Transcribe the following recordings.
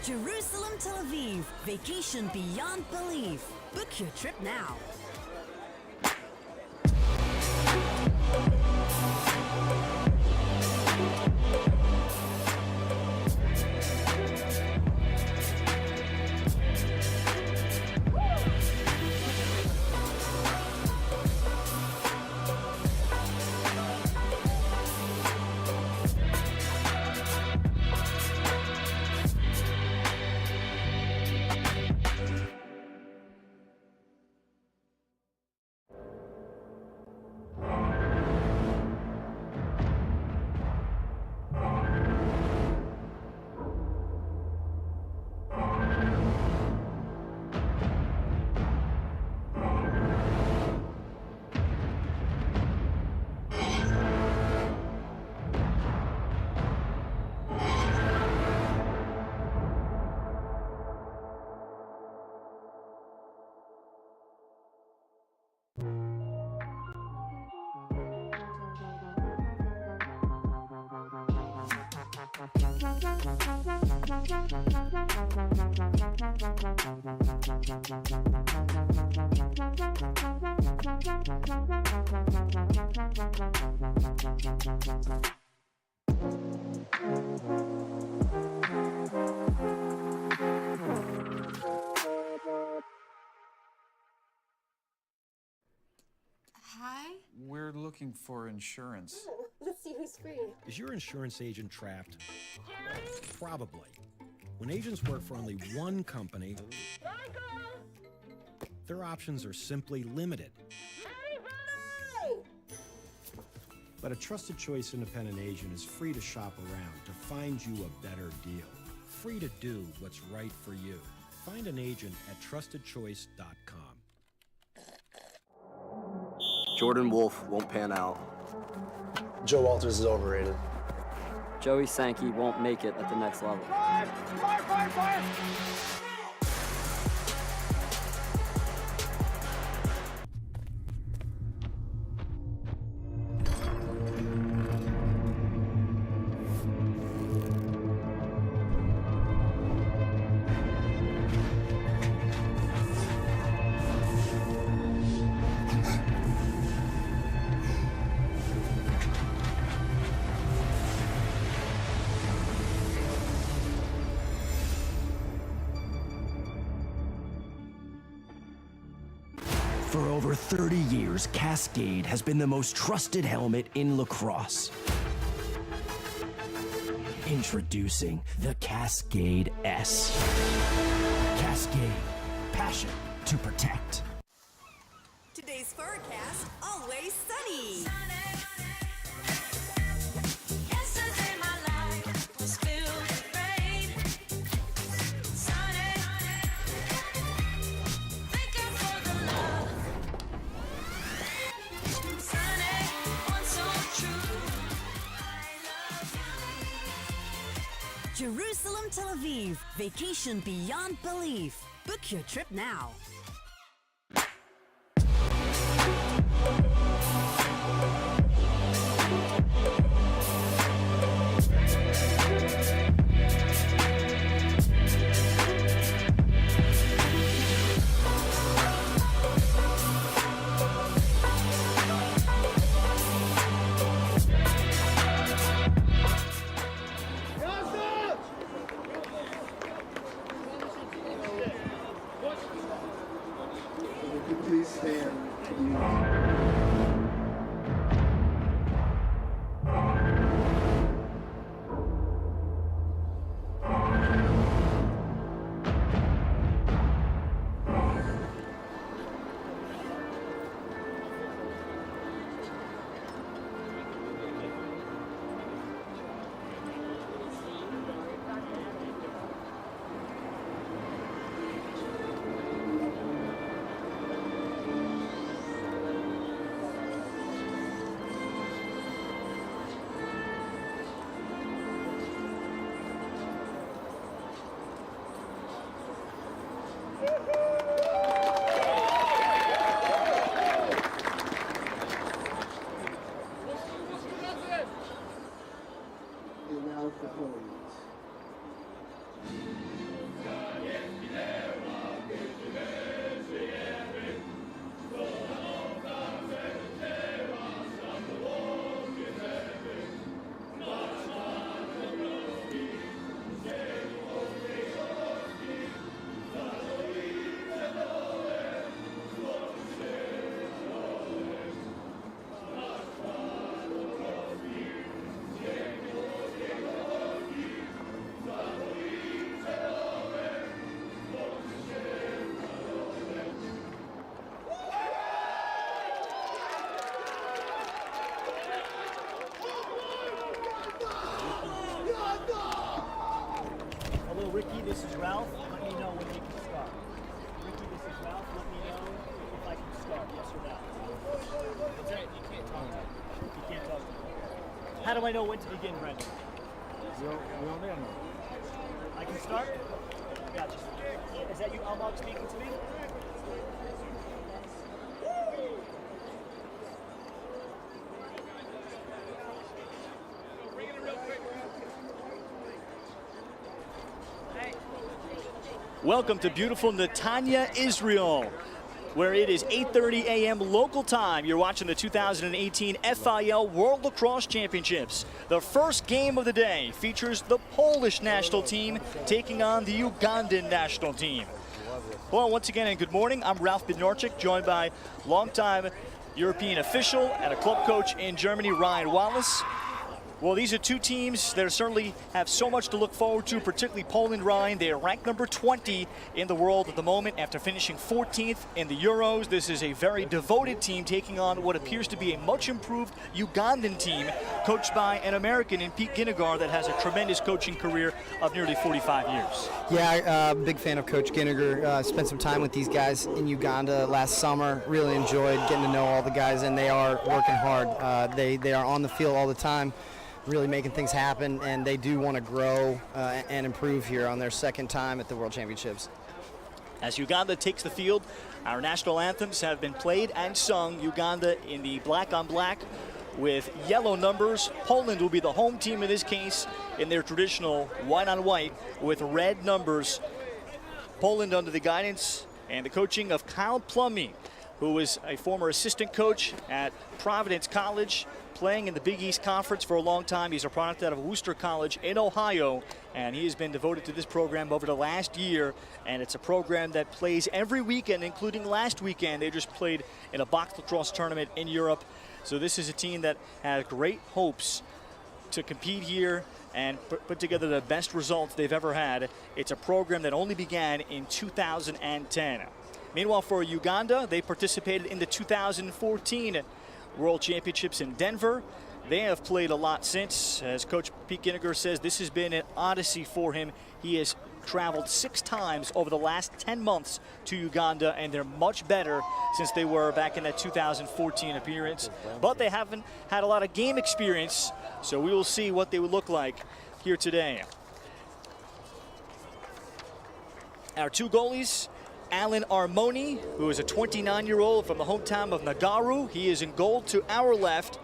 Jerusalem, Tel Aviv. Vacation beyond belief. Book your trip now. Hi? We're looking for insurance. Oh, let's see who's free. Is your insurance agent trapped? Probably. When agents work for only one company, their options are simply limited. But a Trusted Choice independent agent is free to shop around to find you a better deal. Free to do what's right for you. Find an agent at trustedchoice.com. Jordan Wolf won't pan out. Joe Walters is overrated. Joey Sankey won't make it at the next level. Fire! For over 30 years, Cascade has been the most trusted helmet in lacrosse. Introducing the Cascade S. Cascade, passion to protect. Today's forecast, always sunny. Yesterday my life was filled with rain. Sunny, thank God for the love. Sunny, one so true. I love you. Jerusalem, Tel Aviv. Vacation beyond belief. Book your trip now. Please stand. this is Ralph. Let me know when you can start. Ricky, this is Ralph. Let me know if I can start. Yes or no? That's it. You can't talk to me. You can't talk to me. How do I know when to begin, Brendan? We don't know. I can start? Gotcha. Is that you, Almog, speaking to me? Welcome to beautiful Netanya, Israel, where it is 8:30 a.m. local time. You're watching the 2018 FIL World Lacrosse Championships. The first game of the day features the Polish national team taking on the Ugandan national team. Well, once again, and good morning. I'm Ralph Bednarczyk, joined by longtime European official and a club coach in Germany, Ryan Wallace. Well, these are two teams that certainly have so much to look forward to, particularly Poland, Ryan. They are ranked number 20 in the world at the moment after finishing 14th in the Euros. This is a very devoted team taking on what appears to be a much improved Ugandan team coached by an American in Pete Ginnigar that has a tremendous coaching career of nearly 45 years. Yeah, big fan of Coach Ginnigar. Spent some time with these guys in Uganda last summer. Really enjoyed getting to know all the guys, and they are working hard. They are on the field all the time, really making things happen, and they do want to grow and improve here on their second time at the World Championships. As Uganda takes the field, our national anthems have been played and sung. Uganda in the black on black with yellow numbers. Poland will be the home team in this case in their traditional white on white with red numbers. Poland under the guidance and the coaching of Kyle Plumey, who was a former assistant coach at Providence College, playing in the Big East Conference for a long time. He's a product out of Worcester College in Ohio, and he has been devoted to this program over the last year, and it's a program that plays every weekend, including last weekend. They just played in a box lacrosse tournament in Europe. So this is a team that has great hopes to compete here and put together the best results they've ever had. It's a program that only began in 2010. Meanwhile, for Uganda, they participated in the 2014 World Championships in Denver. They have played a lot since. As Coach Pete Ginnigar says, this has been an odyssey for him. He has traveled 6 times over the last 10 months to Uganda, and they're much better since they were back in that 2014 appearance. But they haven't had a lot of game experience, so we will see what they would look like here today. Our two goalies, Alan Armoni, who is a 29-year-old from the hometown of Nagaru. He is in goal to our left.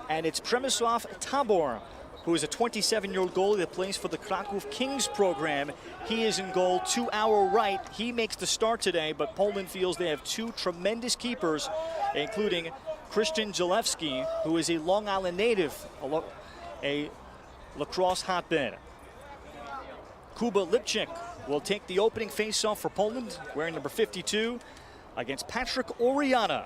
And it's Przemysław Tabor, who is a 27-year-old goalie that plays for the Krakow Kings program. He is in goal to our right. He makes the start today, but Poland feels they have two tremendous keepers, including Christian Zalewski, who is a Long Island native, a lacrosse hotbed. Kuba Lipchik will take the opening face-off for Poland, wearing number 52, against Patrick Oriana.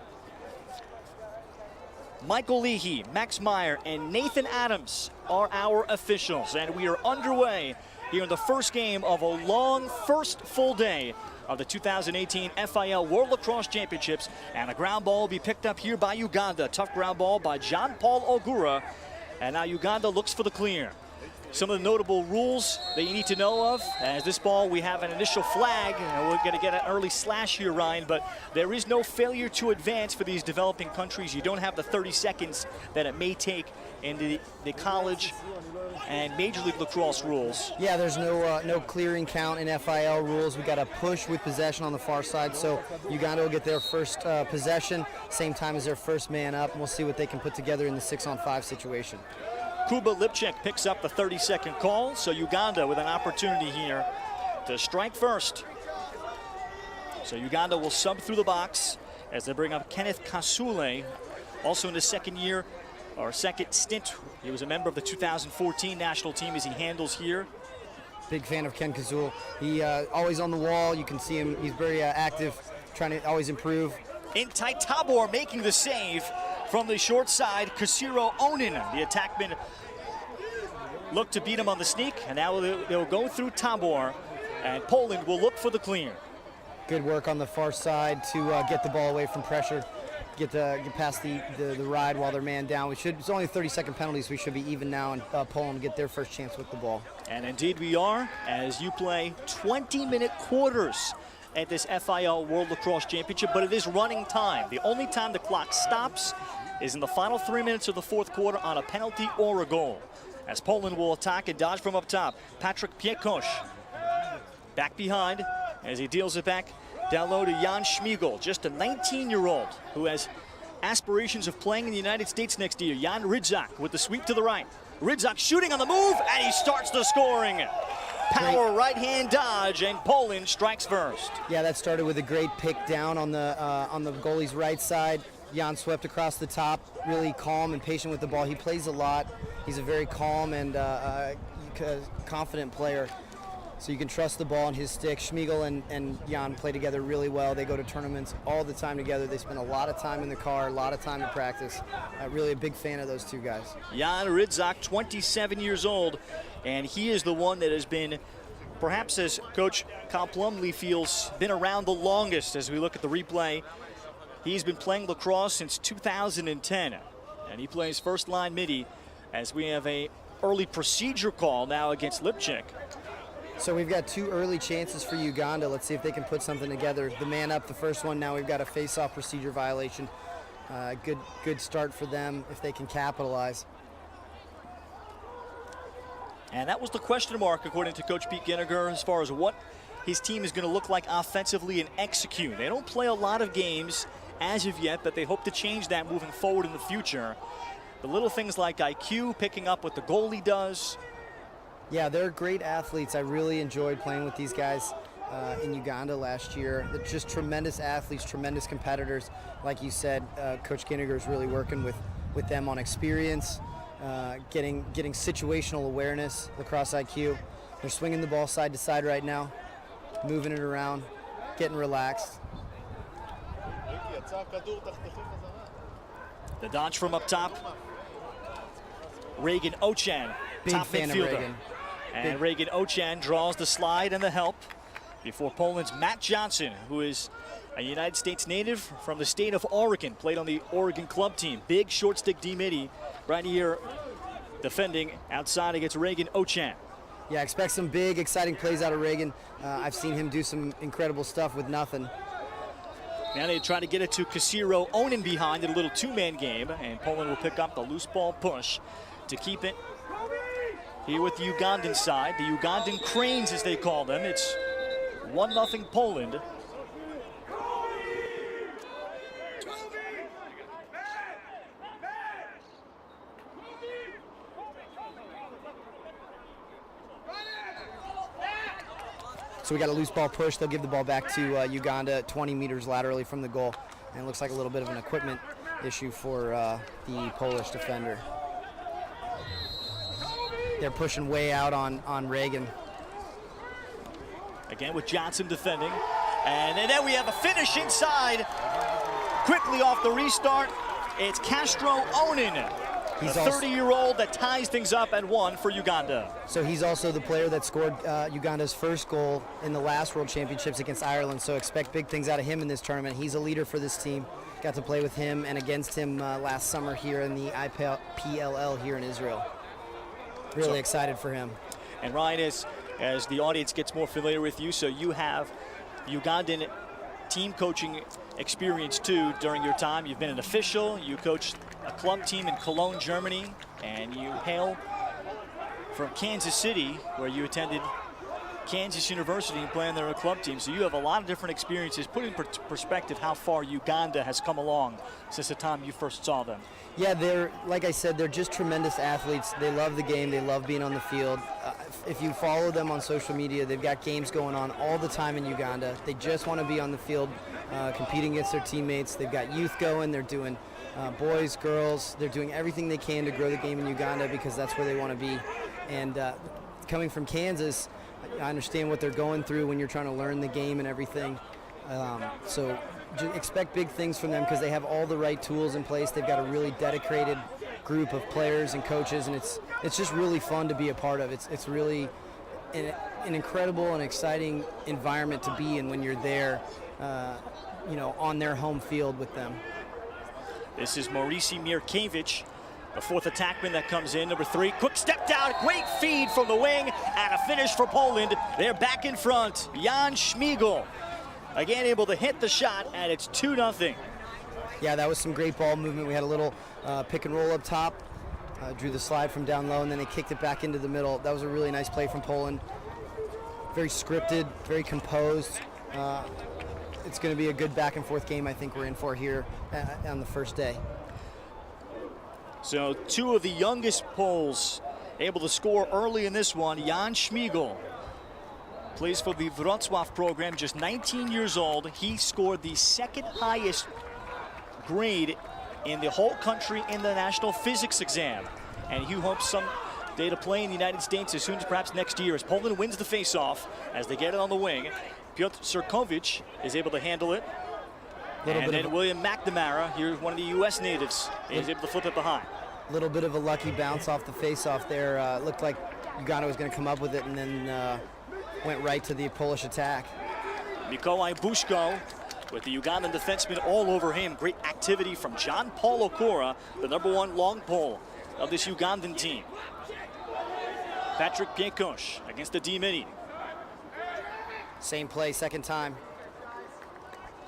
Michael Leahy, Max Meyer, and Nathan Adams are our officials, and we are underway here in the first game of a long first full day of the 2018 FIL World Lacrosse Championships, and the ground ball will be picked up here by Uganda. Tough ground ball by John Paul Ogura, and now Uganda looks for the clear. Some of the notable rules that you need to know of. As this ball, we have an initial flag, and we're going to get an early slash here, Ryan, but there is no failure to advance for these developing countries. You don't have the 30 seconds that it may take in the college and Major League Lacrosse rules. Yeah, there's no clearing count in FIL rules. We got to push with possession on the far side, so Uganda will get their first possession, same time as their first man up, and we'll see what they can put together in the 6-on-5 situation. Kuba Lipchik picks up the 30-second call, so Uganda with an opportunity here to strike first. So Uganda will sub through the box as they bring up Kenneth Kasule, also in his second year, or second stint. He was a member of the 2014 national team as he handles here. Big fan of Ken Kazul. He always on the wall. You can see him. He's very active, trying to always improve. In tight, Tabor making the save from the short side. Kasiro Onin, the attackman, looked to beat him on the sneak, and now they'll go through Tabor, and Poland will look for the clear. Good work on the far side to get the ball away from pressure. get past the ride while they're man down. It's only a 30-second penalty, so we should be even now, and Poland get their first chance with the ball. And indeed we are, as you play 20-minute quarters at this FIL World Lacrosse Championship, but it is running time. The only time the clock stops is in the final 3 minutes of the fourth quarter on a penalty or a goal. As Poland will attack and dodge from up top. Patrick Piekos back behind as he deals it back down low to Jan Schmiegel, just a 19-year-old who has aspirations of playing in the United States next year. Jan Rydzak with the sweep to the right. Rydzak shooting on the move, and he starts the scoring. Power right-hand dodge, and Poland strikes first. Yeah, that started with a great pick down on the goalie's right side. Jan swept across the top, really calm and patient with the ball. He plays a lot. He's a very calm and confident player. So you can trust the ball in his stick. Schmiegel and Jan play together really well. They go to tournaments all the time together. They spend a lot of time in the car, a lot of time in practice. Really a big fan of those two guys. Jan Rydzak, 27 years old, and he is the one that has been, perhaps as Coach Kyle Plumlee feels, been around the longest as we look at the replay. He's been playing lacrosse since 2010, and he plays first line midi as we have a early procedure call now against Lipchik. So we've got two early chances for Uganda. Let's see if they can put something together. The man up, the first one. Now we've got a face-off procedure violation. Good start for them if they can capitalize. And that was the question mark, according to Coach Pete Ginniger, as far as what his team is going to look like offensively and execute. They don't play a lot of games as of yet, but they hope to change that moving forward in the future. The little things like IQ, picking up what the goalie does. Yeah, they're great athletes. I really enjoyed playing with these guys in Uganda last year. They're just tremendous athletes, tremendous competitors. Like you said, Coach Ginniger is really working with them on experience, getting situational awareness, lacrosse IQ. They're swinging the ball side to side right now, moving it around, getting relaxed. The dodge from up top. Reagan Ochan, Big top fan midfielder. of Reagan. And Reagan Ochan draws the slide and the help before Poland's Matt Johnson, who is a United States native from the state of Oregon, played on the Oregon club team. Big short stick D-midi right here defending outside against Reagan Ochan. Yeah, expect some big, exciting plays out of Reagan. I've seen him do some incredible stuff with nothing. Now they try to get it to Kasiro Onan behind in a little two-man game, and Poland will pick up the loose ball push to keep it here with the Ugandan side. The Ugandan Cranes, as they call them. It's 1-0 Poland. So we got a loose ball push. They'll give the ball back to Uganda 20 meters laterally from the goal. And it looks like a little bit of an equipment issue for the Polish defender. They're pushing way out on Reagan. Again with Johnson defending. And then we have a finish inside. Quickly off the restart, it's Castro Onan, the 30-year-old that ties things up at 1 for Uganda. So he's also the player that scored Uganda's first goal in the last World Championships against Ireland. So expect big things out of him in this tournament. He's a leader for this team. Got to play with him and against him last summer here in the IPLL here in Israel. Really excited for him. And Ryan, as the audience gets more familiar with you, so you have Ugandan team coaching experience too during your time. You've been an official, you coached a club team in Cologne, Germany, and you hail from Kansas City, where you attended Kansas University and playing their club team. So you have a lot of different experiences. Put in perspective how far Uganda has come along since the time you first saw them. Yeah, they're, like I said, they're just tremendous athletes. They love the game. They love being on the field. If you follow them on social media, they've got games going on all the time in Uganda. They just want to be on the field competing against their teammates. They've got youth going. They're doing boys, girls. They're doing everything they can to grow the game in Uganda because that's where they want to be. And coming from Kansas, I understand what they're going through when you're trying to learn the game and everything. So expect big things from them because they have all the right tools in place. They've got a really dedicated group of players and coaches, and it's just really fun to be a part of. It's really an incredible and exciting environment to be in when you're there, on their home field with them. This is Mauricy Mirkiewicz, the fourth attackman that comes in. Number 3, quick step down, great feed from the wing, and a finish for Poland. They're back in front. Jan Schmiegel, again able to hit the shot, and it's 2-0. Yeah, that was some great ball movement. We had a little pick and roll up top, drew the slide from down low, and then they kicked it back into the middle. That was a really nice play from Poland. Very scripted, very composed. It's going to be a good back and forth game I think we're in for here on the first day. So 2 of the youngest Poles able to score early in this one. Jan Schmiegel plays for the Wrocław program, just 19 years old. He scored the second highest grade in the whole country in the national physics exam. And he hopes someday to play in the United States as soon as perhaps next year, as Poland wins the face-off as they get it on the wing. Piotr Surkowicz is able to handle it. And then William McNamara, here's one of the U.S. natives, is able to flip it behind. A little bit of a lucky bounce off the face-off there. Looked like Uganda was going to come up with it and then went right to the Polish attack. Mikołaj Bushko with the Ugandan defenseman all over him. Great activity from John Paul Okora, the #1 long pole of this Ugandan team. Patrick Piekos against the D-Mini. Same play, second time.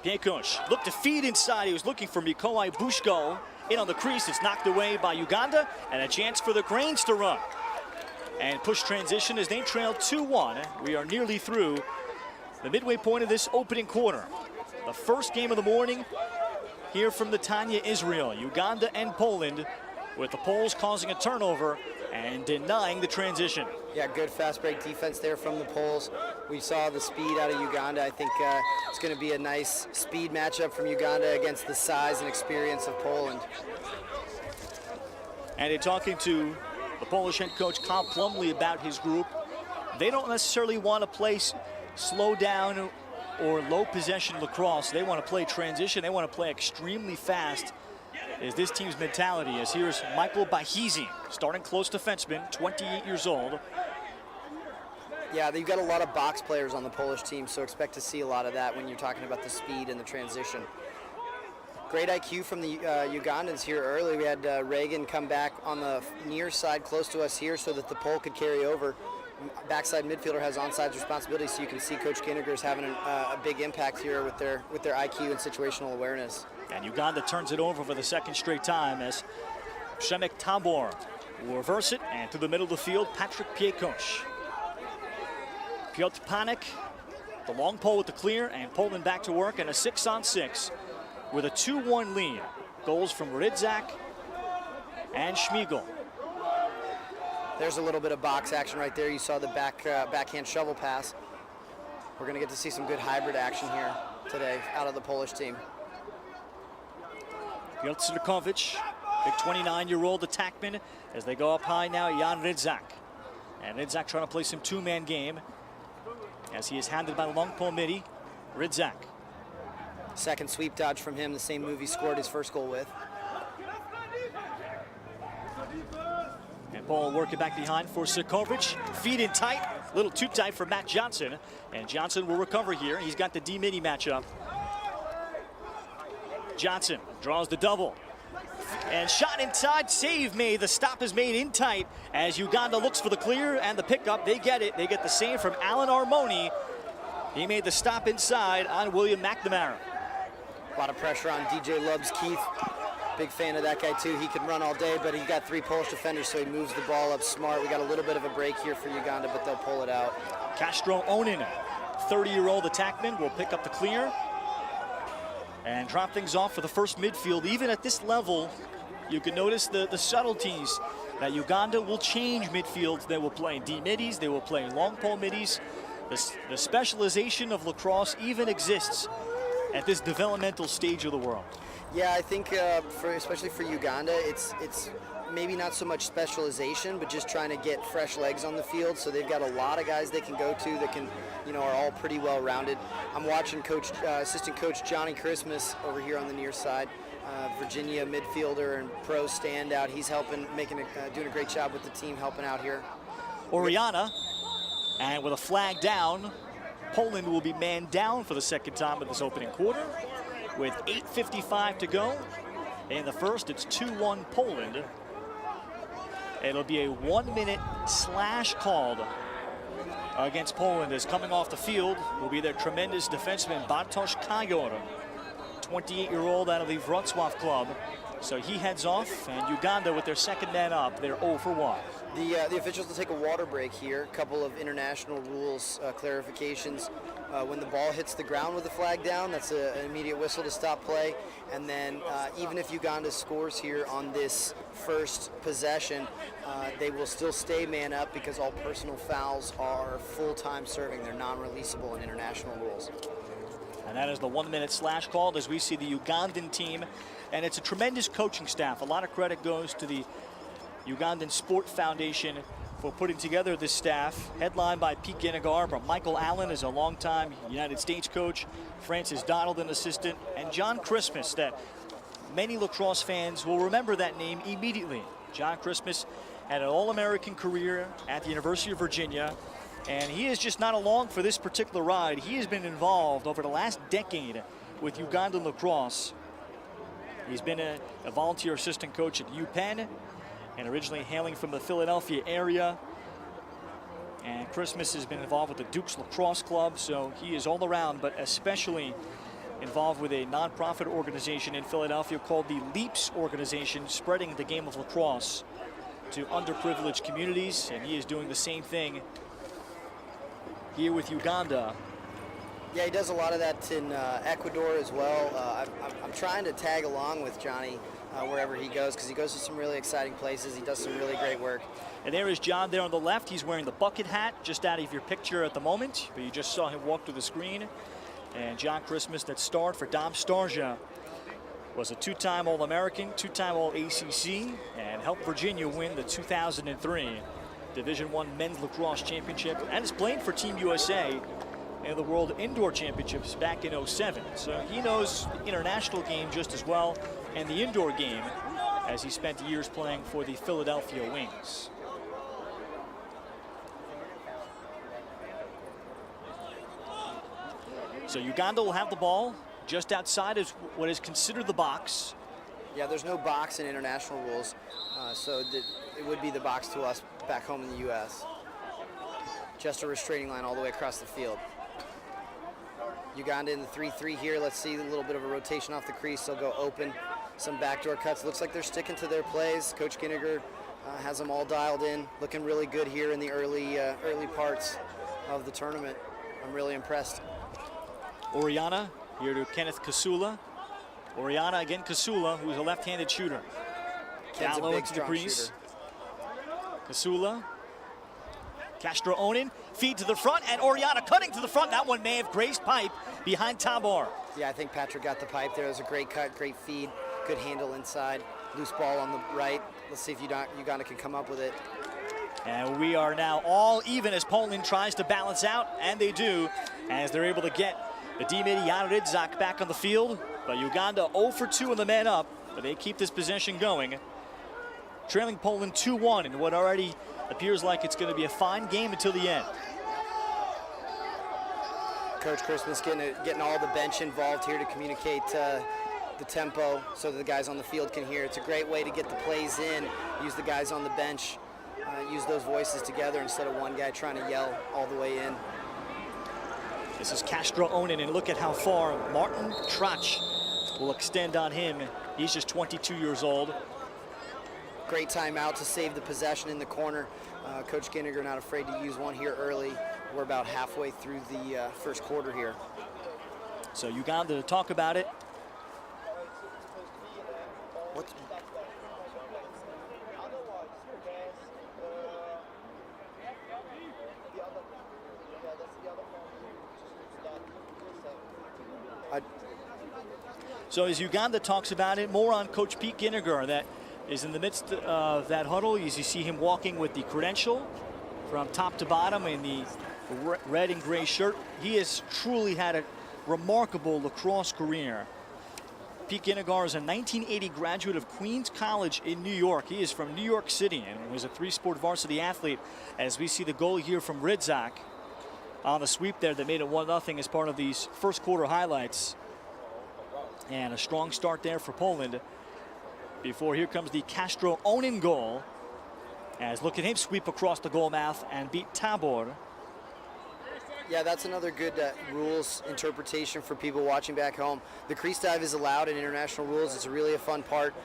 Piekos looked to feed inside. He was looking for Mikołaj Bushko. In on the crease, it's knocked away by Uganda, and a chance for the Cranes to run. And push transition as they trail 2-1. We are nearly through the midway point of this opening quarter. The first game of the morning here from the Tanya Israel. Uganda and Poland, with the Poles causing a turnover and denying the transition. Yeah, good fast break defense there from the Poles. We saw the speed out of Uganda. I think it's going to be a nice speed matchup from Uganda against the size and experience of Poland. And in talking to the Polish head coach Kyle Plumlee about his group, they don't necessarily want to play slow down or low possession lacrosse. They want to play transition. They want to play extremely fast, is this team's mentality. As here's Michael Bahizi, starting close defenseman, 28 years old. Yeah, they've got a lot of box players on the Polish team, so expect to see a lot of that when you're talking about the speed and the transition. Great IQ from the Ugandans here early. We had Reagan come back on the near side close to us here so that the Pole could carry over. Backside midfielder has onside responsibility, so you can see Coach Ginniger is having a big impact here with their IQ and situational awareness. And Uganda turns it over for the second straight time as Przemek Tabor will reverse it, and through the middle of the field, Patrick Piekos. Piotr Panik, the long pole with the clear, and Poland back to work, and a 6-on-6 with a 2-1 lead. Goals from Rydzak and Schmiegel. There's a little bit of box action right there. You saw the backhand shovel pass. We're going to get to see some good hybrid action here today out of the Polish team. Piotr Surkowicz, big 29-year-old attackman, as they go up high now, Jan Rydzak. And Rydzak trying to play some two-man game as he is handed by the long pole midi, Rydzak. Second sweep dodge from him, the same move he scored his first goal with. And Paul working back behind for Surkowicz. Feed in tight, a little too tight for Matt Johnson. And Johnson will recover here. He's got the D-Mini matchup. Johnson draws the double. And shot inside, save made. The stop is made in tight as Uganda looks for the clear and the pickup. They get it. They get the save from Alan Armoni. He made the stop inside on William McNamara. A lot of pressure on DJ Lubbs Keith. Big fan of that guy too. He can run all day, but he got 3 Polish defenders, so he moves the ball up smart. We got a little bit of a break here for Uganda, but they'll pull it out. Castro Onin, 30-year-old attackman, will pick up the clear and drop things off for the first midfield. Even at this level, you can notice the subtleties that Uganda will change midfields. They will play D-middies, they will play long pole middies. The specialization of lacrosse even exists at this developmental stage of the world. Yeah, I think especially for Uganda, it's maybe not so much specialization, but just trying to get fresh legs on the field. So they've got a lot of guys they can go to that can, are all pretty well rounded. I'm watching assistant coach Johnny Christmas over here on the near side, Virginia midfielder and pro standout. He's helping, doing a great job with the team, helping out here. Oriana, and with a flag down, Poland will be man down for the second time in this opening quarter with 8:55 to go. In the first, it's 2-1 Poland. It'll be a 1-minute slash called against Poland, as coming off the field will be their tremendous defenseman Bartosz Kajor, 28-year-old out of the Wrocław club. So he heads off, and Uganda with their second man up, they're 0 for 1. The officials will take a water break here. A couple of international rules clarifications. When the ball hits the ground with the flag down, that's an immediate whistle to stop play. And then even if Uganda scores here on this first possession, they will still stay man up because all personal fouls are full-time serving. They're non-releasable in international rules. And that is the 1-minute slash called as we see the Ugandan team. And it's a tremendous coaching staff. A lot of credit goes to the Ugandan Sport Foundation for putting together this staff, headlined by Pete Ginigar, but Michael Allen is a longtime United States coach, Francis Donald an assistant, and John Christmas, that many lacrosse fans will remember that name immediately. John Christmas had an All-American career at the University of Virginia, and he is just not along for this particular ride. He has been involved over the last decade with Ugandan lacrosse. He's been a volunteer assistant coach at UPenn, and originally hailing from the Philadelphia area. And Christmas has been involved with the Dukes Lacrosse Club, so he is all around, but especially involved with a nonprofit organization in Philadelphia called the LEAPS organization, spreading the game of lacrosse to underprivileged communities, and he is doing the same thing here with Uganda. Yeah, he does a lot of that in Ecuador as well. I'm trying to tag along with Johnny wherever he goes, because he goes to some really exciting places. He does some really great work. And there is John there on the left. He's wearing the bucket hat, just out of your picture at the moment, but you just saw him walk to the screen. And John Christmas, that starred for Dom Starja, was a two-time All-American, two-time All-ACC, and helped Virginia win the 2003 Division I Men's Lacrosse Championship, and has played for Team USA in the World Indoor Championships back in '07. So he knows the international game just as well, and the indoor game, as he spent years playing for the Philadelphia Wings. So Uganda will have the ball just outside of what is considered the box. Yeah, there's no box in international rules, so it would be the box to us back home in the U.S. Just a restraining line all the way across the field. Uganda in the 3-3 here. Let's see a little bit of a rotation off the crease. They'll go open, some backdoor cuts. Looks like they're sticking to their plays. Coach Giniger has them all dialed in. Looking really good here in the early parts of the tournament. I'm really impressed. Oriana here to Kenneth Kasula. Oriana again, Kasula, who's a left-handed shooter. Ken's Down low a big, into the strong crease. shooter. Kasula. Castro Onin, feed to the front, and Oriana cutting to the front. That one may have grazed pipe behind Tabar. Yeah, I think Patrick got the pipe there. It was a great cut, great feed, good handle inside. Loose ball on the right. Let's see if Uganda can come up with it. And we are now all even as Poland tries to balance out, and they do, as they're able to get the D-mid Jan Rydzak back on the field. But Uganda 0 for 2 in the man up, but they keep this possession going. Trailing Poland 2-1 in what already appears like it's going to be a fine game until the end. Coach Christmas getting all the bench involved here to communicate the tempo so that the guys on the field can hear. It's a great way to get the plays in, use the guys on the bench, use those voices together instead of one guy trying to yell all the way in. This is Castro Onin, and look at how far Martin Trach will extend on him. He's just 22 years old. Great timeout to save the possession in the corner. Coach Giniger not afraid to use one here early. We're about halfway through the first quarter here. So Uganda to talk about it. What's So as Uganda talks about it, more on Coach Pete Giniger, that is in the midst of that huddle. As you see him walking with the credential from top to bottom in the red and gray shirt. He has truly had a remarkable lacrosse career. Pete Ginigar is a 1980 graduate of Queens College in New York. He is from New York City and was a three-sport varsity athlete. As we see the goal here from Rydzak on the sweep there that made it 1-0 as part of these first quarter highlights. And a strong start there for Poland. before here comes the Castro Onin goal. As look at him sweep across the goal mouth and beat Tabor. Yeah, that's another good rules interpretation for people watching back home. The crease dive is allowed in international rules. It's really a fun part.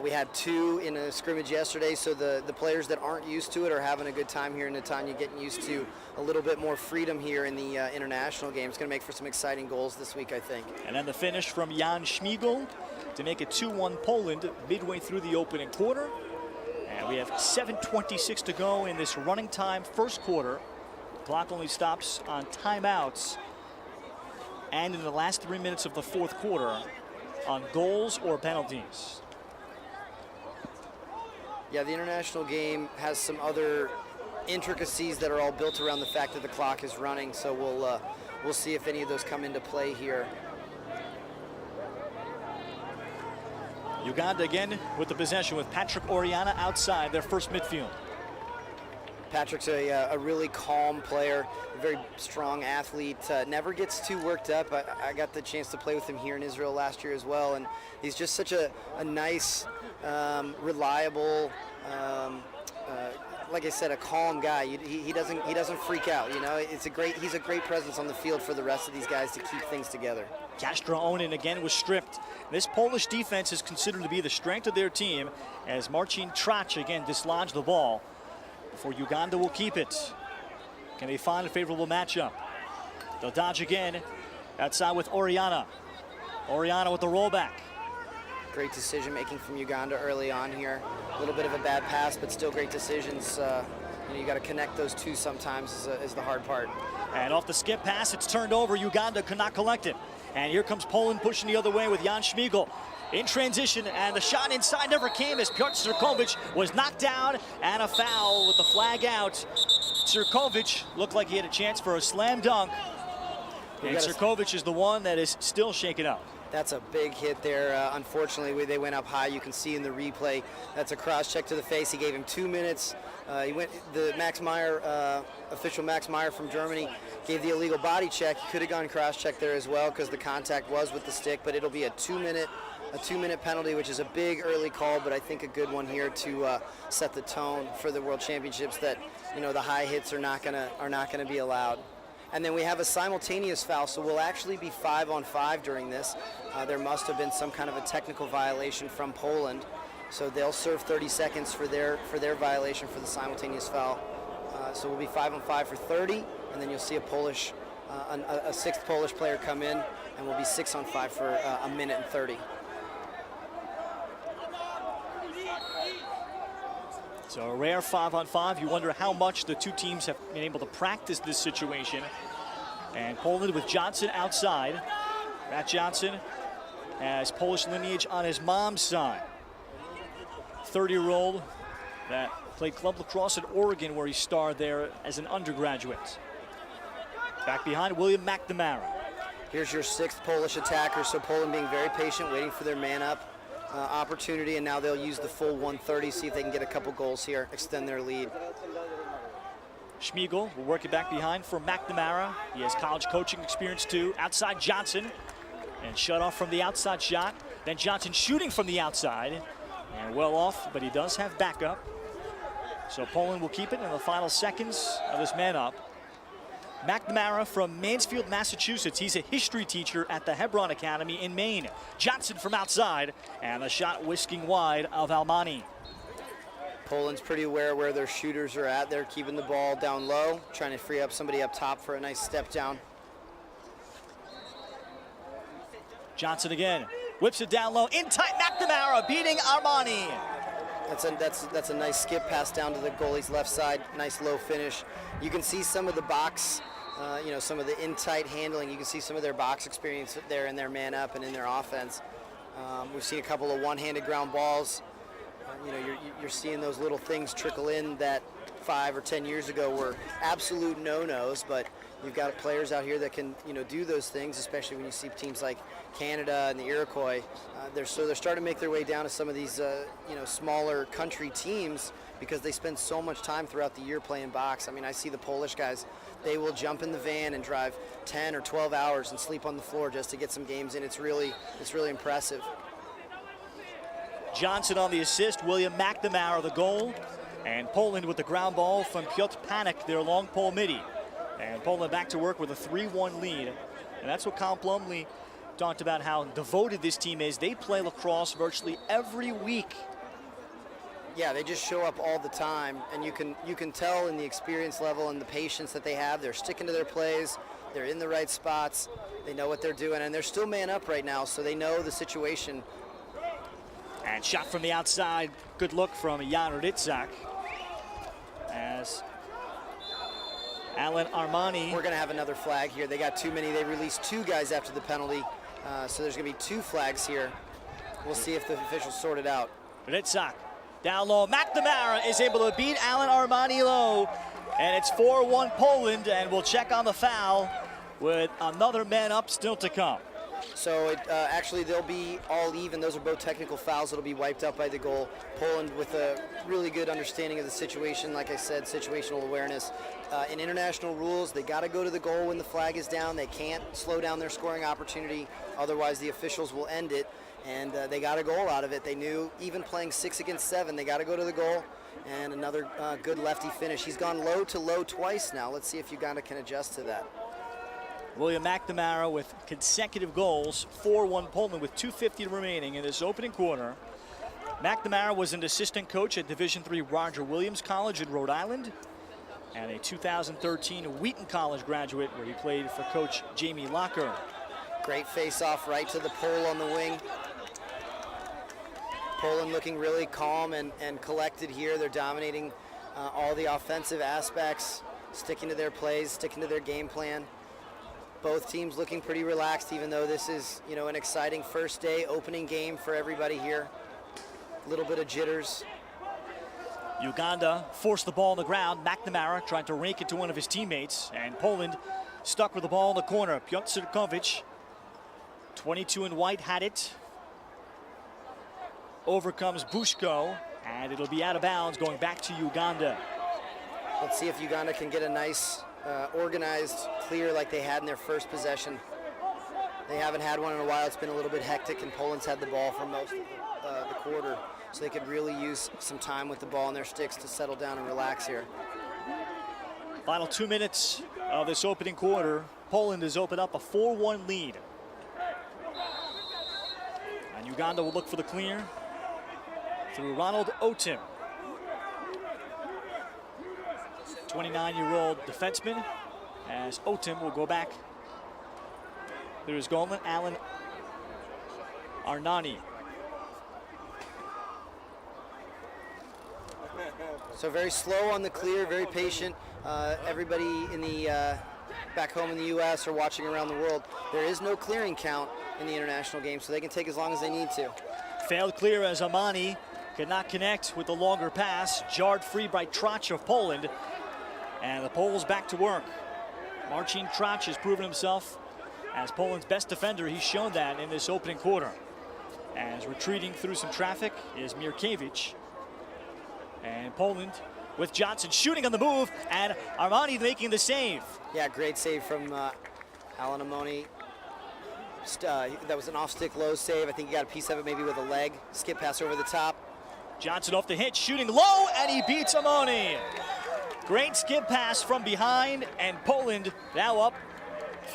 We had 2 in a scrimmage yesterday, so the players that aren't used to it are having a good time here in Netanya, getting used to a little bit more freedom here in the international game. It's going to make for some exciting goals this week, I think. And then the finish from Jan Schmiegel to make it 2-1 Poland midway through the opening quarter. And we have 7:26 to go in this running time first quarter. Clock only stops on timeouts and in the last 3 minutes of the fourth quarter on goals or penalties. Yeah, the international game has some other intricacies that are all built around the fact that the clock is running, so we'll see if any of those come into play here. Uganda again with the possession with Patrick Oriana outside their first midfield. Patrick's a really calm player, a very strong athlete, never gets too worked up. I got the chance to play with him here in Israel last year as well, and he's just such a nice, reliable, like I said, a calm guy. He doesn't freak out. You know, he's a great presence on the field for the rest of these guys to keep things together. Castro Onin again was stripped. This Polish defense is considered to be the strength of their team as Marcin Trach again dislodged the ball. For Uganda will keep it. Can they find a favorable matchup? They'll dodge again outside with Oriana. Oriana with the rollback. Great decision making from Uganda early on here. A little bit of a bad pass, but still great decisions. You got to connect those two sometimes is the hard part. And off the skip pass, it's turned over. Uganda could not collect it. And here comes Poland pushing the other way with Jan Schmiegel. In transition, and the shot inside never came as Piotr Sirkovic was knocked down, and a foul with the flag out. Sirkovic looked like he had a chance for a slam dunk. And Sirkovic is the one that is still shaken up. That's a big hit there. Unfortunately, they went up high. You can see in the replay, that's a cross check to the face. He gave him 2 minutes. The Max Meyer, official Max Meyer from Germany, gave the illegal body check. He could have gone cross check there as well because the contact was with the stick, but it'll be a 2-minute penalty, which is a big early call, but I think a good one here to set the tone for the World Championships that the high hits are not gonna be allowed. And then we have a simultaneous foul, so we'll actually be 5-on-5 during this. There must have been some kind of a technical violation from Poland, so they'll serve 30 seconds for their violation for the simultaneous foul. So we'll be 5-on-5 for 30, and then you'll see a sixth Polish player come in, and we'll be 6-on-5 for a minute and 30. So a rare 5-on-5. You wonder how much the two teams have been able to practice this situation. And Poland with Johnson outside. Matt Johnson has Polish lineage on his mom's side. 30-year-old that played club lacrosse at Oregon, where he starred there as an undergraduate. Back behind, William McNamara. Here's your sixth Polish attacker, so Poland being very patient, waiting for their man-up opportunity, and now they'll use the full 130, see if they can get a couple goals here, extend their lead. Schmiegel will work it back behind for McNamara. He has college coaching experience too. Outside Johnson, and shut off from the outside shot. Then Johnson shooting from the outside, and well off, but he does have backup. So Poland will keep it in the final seconds of this man-up. McNamara from Mansfield, Massachusetts. He's a history teacher at the Hebron Academy in Maine. Johnson from outside, and the shot whisking wide of Almani. Poland's pretty aware where their shooters are at. They're keeping the ball down low, trying to free up somebody up top for a nice step down. Johnson again, whips it down low, in tight, McNamara beating Armani. That's a nice skip pass down to the goalie's left side, nice low finish. You can see some of the box, some of the in-tight handling. You can see some of their box experience there in their man-up and in their offense. We've seen a couple of one-handed ground balls. You're seeing those little things trickle in that 5 or 10 years ago were absolute no-nos, but you've got players out here that can, do those things, especially when you see teams like Canada and the Iroquois. They're starting to make their way down to some of these, smaller country teams because they spend so much time throughout the year playing box. I mean, I see the Polish guys, they will jump in the van and drive 10 or 12 hours and sleep on the floor just to get some games in. It's really impressive. Johnson on the assist, William McNamara the goal, and Poland with the ground ball from Piotr Panik, their long pole midi. And Poland back to work with a 3-1 lead. And that's what Kyle Plumlee talked about, how devoted this team is. They play lacrosse virtually every week. Yeah, they just show up all the time, and you can tell in the experience level and the patience that they have. They're sticking to their plays. They're in the right spots. They know what they're doing, and they're still man up right now, so they know the situation. And shot from the outside. Good look from Jan Ritzak. As Alan Armani. We're going to have another flag here. They got too many. They released 2 guys after the penalty, so there's going to be 2 flags here. We'll see if the officials sort it out. Ritzak down low. McNamara is able to beat Alan Armani low. And it's 4-1 Poland, and we'll check on the foul with another man up still to come. So actually they'll be all even. Those are both technical fouls that'll be wiped out by the goal. Poland with a really good understanding of the situation. Like I said, situational awareness. In international rules, they got to go to the goal when the flag is down. They can't slow down their scoring opportunity. Otherwise, the officials will end it. And they got a goal out of it. They knew even playing 6 against 7, they got to go to the goal. And another good lefty finish. He's gone low to low twice now. Let's see if Uganda can adjust to that. William McNamara with consecutive goals, 4-1 Poland with 2:50 remaining in this opening quarter. McNamara was an assistant coach at Division III Roger Williams College in Rhode Island and a 2013 Wheaton College graduate where he played for Coach Jamie Locker. Great face-off right to the pole on the wing. Poland looking really calm and collected here. They're dominating all the offensive aspects, sticking to their plays, sticking to their game plan. Both teams looking pretty relaxed, even though this is, an exciting first day opening game for everybody here. A little bit of jitters. Uganda forced the ball on the ground. McNamara trying to rake it to one of his teammates, and Poland stuck with the ball in the corner. Piotr Sirkovic, 22 in white, had it. Overcomes Bushko, and it'll be out of bounds going back to Uganda. Let's see if Uganda can get a nice organized clear like they had in their first possession. They haven't had one in a while. It's been a little bit hectic, and Poland's had the ball for most of the quarter, so they could really use some time with the ball in their sticks to settle down and relax here. Final 2 minutes of this opening quarter. Poland has opened up a 4-1 lead. And Uganda will look for the clear through Ronald Otim. 29-year-old defenseman, as Otim will go back. There's goalman Alan Arnani. So very slow on the clear, very patient. Everybody in the back home in the U.S. or watching around the world, there is no clearing count in the international game, so they can take as long as they need to. Failed clear as Amani could not connect with the longer pass. Jarred free by Trach of Poland. And the Poles back to work. Marcin Trach has proven himself as Poland's best defender. He's shown that in this opening quarter. As retreating through some traffic is Mirkiewicz. And Poland with Johnson shooting on the move, and Armani making the save. Yeah, great save from Alan Armani. That was an off-stick low save. I think he got a piece of it maybe with a leg. Skip pass over the top. Johnson off the hit, shooting low, and he beats Armani. Great skip pass from behind, and Poland now up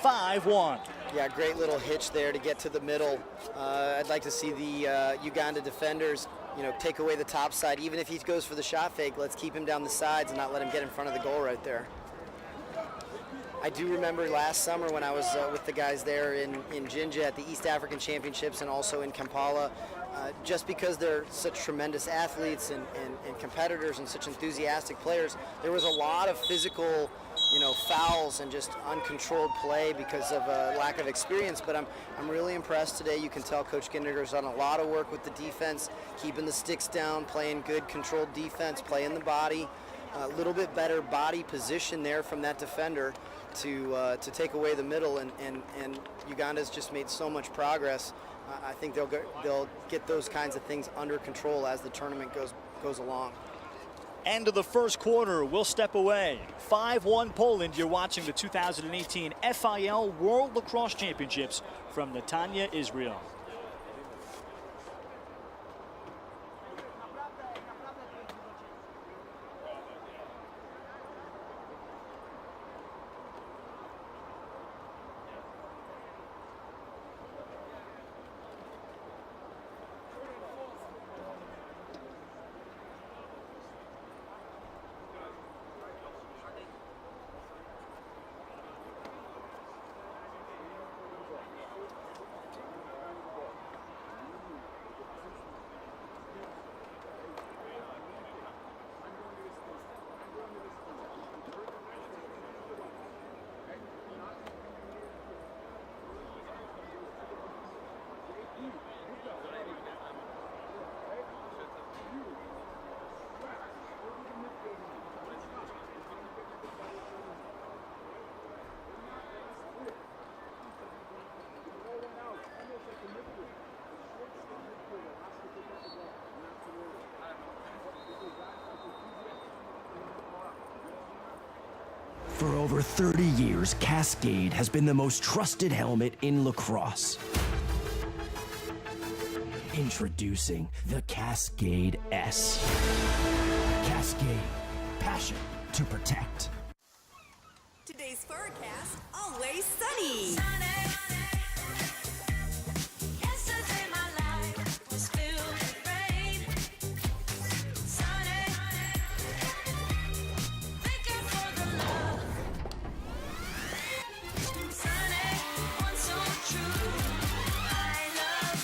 5-1. Yeah, great little hitch there to get to the middle. I'd like to see the Uganda defenders, take away the top side. Even if he goes for the shot fake, let's keep him down the sides and not let him get in front of the goal right there. I do remember last summer when I was with the guys there in Jinja at the East African Championships and also in Kampala. Just because they're such tremendous athletes and competitors and such enthusiastic players, there was a lot of physical, fouls and just uncontrolled play because of a lack of experience. But I'm really impressed today. You can tell Coach Gindiger's done a lot of work with the defense, keeping the sticks down, playing good controlled defense, playing the body. A little bit better body position there from that defender to take away the middle, and Uganda's just made so much progress. I think they'll get those kinds of things under control as the tournament goes along. End of the first quarter, we'll step away. 5-1 Poland. You're watching the 2018 FIL World Lacrosse Championships from Netanya, Israel. For over 30 years, Cascade has been the most trusted helmet in lacrosse. Introducing the Cascade S. Cascade, passion to protect. Today's forecast, always sunny. Yesterday my life was filled with rain. Sunny, thinking for the love. Sunny, one so true. I love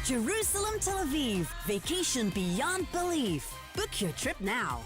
you. Jerusalem, Tel Aviv, vacation beyond belief. Book your trip now.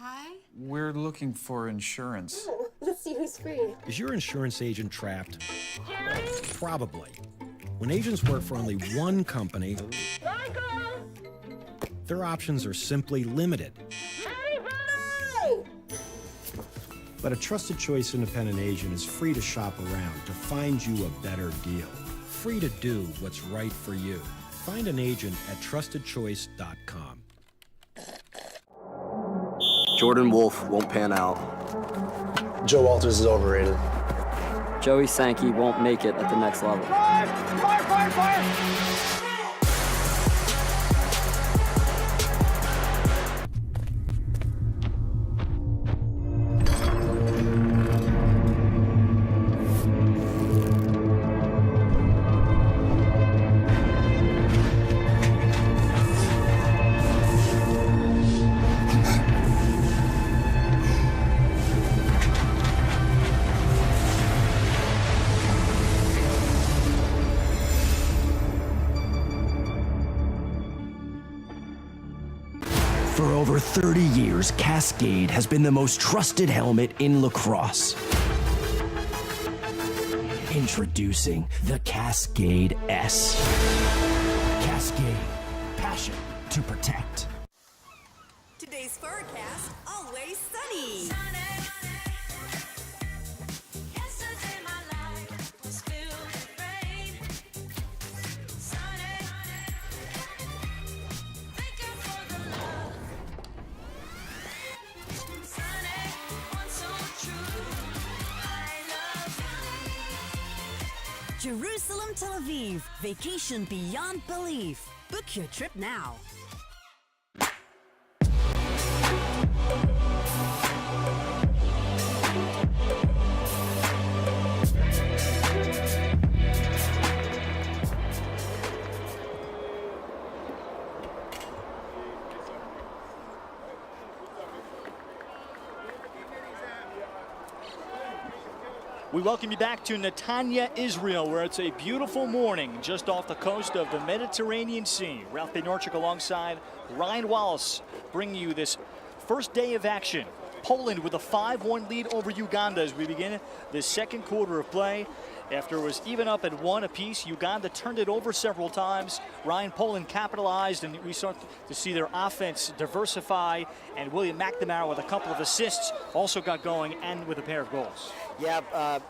Hi. We're looking for insurance. Let's see who's free. Is your insurance agent trapped? Probably. When agents work for only one company, their options are simply limited. But a trusted choice independent agent is free to shop around to find you a better deal. Free to do what's right for you. Find an agent at trustedchoice.com. Jordan Wolf won't pan out. Joe Walters is overrated. Joey Sankey won't make it at the next level. Fire! Fire! Fire! Fire! For over 30 years, Cascade has been the most trusted helmet in lacrosse. Introducing the Cascade S. Cascade, passion to protect. Today's forecast, always sunny. Yesterday my life was filled with rain. Sunny, thinking for the love. Sunny, one so true. I love you. Jerusalem, Tel Aviv, vacation beyond belief. Book your trip now. We welcome you back to Netanya, Israel, where it's a beautiful morning just off the coast of the Mediterranean Sea. Ralph Bednarchik alongside Ryan Wallace bringing you this first day of action. Poland with a 5-1 lead over Uganda as we begin the second quarter of play. After it was even up at 1 apiece, Uganda turned it over several times. Ryan Poland capitalized, and we start to see their offense diversify. And William McNamara, with a couple of assists, also got going, and with a pair of goals. Yeah,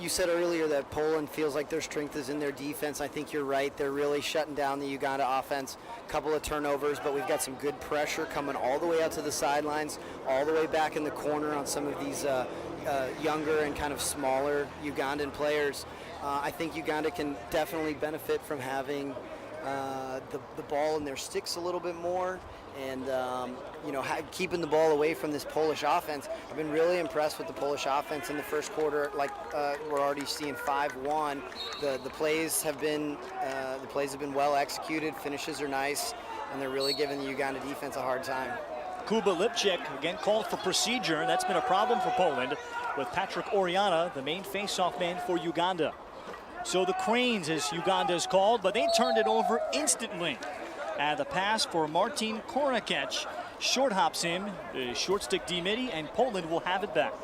you said earlier that Poland feels like their strength is in their defense. I think you're right. They're really shutting down the Uganda offense. Couple of turnovers, but we've got some good pressure coming all the way out to the sidelines, all the way back in the corner on some of these younger and kind of smaller Ugandan players. I think Uganda can definitely benefit from having the ball in their sticks a little bit more, and keeping the ball away from this Polish offense. I've been really impressed with the Polish offense in the first quarter. Like we're already seeing 5-1. The plays have been well executed. Finishes are nice, and they're really giving the Uganda defense a hard time. Kuba Lipczyk again called for procedure, and that's been a problem for Poland, with Patrick Oriana, the main face-off man for Uganda. So the Cranes, as Uganda is called, but they turned it over instantly. And the pass for Martin Kornacek short hops him, short stick D-midi, and Poland will have it back.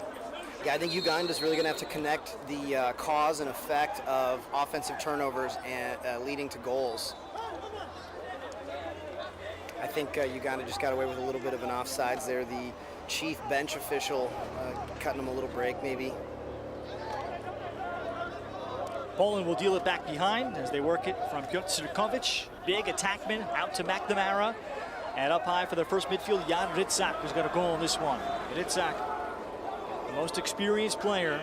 Yeah, I think Uganda's really going to have to connect the cause and effect of offensive turnovers and leading to goals. I think Uganda just got away with a little bit of an offsides there. The chief bench official cutting them a little break, maybe. Poland will deal it back behind as they work it from Piotrkovic. Big attackman out to McNamara. And up high for the first midfield, Jan Rydzak, who's got a goal in this one. Rydzak, the most experienced player,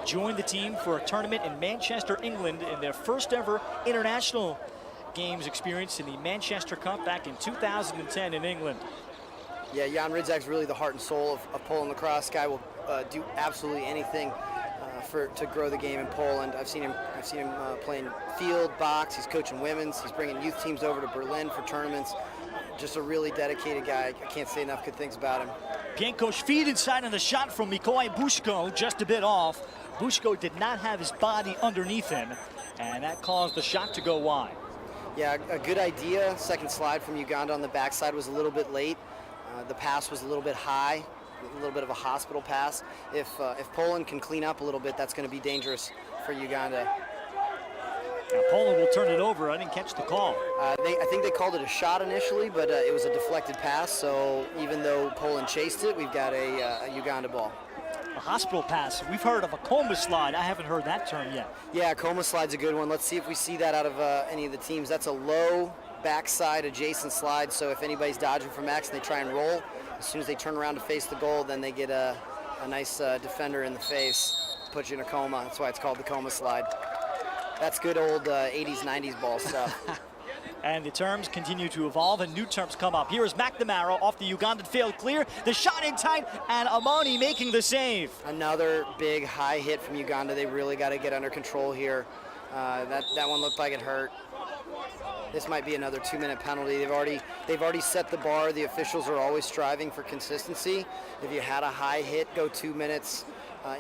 joined the team for a tournament in Manchester, England, in their first ever international games experience in the Manchester Cup back in 2010 in England. Yeah, Jan Rydzak's really the heart and soul of Poland lacrosse. Guy will do absolutely anything to grow the game in Poland. I've seen him playing field, box. He's coaching women's. He's bringing youth teams over to Berlin for tournaments. Just a really dedicated guy. I can't say enough good things about him. Pienko's feed inside on the shot from Mikołaj Bushko, just a bit off. Bushko did not have his body underneath him, and that caused the shot to go wide. Yeah, a good idea. Second slide from Uganda on the backside was a little bit late. The pass was a little bit high, a little bit of a hospital pass. If Poland can clean up a little bit, that's going to be dangerous for Uganda. Now Poland will turn it over. I didn't catch the call. I think they called it a shot initially, but it was a deflected pass. So even though Poland chased it, we've got a Uganda ball. A hospital pass. We've heard of a coma slide. I haven't heard that term yet. Yeah, coma slide's a good one. Let's see if we see that out of any of the teams. That's a low backside adjacent slide. So if anybody's dodging from X and they try and roll, as soon as they turn around to face the goal, then they get a nice defender in the face, put you in a coma. That's why it's called the coma slide. That's good old 80s, 90s ball stuff. And the terms continue to evolve, and new terms come up. Here is McNamara off the Ugandan field clear. The shot in tight, and Amani making the save. Another big high hit from Uganda. They really got to get under control here. That one looked like it hurt. This might be another 2-minute penalty. They've already set the bar. The officials are always striving for consistency. If you had a high hit go 2 minutes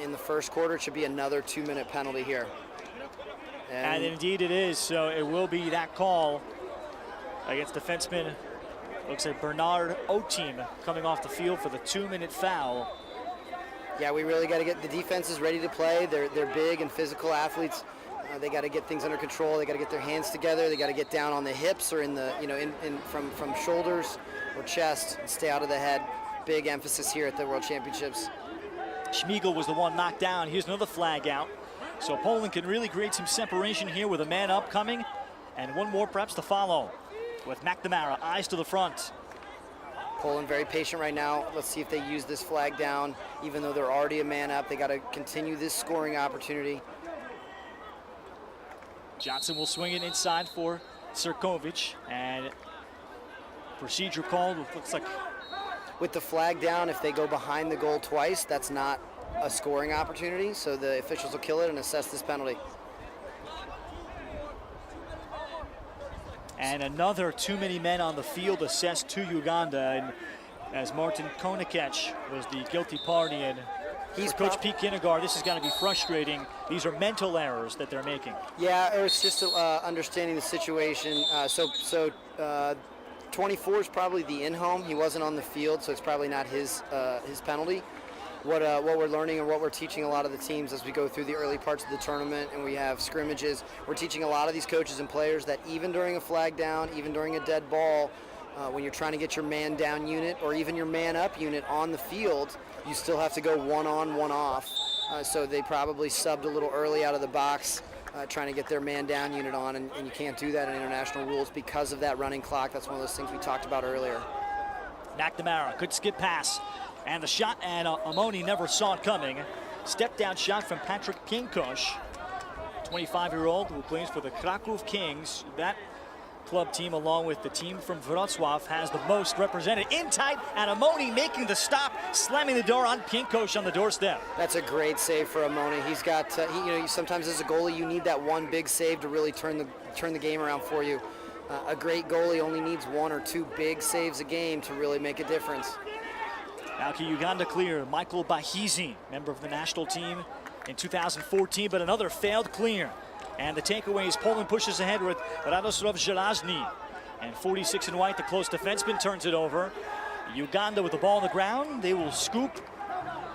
in the first quarter, it should be another 2-minute penalty here. And indeed it is. So it will be that call against defenseman, looks like Bernard Oteam, coming off the field for the 2-minute foul. Yeah, we really got to get the defenses ready to play. They're big and physical athletes. They got to get things under control. They got to get their hands together. They got to get down on the hips or in the from shoulders or chest and stay out of the head. Big emphasis here at the World Championships. Schmiegel was the one knocked down. Here's another flag out. So Poland can really create some separation here with a man up coming, and one more perhaps to follow with McNamara, eyes to the front. Poland very patient right now. Let's see if they use this flag down. Even though they're already a man up, they got to continue this scoring opportunity. Johnson will swing it inside for Sirkovic, and procedure called. Looks like with the flag down, if they go behind the goal twice, that's not a scoring opportunity, so the officials will kill it and assess this penalty. And another too many men on the field assessed to Uganda, and as Martin Kornacek was the guilty party, and he's Coach Pete Kinnegar, this is going to be frustrating. These are mental errors that they're making. Yeah, it's just understanding the situation. So 24 is probably the in-home. He wasn't on the field, so it's probably not his penalty. what we're learning and what we're teaching a lot of the teams as we go through the early parts of the tournament and we have scrimmages. We're teaching a lot of these coaches and players that even during a flag down, even during a dead ball, when you're trying to get your man down unit or even your man up unit on the field, you still have to go one on, one off. So they probably subbed a little early out of the box, trying to get their man down unit on, and you can't do that in international rules because of that running clock. That's one of those things we talked about earlier. McNamara, good skip pass. And the shot, and Amoni never saw it coming. Step down shot from Patrick Pinkos, 25-year-old who plays for the Krakow Kings. That club team, along with the team from Wrocław, has the most represented. In tight, and Amoni making the stop, slamming the door on Pinkos on the doorstep. That's a great save for Amoni. He's got, sometimes as a goalie, you need that one big save to really turn the game around for you. A great goalie only needs one or two big saves a game to really make a difference. Now can Uganda clear Michael Bahizi, member of the national team in 2014, but another failed clear. And the takeaway is Poland pushes ahead with Radosław Żelazny. And 46 in white, the close defenseman, turns it over. Uganda with the ball on the ground. They will scoop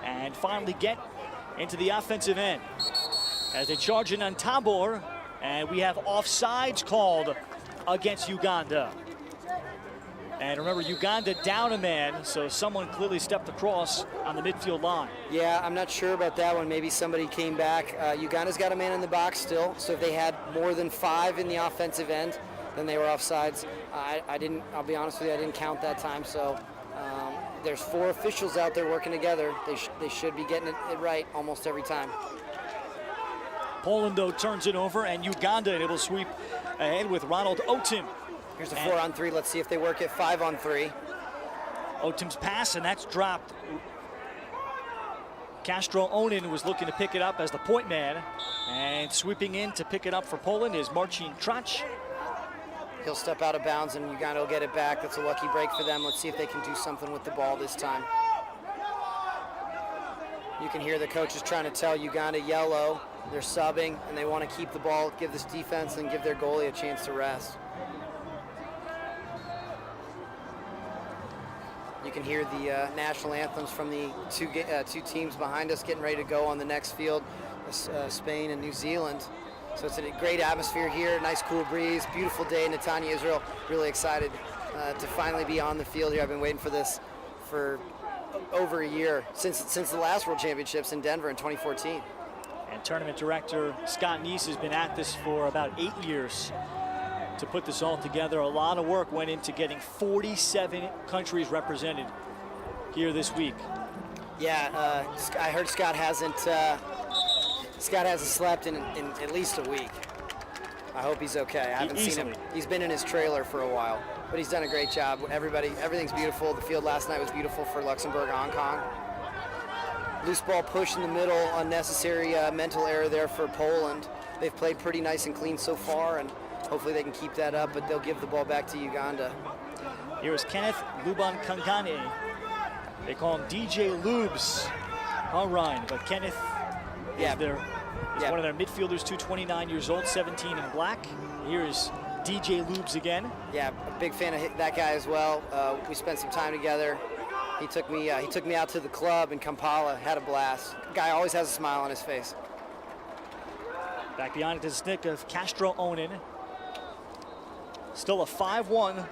and finally get into the offensive end as they charge in on Tabor. And we have offsides called against Uganda. And remember, Uganda down a man, so someone clearly stepped across on the midfield line. Yeah, I'm not sure about that one. Maybe somebody came back. Uganda's got a man in the box still, so if they had more than 5 in the offensive end, then they were offsides. I'll be honest with you, I didn't count that time, so there's 4 officials out there working together. They should be getting it right almost every time. Poland, though, turns it over, and Uganda able to sweep ahead with Ronald Otim. Here's a 4-on-3. Let's see if they work it 5-on-3. Otim's pass, and that's dropped. Castro Onin was looking to pick it up as the point man, and sweeping in to pick it up for Poland is Marcin Tracz. He'll step out of bounds, and Uganda will get it back. That's a lucky break for them. Let's see if they can do something with the ball this time. You can hear the coaches trying to tell Uganda yellow. They're subbing, and they want to keep the ball, give this defense, and give their goalie a chance to rest. You can hear the national anthems from the two teams behind us getting ready to go on the next field, Spain and New Zealand. So it's a great atmosphere here, nice cool breeze, beautiful day in Netanya, Israel. Really excited to finally be on the field here. I've been waiting for this for over a year, since the last World Championships in Denver in 2014. And tournament director Scott Neese has been at this for about 8 years to put this all together. A lot of work went into getting 47 countries represented here this week. Yeah, I heard Scott hasn't slept in at least a week. I hope he's okay. I haven't seen him. He's been in his trailer for a while, but he's done a great job. Everything's beautiful. The field last night was beautiful for Luxembourg, Hong Kong. Loose ball push in the middle, unnecessary mental error there for Poland. They've played pretty nice and clean so far, and hopefully they can keep that up, but they'll give the ball back to Uganda. Here is Kenneth Luban Kangane. They call him DJ Lubes. All right, but Kenneth is one of their midfielders, 229 years old, 17 in black. Here is DJ Lubes again. Yeah, a big fan of that guy as well. We spent some time together. He took me out to the club in Kampala, had a blast. Guy always has a smile on his face. Back behind it is a stick of Castro Onin. Still a 5-1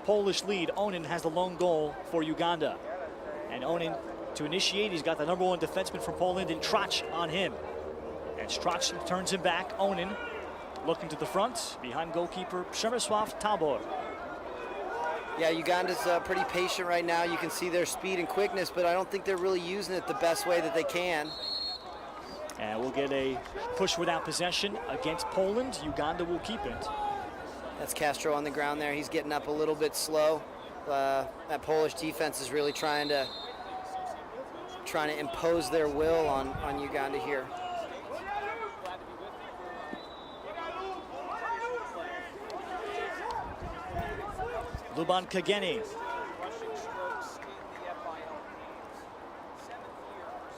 Polish lead. Onin has the lone goal for Uganda. And Onin, to initiate, he's got the #1 defenseman from Poland in Tracz on him. And Tracz turns him back. Onin looking to the front, behind goalkeeper Przemysław Tabor. Yeah, Uganda's pretty patient right now. You can see their speed and quickness, but I don't think they're really using it the best way that they can. And we'll get a push without possession against Poland. Uganda will keep it. That's Castro on the ground there. He's getting up a little bit slow. That Polish defense is really trying to impose their will on Uganda here. Luban Kageni.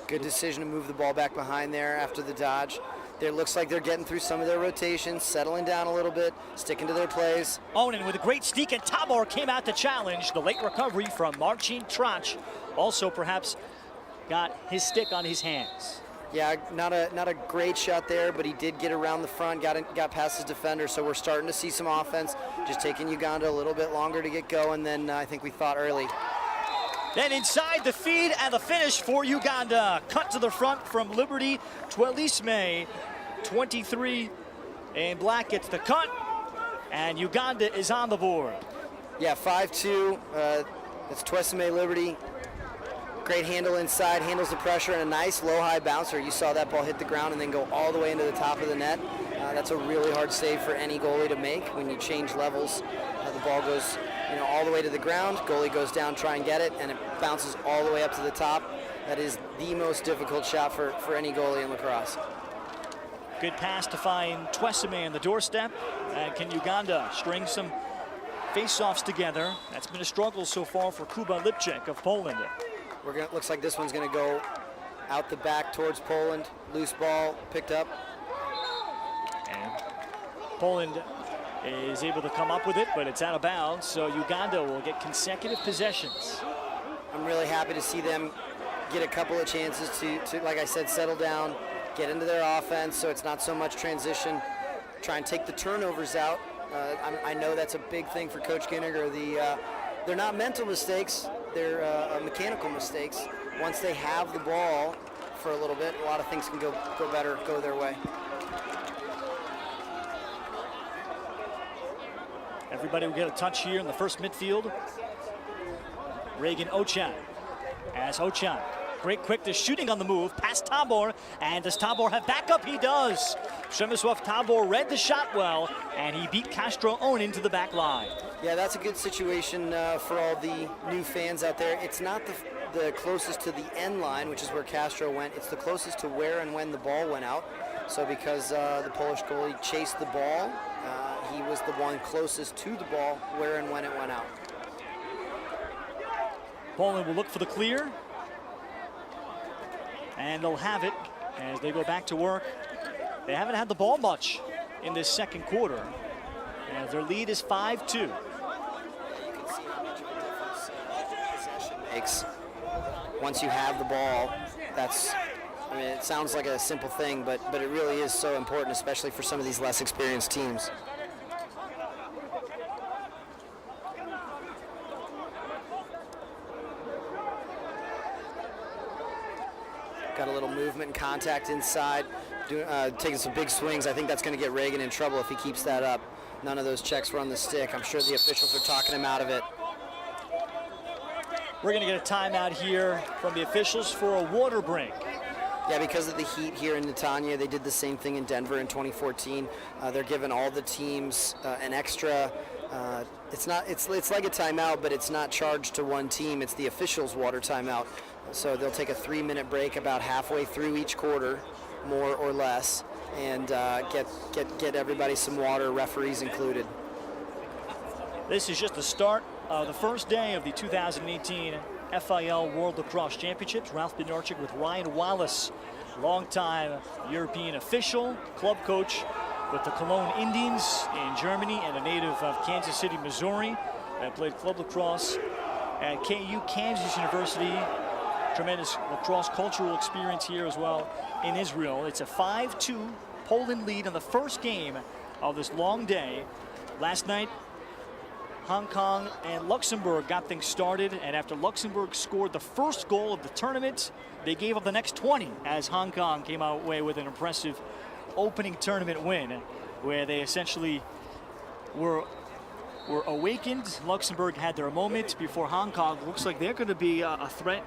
Good decision to move the ball back behind there after the dodge. It looks like they're getting through some of their rotations, settling down a little bit, sticking to their plays. Onin with a great sneak, and Tabor came out to challenge. The late recovery from Marcin Tracz. Also perhaps got his stick on his hands. Yeah, not a great shot there, but he did get around the front, got past his defender, so we're starting to see some offense. Just taking Uganda a little bit longer to get going than I think we thought early. Then inside the feed and the finish for Uganda. Cut to the front from Liberty. Twelisme, 23 in black, gets the cut, and Uganda is on the board. Yeah, 5-2. It's Twelisme Liberty. Great handle inside, handles the pressure, and a nice low-high bouncer. You saw that ball hit the ground and then go all the way into the top of the net. That's a really hard save for any goalie to make when you change levels. The ball goes all the way to the ground, goalie goes down, try and get it, and it bounces all the way up to the top. That is the most difficult shot for any goalie in lacrosse. Good pass to find Twelisme on the doorstep. And can Uganda string some face-offs together? That's been a struggle so far for Kuba Lipczyk of Poland. Looks like this one's going to go out the back towards Poland. Loose ball picked up. And Poland is able to come up with it, but it's out of bounds, so Uganda will get consecutive possessions. I'm really happy to see them get a couple of chances to like I said, settle down, get into their offense so it's not so much transition, try and take the turnovers out. I know that's a big thing for Coach Ginniger. They're not mental mistakes, they're mechanical mistakes. Once they have the ball for a little bit, a lot of things can go better, go their way. Everybody will get a touch here in the first midfield. Reagan Ochan as Ochan. Great quickness, shooting on the move, past Tabor, and does Tabor have backup? He does. Przemysław Tabor read the shot well, and he beat Castro Owen into the back line. Yeah, that's a good situation for all the new fans out there. It's not the closest to the end line, which is where Castro went. It's the closest to where and when the ball went out. So because the Polish goalie chased the ball, he was the one closest to the ball where and when it went out. Poland will look for the clear. And they'll have it as they go back to work. They haven't had the ball much in this second quarter. And their lead is 5-2. You can see how much of a difference possession makes. Once you have the ball, it sounds like a simple thing, but it really is so important, especially for some of these less experienced teams. Got a little movement and contact inside, taking some big swings. I think that's going to get Reagan in trouble if he keeps that up. None of those checks were on the stick. I'm sure the officials are talking him out of it. We're going to get a timeout here from the officials for a water break. Yeah, because of the heat here in Netanya, they did the same thing in Denver in 2014. They're giving all the teams an extra. It's like a timeout, but it's not charged to one team. It's the officials' water timeout. So they'll take a 3-minute break about halfway through each quarter, more or less, and get everybody some water, referees included. This is just the start of the first day of the 2018 FIL World Lacrosse Championships. Ralph Bednarczyk with Ryan Wallace, longtime European official, club coach with the Cologne Indians in Germany and a native of Kansas City, Missouri. And played club lacrosse at KU, Kansas University. Tremendous lacrosse cultural experience here as well in Israel. It's a 5-2 Poland lead in the first game of this long day. Last night, Hong Kong and Luxembourg got things started, and after Luxembourg scored the first goal of the tournament, they gave up the next 20 as Hong Kong came away with an impressive opening tournament win, where they essentially were awakened. Luxembourg had their moment before Hong Kong. Looks like they're going to be a threat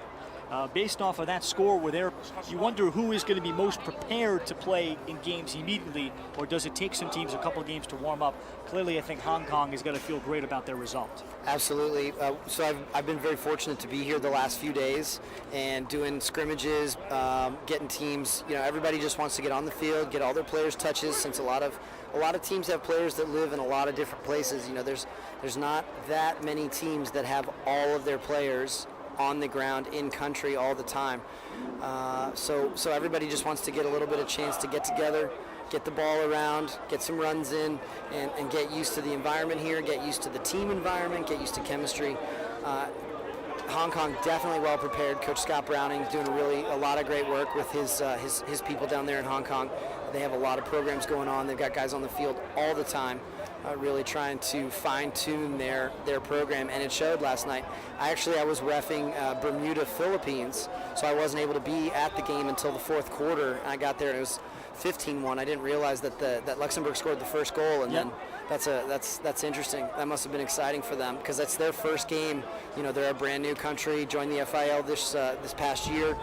based off of that score, where you wonder who is going to be most prepared to play in games immediately, or does it take some teams a couple of games to warm up? Clearly, I think Hong Kong is going to feel great about their result. Absolutely. So I've been very fortunate to be here the last few days and doing scrimmages, getting teams. Everybody just wants to get on the field, get all their players touches, since a lot of teams have players that live in a lot of different places. There's not that many teams that have all of their players on the ground in country all the time. So everybody just wants to get a little bit of chance to get together, get the ball around, get some runs in, and get used to the environment here, get used to the team environment, get used to chemistry. Hong Kong definitely well prepared. Coach Scott Browning is doing a lot of great work with his people down there in Hong Kong. They have a lot of programs going on. They've got guys on the field all the time, really trying to fine-tune their program, and it showed last night. I was reffing Bermuda, Philippines, so I wasn't able to be at the game until the fourth quarter. I got there and it was 15-1. I didn't realize that Luxembourg scored the first goal, and then that's interesting. That must have been exciting for them because that's their first game. You know, they're a brand new country, joined the FIL this past year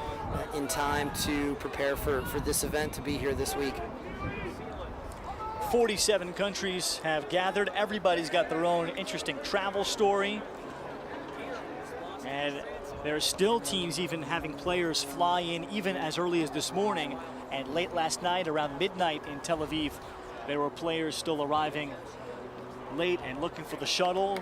in time to prepare for this event to be here this week. 47 countries have gathered. Everybody's got their own interesting travel story. And there are still teams even having players fly in even as early as this morning. And late last night, around midnight in Tel Aviv, there were players still arriving late and looking for the shuttle.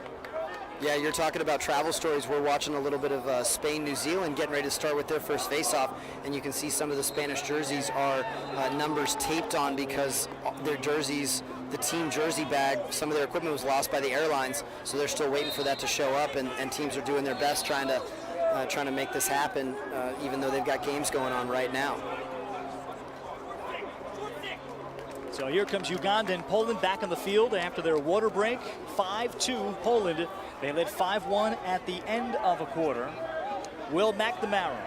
Yeah, you're talking about travel stories. We're watching a little bit of Spain, New Zealand getting ready to start with their first face-off, and you can see some of the Spanish jerseys are numbers taped on because their jerseys, the team jersey bag, some of their equipment was lost by the airlines, so they're still waiting for that to show up, and teams are doing their best trying to make this happen, even though they've got games going on right now. So here comes Uganda and Poland back on the field after their water break. 5-2 Poland. They led 5-1 at the end of a quarter. Will McNamara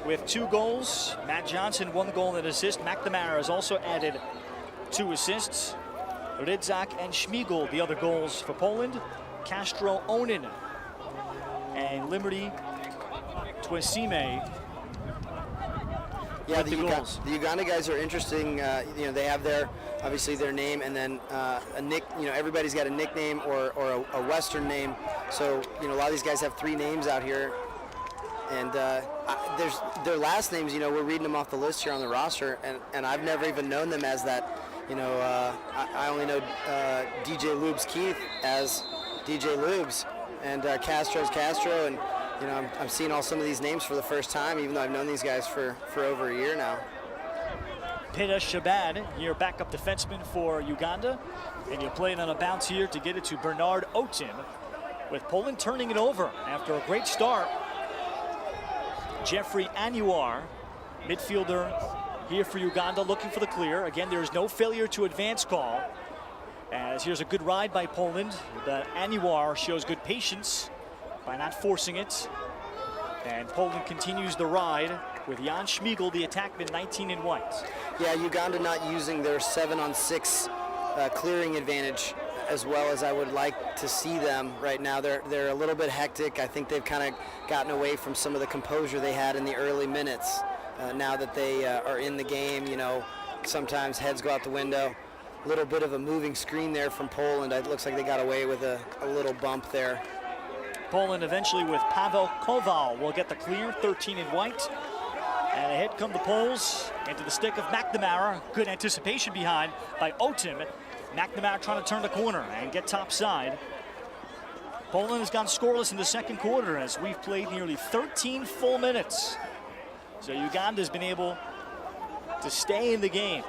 with 2 goals. Matt Johnson 1 goal and an assist. McNamara has also added 2 assists. Rydzak and Schmigel the other goals for Poland. Castro Onin and Liberty Twesime. Yeah, the Uganda guys are interesting. You know, they have obviously their name, and then a nick. You know, everybody's got a nickname or a Western name. So you know, a lot of these guys have 3 names out here, and there's their last names. You know, we're reading them off the list here on the roster, and I've never even known them as that. You know, I only know DJ Lubes Keith as DJ Lubes, and Castro's Castro, and you know, I'm seeing some of these names for the first time, even though I've known these guys for over a year now. Pita Shabad, your backup defenseman for Uganda. And you're playing on a bounce here to get it to Bernard Otim, with Poland turning it over after a great start. Jeffrey Anwar, midfielder here for Uganda, looking for the clear. Again, there is no failure to advance call. As here's a good ride by Poland. The Anwar shows good patience by not forcing it. And Poland continues the ride with Jan Schmigel, the attackman, 19 in white. Yeah, Uganda not using their 7-on-6 clearing advantage as well as I would like to see them right now. They're a little bit hectic. I think they've kind of gotten away from some of the composure they had in the early minutes. Now that they are in the game, you know, sometimes heads go out the window. A little bit of a moving screen there from Poland. It looks like they got away with a little bump there. Poland eventually with Pavel Kowal will get the clear, 13 in white. And ahead come the Poles into the stick of McNamara. Good anticipation behind by Otim. McNamara trying to turn the corner and get top side. Poland has gone scoreless in the second quarter as we've played nearly 13 full minutes. So Uganda's been able to stay in the game.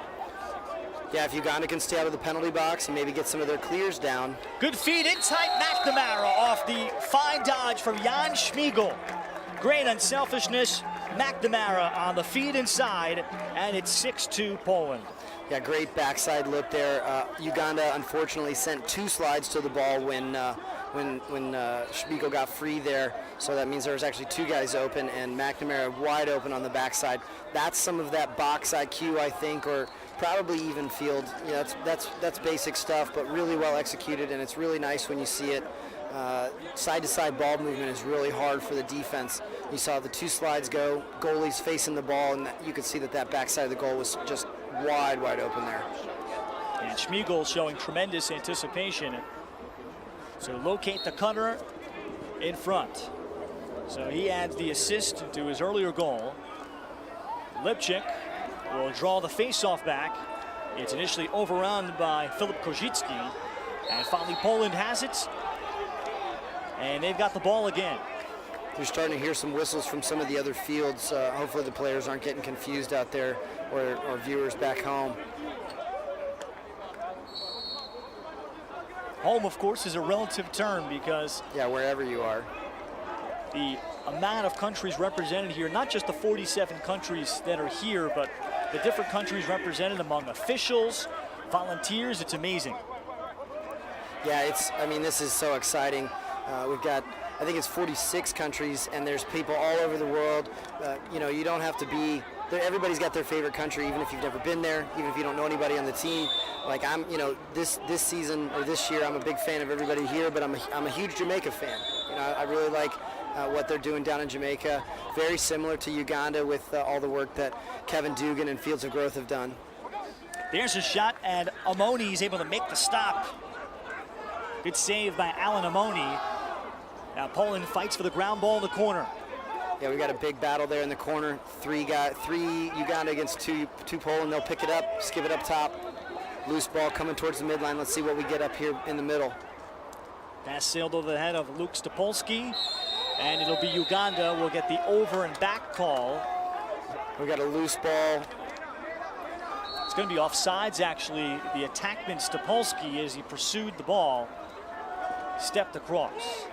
Yeah, if Uganda can stay out of the penalty box and maybe get some of their clears down. Good feed inside McNamara off the fine dodge from Jan Schmigel. Great unselfishness. McNamara on the feed inside, and it's 6-2 Poland. Yeah, great backside look there. Uganda unfortunately sent 2 slides to the ball when Schmigel got free there. So that means there was actually 2 guys open, and McNamara wide open on the backside. That's some of that box IQ, I think, or probably even field. You know, that's basic stuff, but really well executed, and it's really nice when you see it. Side-to-side ball movement is really hard for the defense. You saw the 2 slides go, goalies facing the ball, and you could see that backside of the goal was just wide open there. And Schmigel showing tremendous anticipation. So locate the cutter in front. So he adds the assist to his earlier goal. Lipchik will draw the face-off back. It's initially overrun by Filip Kozicki. And finally Poland has it. And they've got the ball again. You're starting to hear some whistles from some of the other fields. Hopefully the players aren't getting confused out there, or viewers back home. Home, of course, is a relative term because... Yeah, wherever you are. the amount of countries represented here, not just the 47 countries that are here, but the different countries represented among officials, volunteers. It's amazing. Yeah, I mean, this is so exciting. We've got, I think it's 46 countries, and there's people all over the world. You know, you don't have to be there. Everybody's got their favorite country, even if you've never been there, even if you don't know anybody on the team. Like you know, this season or this year, I'm a big fan of everybody here, but I'm a huge Jamaica fan. You know, I really like what they're doing down in Jamaica. Very similar to Uganda with all the work that Kevin Dugan and Fields of Growth have done. There's a shot, and Amoni's able to make the stop. Good save by Alan Amoni. Now Poland fights for the ground ball in the corner. Yeah, we got a big battle there in the corner. Three Uganda against two Poland. They'll pick it up, skip it up top. Loose ball coming towards the midline. Let's see what we get up here in the middle. Pass sailed over the head of Luke Stopolsky, and it'll be Uganda. We'll get the over and back call. We got a loose ball. It's going to be offsides, actually. The attackman Stopolsky, as he pursued the ball, stepped across.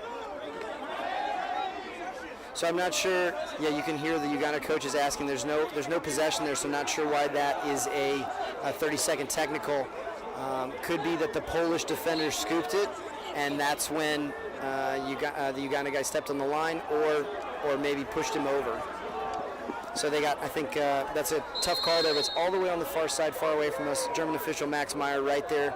So I'm not sure. Yeah, you can hear the Uganda coaches asking. There's no possession there, so I'm not sure why that is a 30-second technical. Could be that the Polish defender scooped it, and that's when the Uganda guy stepped on the line, or maybe pushed him over. So they got, I think that's a tough call there, but it's all the way on the far side, far away from us. German official Max Meyer right there.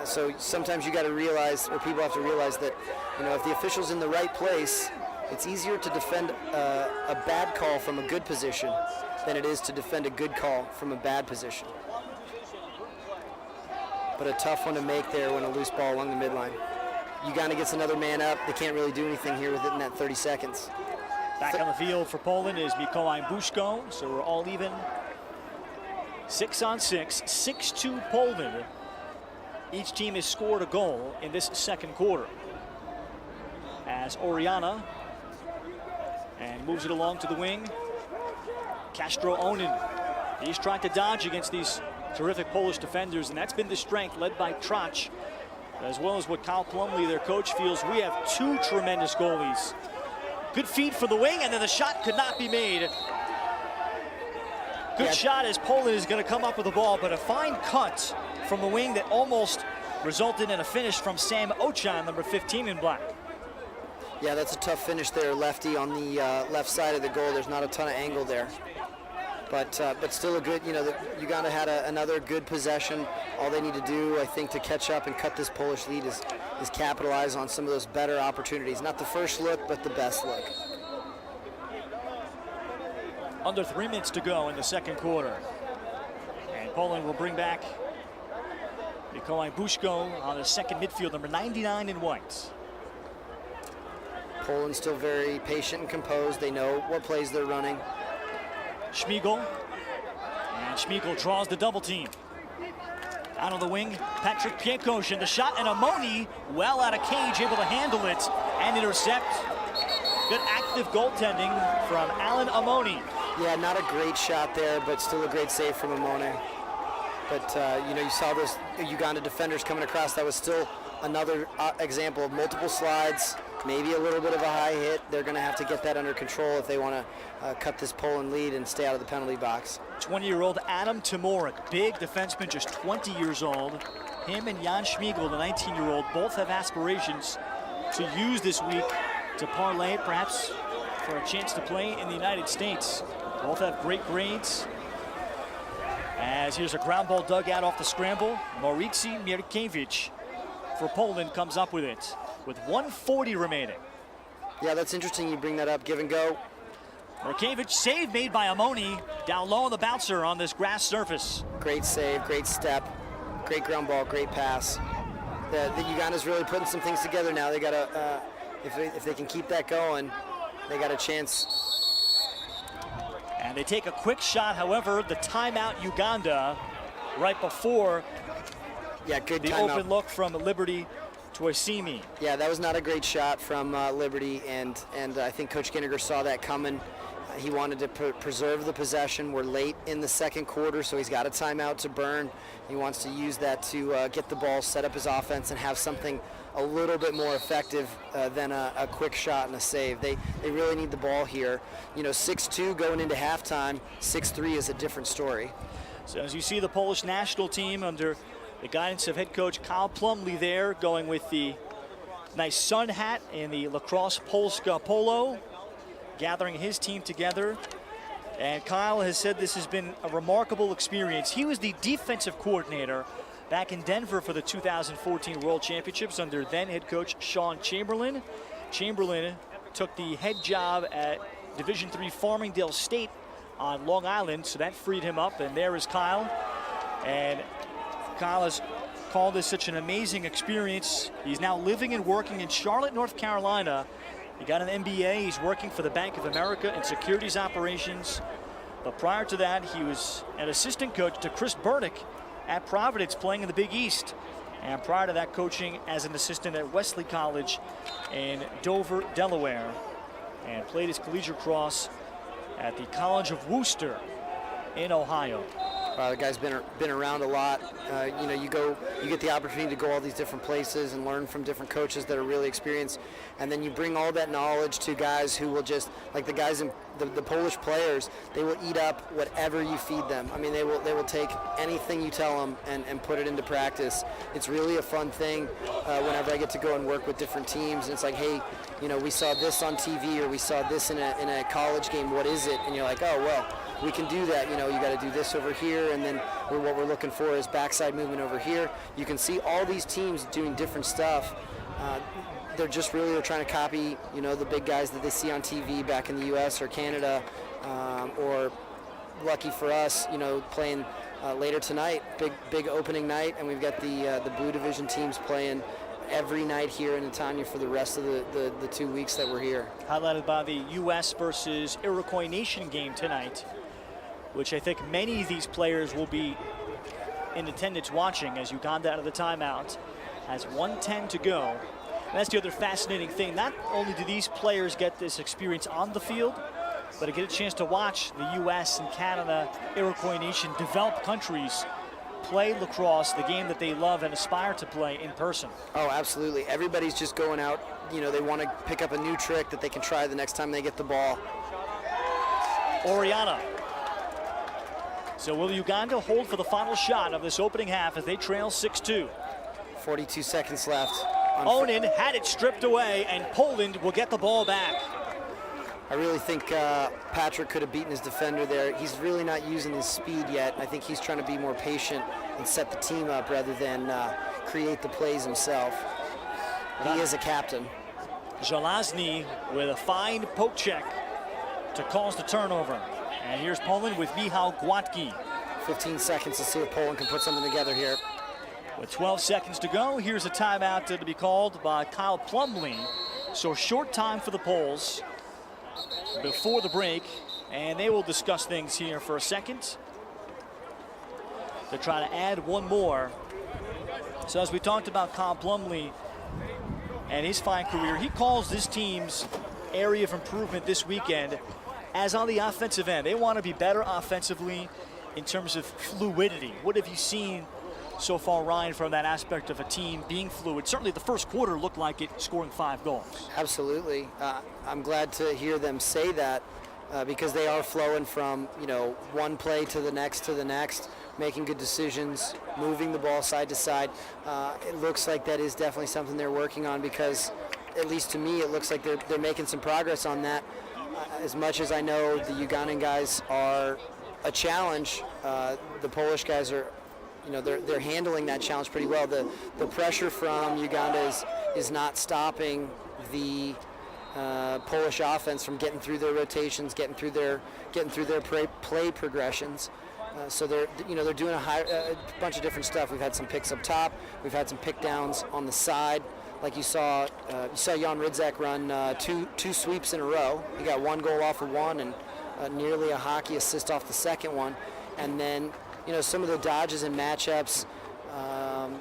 So sometimes you got to realize, or people have to realize that, you know, if the official's in the right place, it's easier to defend a bad call from a good position than it is to defend a good call from a bad position. But a tough one to make there when a loose ball along the midline. Uganda gets another man up. They can't really do anything here with it in that 30 seconds. Back on the field for Poland is Mikołaj Bushko, so we're all even. 6-on-6, 6-2 Poland. Each team has scored a goal in this second quarter. As Oriana and moves it along to the wing. Castro Onin. He's trying to dodge against these terrific Polish defenders, and that's been the strength, led by Trach, as well as what Kyle Plumlee, their coach, feels. We have two tremendous goalies. Good feed for the wing, and then the shot could not be made. Good shot as Poland is going to come up with the ball, but a fine cut from the wing that almost resulted in a finish from Sam Ochan, number 15 in black. Yeah, that's a tough finish there, lefty on the left side of the goal. There's not a ton of angle there. But still a good, you know, Uganda had another good possession. All they need to do, I think, to catch up and cut this Polish lead is capitalize on some of those better opportunities. Not the first look, but the best look. Under 3 minutes to go in the second quarter. And Poland will bring back Mikołaj Bushko on the second midfield, number 99 in white. Poland still very patient and composed. They know what plays they're running. Schmiegel, and Schmiegel draws the double team. Out on the wing, Patrick Piekos, and the shot, and Amoni, well out of cage, able to handle it and intercept. Good active goaltending from Alan Amoni. Yeah, not a great shot there, but still a great save from Amoni. But, you know, you saw those Uganda defenders coming across. That was still another example of multiple slides, maybe a little bit of a high hit. They're going to have to get that under control if they want to cut this Poland lead and stay out of the penalty box. 20-year-old Adam Timorik, big defenseman, just 20 years old. Him and Jan Schmiegel, the 19-year-old, both have aspirations to use this week to parlay it, perhaps for a chance to play in the United States. Both have great grades. As here's a ground ball dug out off the scramble. Mauricy Mierkiewicz for Poland comes up with it with 1:40 remaining. Yeah, that's interesting you bring that up. Give and go. Mierkiewicz, save made by Amoni, down low on the bouncer on this grass surface. Great save, great step, great ground ball, great pass. The Uganda's really putting some things together now. They got to, if they can keep that going, they got a chance. And they take a quick shot, however, the timeout Uganda right before good the timeout. open look from Liberty to Oisimi. Yeah, that was not a great shot from Liberty, and I think Coach Ginniger saw that coming. He wanted to preserve the possession. We're late in the second quarter, so he's got a timeout to burn. He wants to use that to get the ball, set up his offense, and have something a little bit more effective than a quick shot and a save. They really need the ball here. 6-2 going into halftime. 6-3 is a different story. So as you see the Polish national team under the guidance of head coach Kyle Plumlee there, going with the nice sun hat and the lacrosse Polska polo, gathering his team together. And Kyle has said this has been a remarkable experience. He was the defensive coordinator back in Denver for the 2014 World Championships under then head coach Sean Chamberlain. Chamberlain took the head job at Division III Farmingdale State on Long Island, so that freed him up, and there is Kyle. And Kyle has called this such an amazing experience. He's now living and working in Charlotte, North Carolina. He got an MBA. He's working for the Bank of America in securities operations. But prior to that, he was an assistant coach to Chris Burdick at Providence, playing in the Big East. And prior to that, coaching as an assistant at Wesley College in Dover, Delaware. And played his collegiate cross at the College of Worcester in Ohio. The guy's been around a lot. You get the opportunity to go all these different places and learn from different coaches that are really experienced, and then you bring all that knowledge to guys who will just, like the guys in the Polish players, they will eat up whatever you feed them. I mean, they will take anything you tell them and put it into practice. It's really a fun thing whenever I get to go and work with different teams. And it's like, hey, we saw this on TV or we saw this in a college game. What is it? And you're like, oh well, we can do that. You got to do this over here, and then what we're looking for is backside movement over here. You can see all these teams doing different stuff. They're trying to copy, the big guys that they see on TV back in the U.S. or Canada, or lucky for us, playing later tonight, big opening night, and we've got the Blue Division teams playing every night here in Netanya for the rest of the 2 weeks that we're here. Highlighted by the U.S. versus Iroquois Nation game tonight, which I think many of these players will be in attendance watching as Uganda out of the timeout. Has 1:10 to go. And that's the other fascinating thing. Not only do these players get this experience on the field, but they get a chance to watch the U.S. and Canada, Iroquois Nation, developed countries play lacrosse, the game that they love and aspire to play in person. Oh, absolutely. Everybody's just going out. They want to pick up a new trick that they can try the next time they get the ball. Oriana. So will Uganda hold for the final shot of this opening half as they trail 6-2? 42 seconds left. Onen had it stripped away, and Poland will get the ball back. I really think Patrick could have beaten his defender there. He's really not using his speed yet. I think he's trying to be more patient and set the team up rather than create the plays himself. He is a captain. Żelazny with a fine poke check to cause the turnover. And here's Poland with Michał Gładki. 15 seconds to see if Poland can put something together here. With 12 seconds to go, here's a timeout to be called by Kyle Plumlee. So short time for the Poles before the break, and they will discuss things here for a second to try to add one more. So as we talked about Kyle Plumlee and his fine career, he calls this team's area of improvement this weekend as on the offensive end. They want to be better offensively in terms of fluidity. What have you seen so far, Ryan, from that aspect of a team being fluid? Certainly the first quarter looked like it, scoring 5 goals. Absolutely. I'm glad to hear them say that because they are flowing from, one play to the next, making good decisions, moving the ball side to side. It looks like that is definitely something they're working on because, at least to me, it looks like they're making some progress on that. As much as I know the Ugandan guys are a challenge, the Polish guys are, they're handling that challenge pretty well. The pressure from Uganda is not stopping the Polish offense from getting through their rotations, getting through their play progressions. So they're doing a bunch of different stuff. We've had some picks up top. We've had some pick downs on the side. Like you saw Jan Rydzak run two sweeps in a row. He got 1 goal off of one and nearly a hockey assist off the second one. And then, some of the dodges and matchups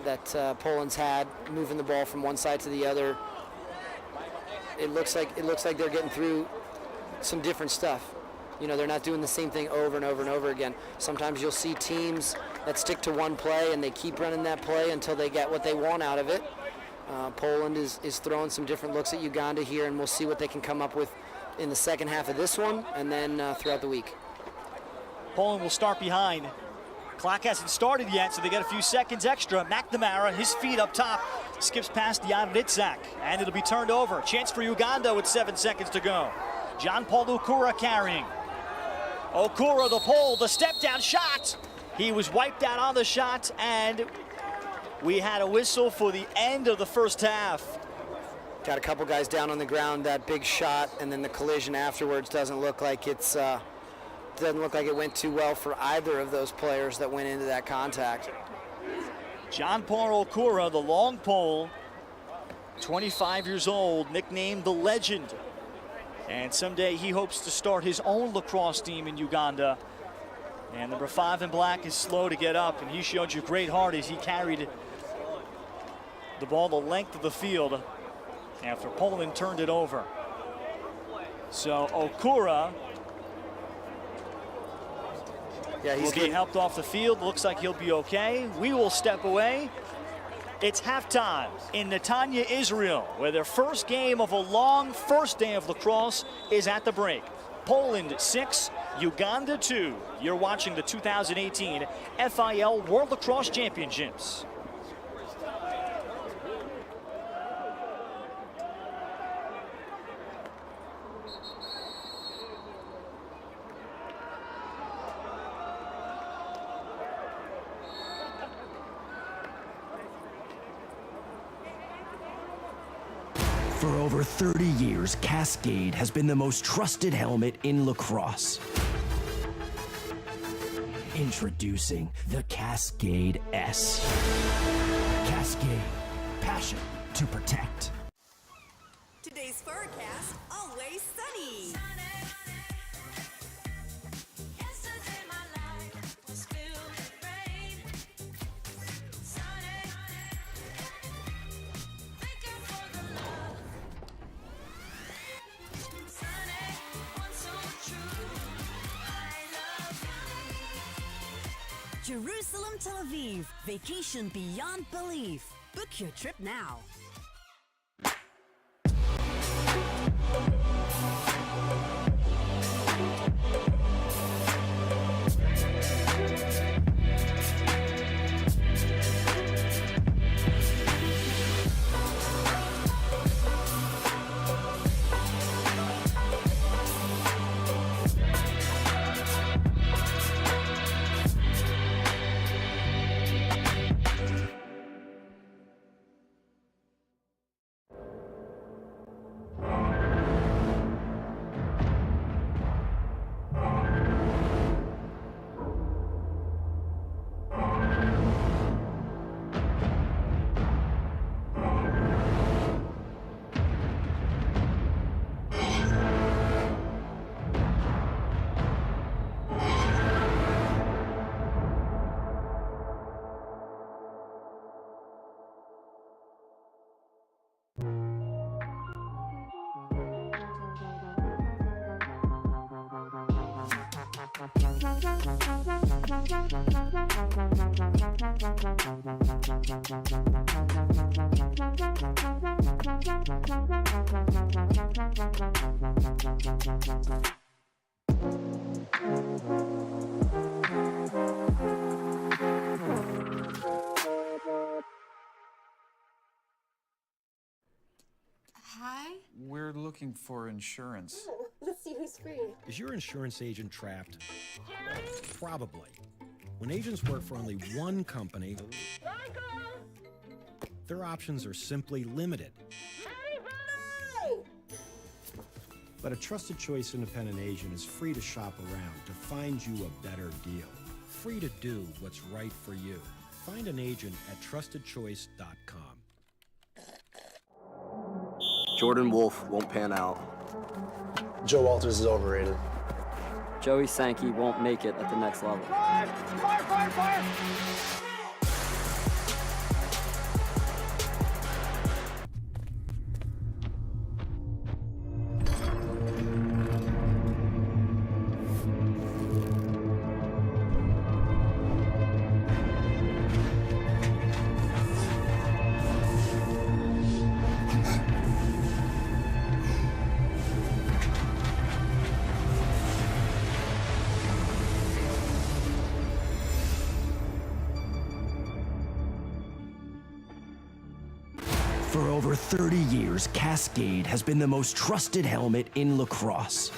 that Poland's had, moving the ball from one side to the other. It looks like they're getting through some different stuff. You know, they're not doing the same thing over and over and over again. Sometimes you'll see teams that stick to one play and they keep running that play until they get what they want out of it. Poland is throwing some different looks at Uganda here, and we'll see what they can come up with in the second half of this one and then throughout the week. Poland will start behind. Clock hasn't started yet, so they get a few seconds extra. McNamara, his feet up top, skips past Jan Ritzak, and it'll be turned over. Chance for Uganda with 7 seconds to go. John Paul Okura carrying. Okura, the pole, the step down shot. He was wiped out on the shot, and we had a whistle for the end of the first half. Got a couple guys down on the ground. That big shot and then the collision afterwards doesn't look like it went too well for either of those players that went into that contact. John Paul Okura, the long pole, 25 years old, nicknamed the Legend. And someday he hopes to start his own lacrosse team in Uganda. And number 5 in black is slow to get up, and he showed you great heart as he carried the ball the length of the field after Poland turned it over. So Okura will be helped off the field. Looks like he'll be okay. We will step away. It's halftime in Netanya, Israel, where their first game of a long first day of lacrosse is at the break. Poland 6, Uganda 2. You're watching the 2018 FIL World Lacrosse Championships. For over 30 years, Cascade has been the most trusted helmet in lacrosse. Introducing the Cascade S. Cascade, passion to protect. Today's forecast, always sunny. Yesterday my life was filled with rain. Sunny, thinking for the love. Sunny, one so true. I love you. Jerusalem, Tel Aviv, vacation beyond belief. Book your trip now. Hi. We're looking for insurance. Let's see who's free. Is your insurance agent trapped? Probably. When agents work for only one company, their options are simply limited. But a Trusted Choice independent agent is free to shop around to find you a better deal. Free to do what's right for you. Find an agent at trustedchoice.com. Jordan Wolf won't pan out. Joe Walters is overrated. Joey Sankey won't make it at the next level. Fire! For over 30 years, Cascade has been the most trusted helmet in lacrosse.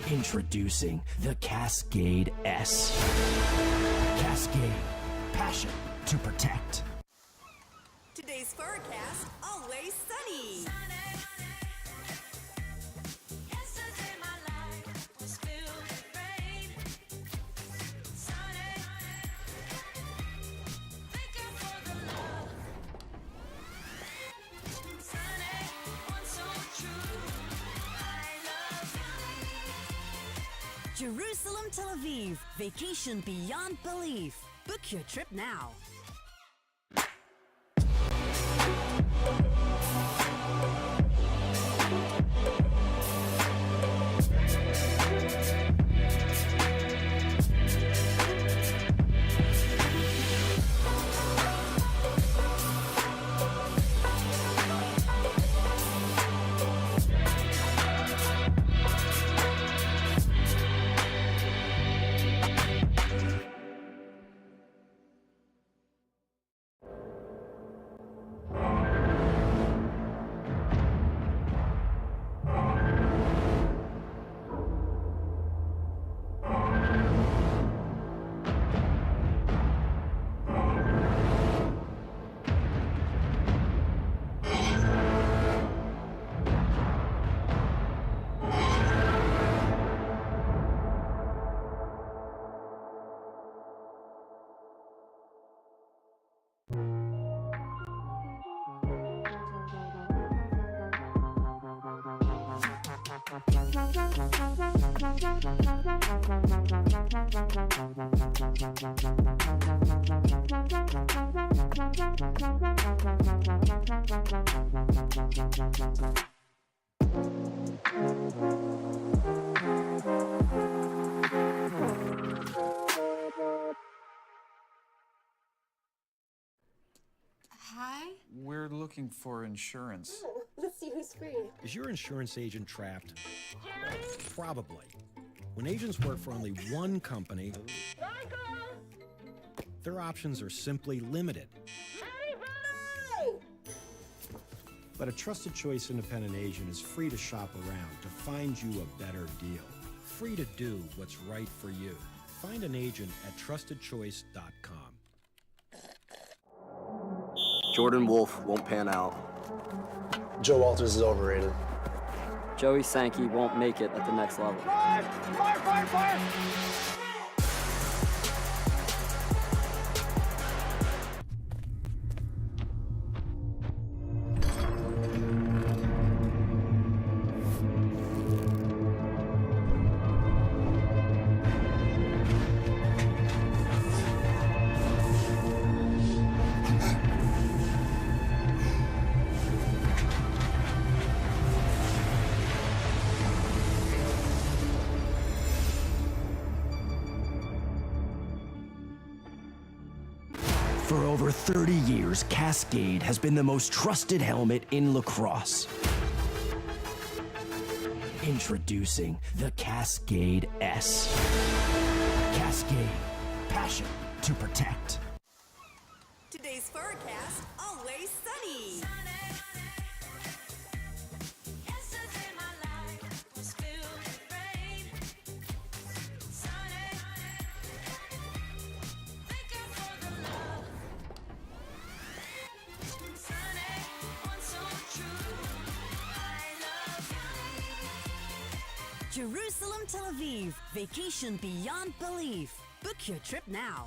Introducing the Cascade S. Cascade, passion to protect. Today's forecast, always sunny. Yesterday my life was filled with rain. Sunny, thinking for the love. Sunny, one so true. I love you. Jerusalem, Tel Aviv, vacation beyond belief. Book your trip now. Hi. We're looking for insurance. Let's see who's free. Is your insurance agent trapped? Probably. When agents work for only one company, their options are simply limited. But a trusted choice independent agent is free to shop around to find you a better deal. Free to do what's right for you. Find an agent at trustedchoice.com. Jordan Wolf won't pan out. Joe Walters is overrated. Joey Sankey won't make it at the next level. Fire! Fire! Fire! Fire! For over 30 years, Cascade has been the most trusted helmet in lacrosse. Introducing the Cascade S. Cascade, passion to protect. Today's forecast, always sunny. Yesterday my life was filled with rain. Sunny, thinking for the love. Sunny, one so true. I love you. Jerusalem, Tel Aviv, vacation beyond belief. Book your trip now.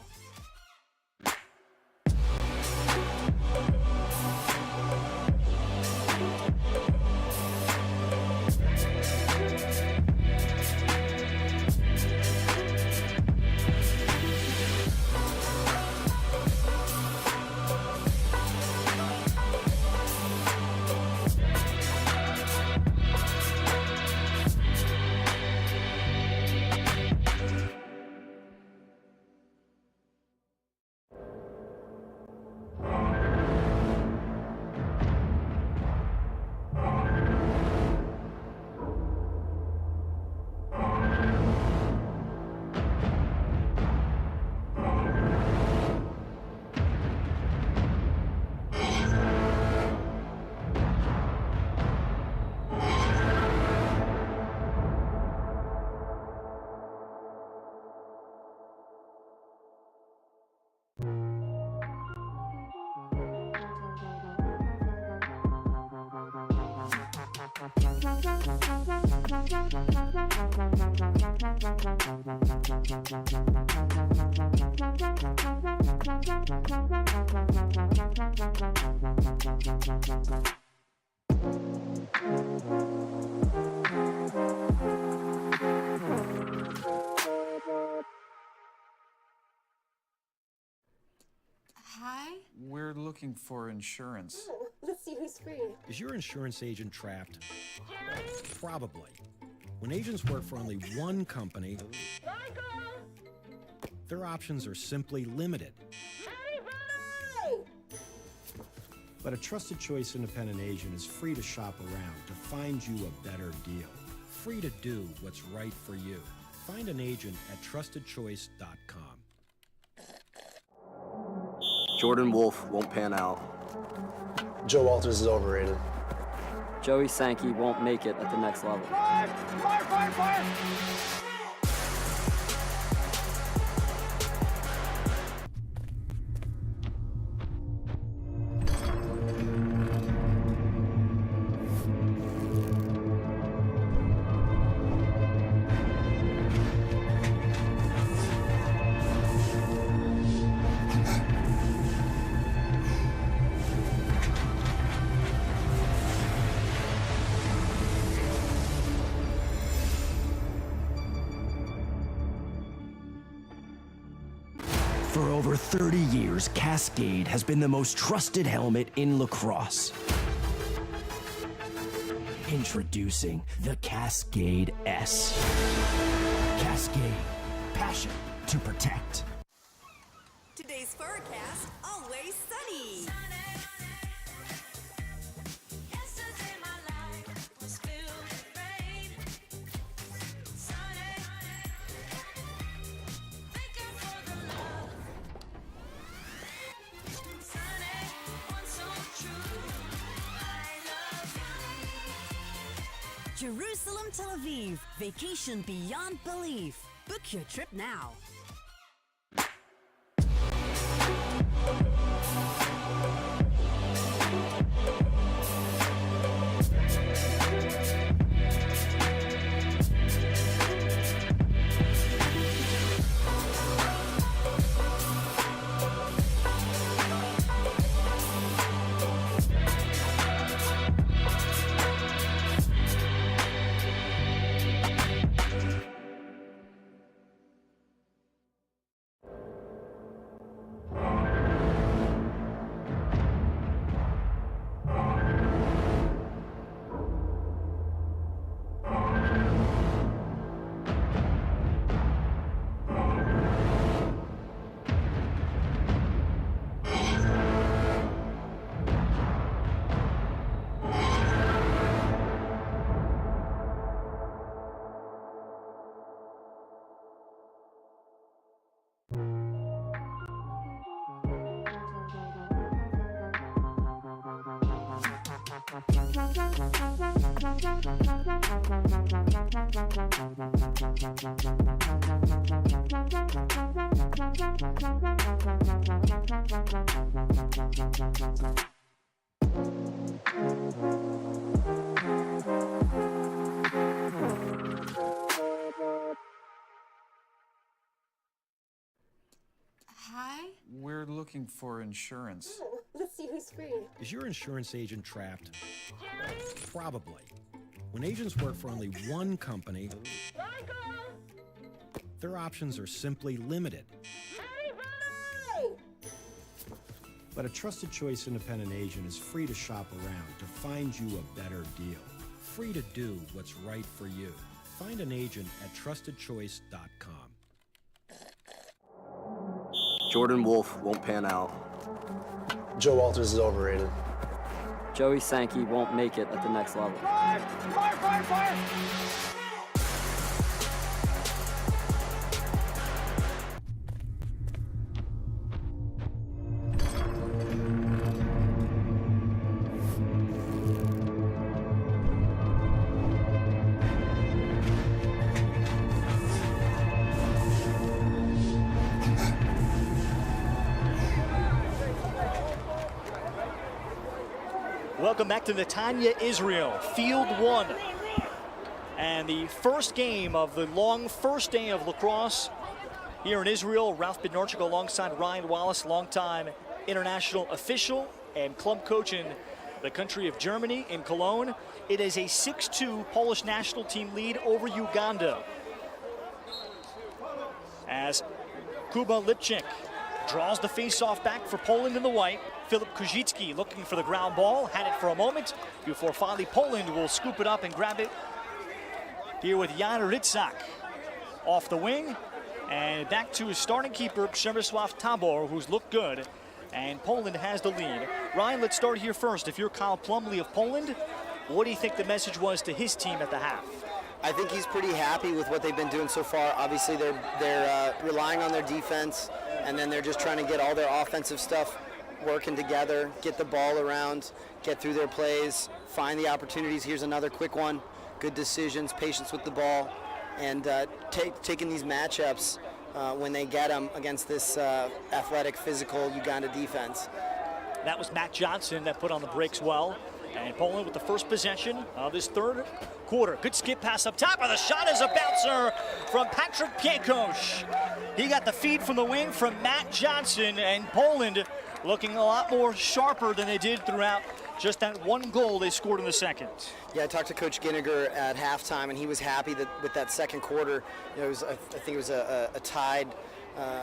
Hi. We're looking for insurance. Let's see who's free. Is your insurance agent trapped? Probably. When agents work for only one company, their options are simply limited. But a trusted choice independent agent is free to shop around to find you a better deal. Free to do what's right for you. Find an agent at trustedchoice.com. Jordan Wolf won't pan out. Joe Walters is overrated. Joey Sankey won't make it at the next level. Fire! For over 30 years, Cascade has been the most trusted helmet in lacrosse. Introducing the Cascade S. Cascade, passion to protect. Today's forecast, always sunny. Yesterday my life was filled with rain. Sunny, thinking for the love. Sunny, one so true. I love you. Jerusalem, Tel Aviv, vacation beyond belief. Book your trip now. Hi. We're looking for insurance. Let's see who's free. Is your insurance agent trapped? Probably. When agents work for only one company, their options are simply limited. But a trusted choice independent agent is free to shop around to find you a better deal. Free to do what's right for you. Find an agent at trustedchoice.com. Jordan Wolf won't pan out. Joe Walters is overrated. Joey Sankey won't make it at the next level. Fire! Welcome back to Netanya, Israel, Field 1. And the first game of the long first day of lacrosse here in Israel. Ralph Bednarczyk alongside Ryan Wallace, longtime international official and club coach in the country of Germany, in Cologne. It is a 6-2 Polish national team lead over Uganda, as Kuba Lipczyk draws the face-off back for Poland in the white. Filip Kozicki looking for the ground ball, had it for a moment before finally Poland will scoop it up and grab it here with Jan Rydzak off the wing. And back to his starting keeper, Przemysław Tabor, who's looked good. And Poland has the lead. Ryan, let's start here first. If you're Kyle Plumlee of Poland, what do you think the message was to his team at the half? I think he's pretty happy with what they've been doing so far. Obviously, they're relying on their defense, and then they're just trying to get all their offensive stuff working together, get the ball around, get through their plays, find the opportunities. Here's another quick one. Good decisions, patience with the ball, and taking these matchups when they get them against this athletic, physical Uganda defense. That was Matt Johnson that put on the brakes well. And Poland with the first possession of this third quarter. Good skip pass up top, and the shot is a bouncer from Patryk Piekos. He got the feed from the wing from Matt Johnson, and Poland looking a lot more sharper than they did throughout just that one goal they scored in the second. Yeah, I talked to Coach Ginniger at halftime, and he was happy that with that second quarter. You know, I think it was a tied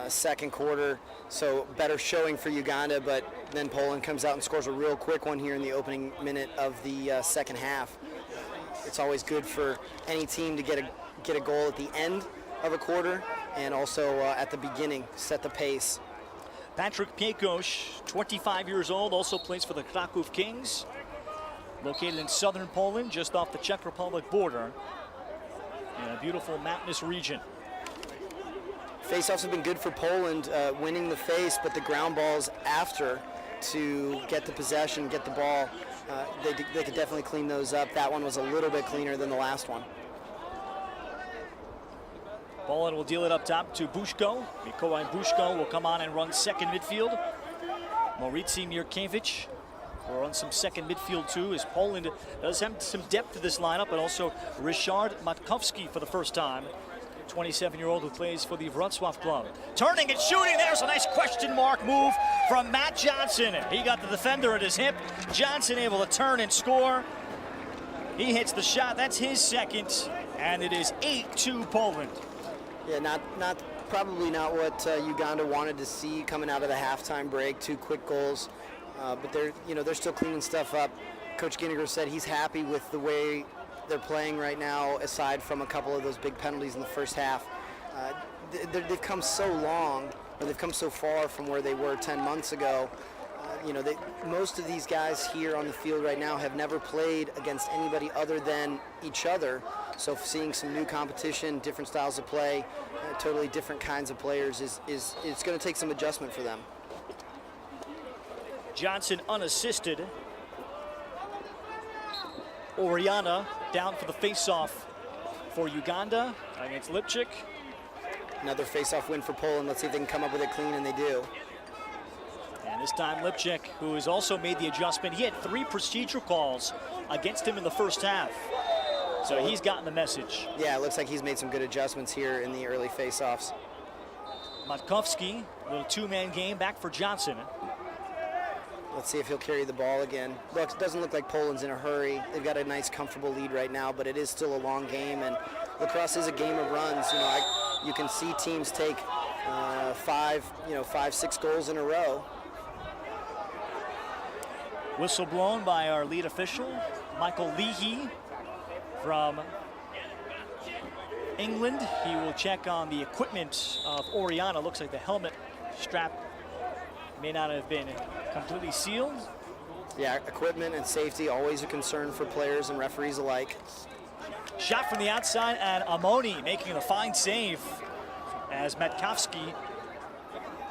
second quarter, so better showing for Uganda, but then Poland comes out and scores a real quick one here in the opening minute of the second half. It's always good for any team to get a goal at the end of a quarter and also at the beginning, set the pace. Patryk Piekos, 25 years old, also plays for the Kraków Kings, located in southern Poland, just off the Czech Republic border, in a beautiful mountainous region. Faceoffs have been good for Poland, winning the face, but the ground balls after to get the possession, get the ball, they could definitely clean those up. That one was a little bit cleaner than the last one. Poland will deal it up top to Bushko. Mikołaj Bushko will come on and run second midfield. Mauricy Mirkiewicz will run some second midfield too, as Poland does have some depth to this lineup, but also Ryszard Matkowski for the first time. 27-year-old who plays for the Wrocław club. Turning and shooting, there's a nice question mark move from Matt Johnson. He got the defender at his hip. Johnson able to turn and score. He hits the shot, that's his second, and it is 8-2 Poland. Yeah, probably not what Uganda wanted to see coming out of the halftime break. 2 quick goals, but they're still cleaning stuff up. Coach Ginniger said he's happy with the way they're playing right now, aside from a couple of those big penalties in the first half. They've come so long, or they've come so far from where they were 10 months ago. Most of these guys here on the field right now have never played against anybody other than each other. So seeing some new competition, different styles of play, totally different kinds of players is it's going to take some adjustment for them. Johnson unassisted. Oriana down for the face-off for Uganda against Lipczyk. Another face-off win for Poland. Let's see if they can come up with it clean, and they do. And this time Lipczyk, who has also made the adjustment, he had 3 procedural calls against him in the first half. So he's gotten the message. Yeah, it looks like he's made some good adjustments here in the early face-offs. Matkowski, a little 2-man game back for Johnson. Let's see if he'll carry the ball again. Look, it doesn't look like Poland's in a hurry. They've got a nice, comfortable lead right now, but it is still a long game, and lacrosse is a game of runs. You can see teams take 5, 6 goals in a row. Whistle blown by our lead official, Michael Leahy from England. He will check on the equipment of Oriana. Looks like the helmet strap may not have been completely sealed. Yeah, equipment and safety always a concern for players and referees alike. Shot from the outside, and Amoni making a fine save as Matkowski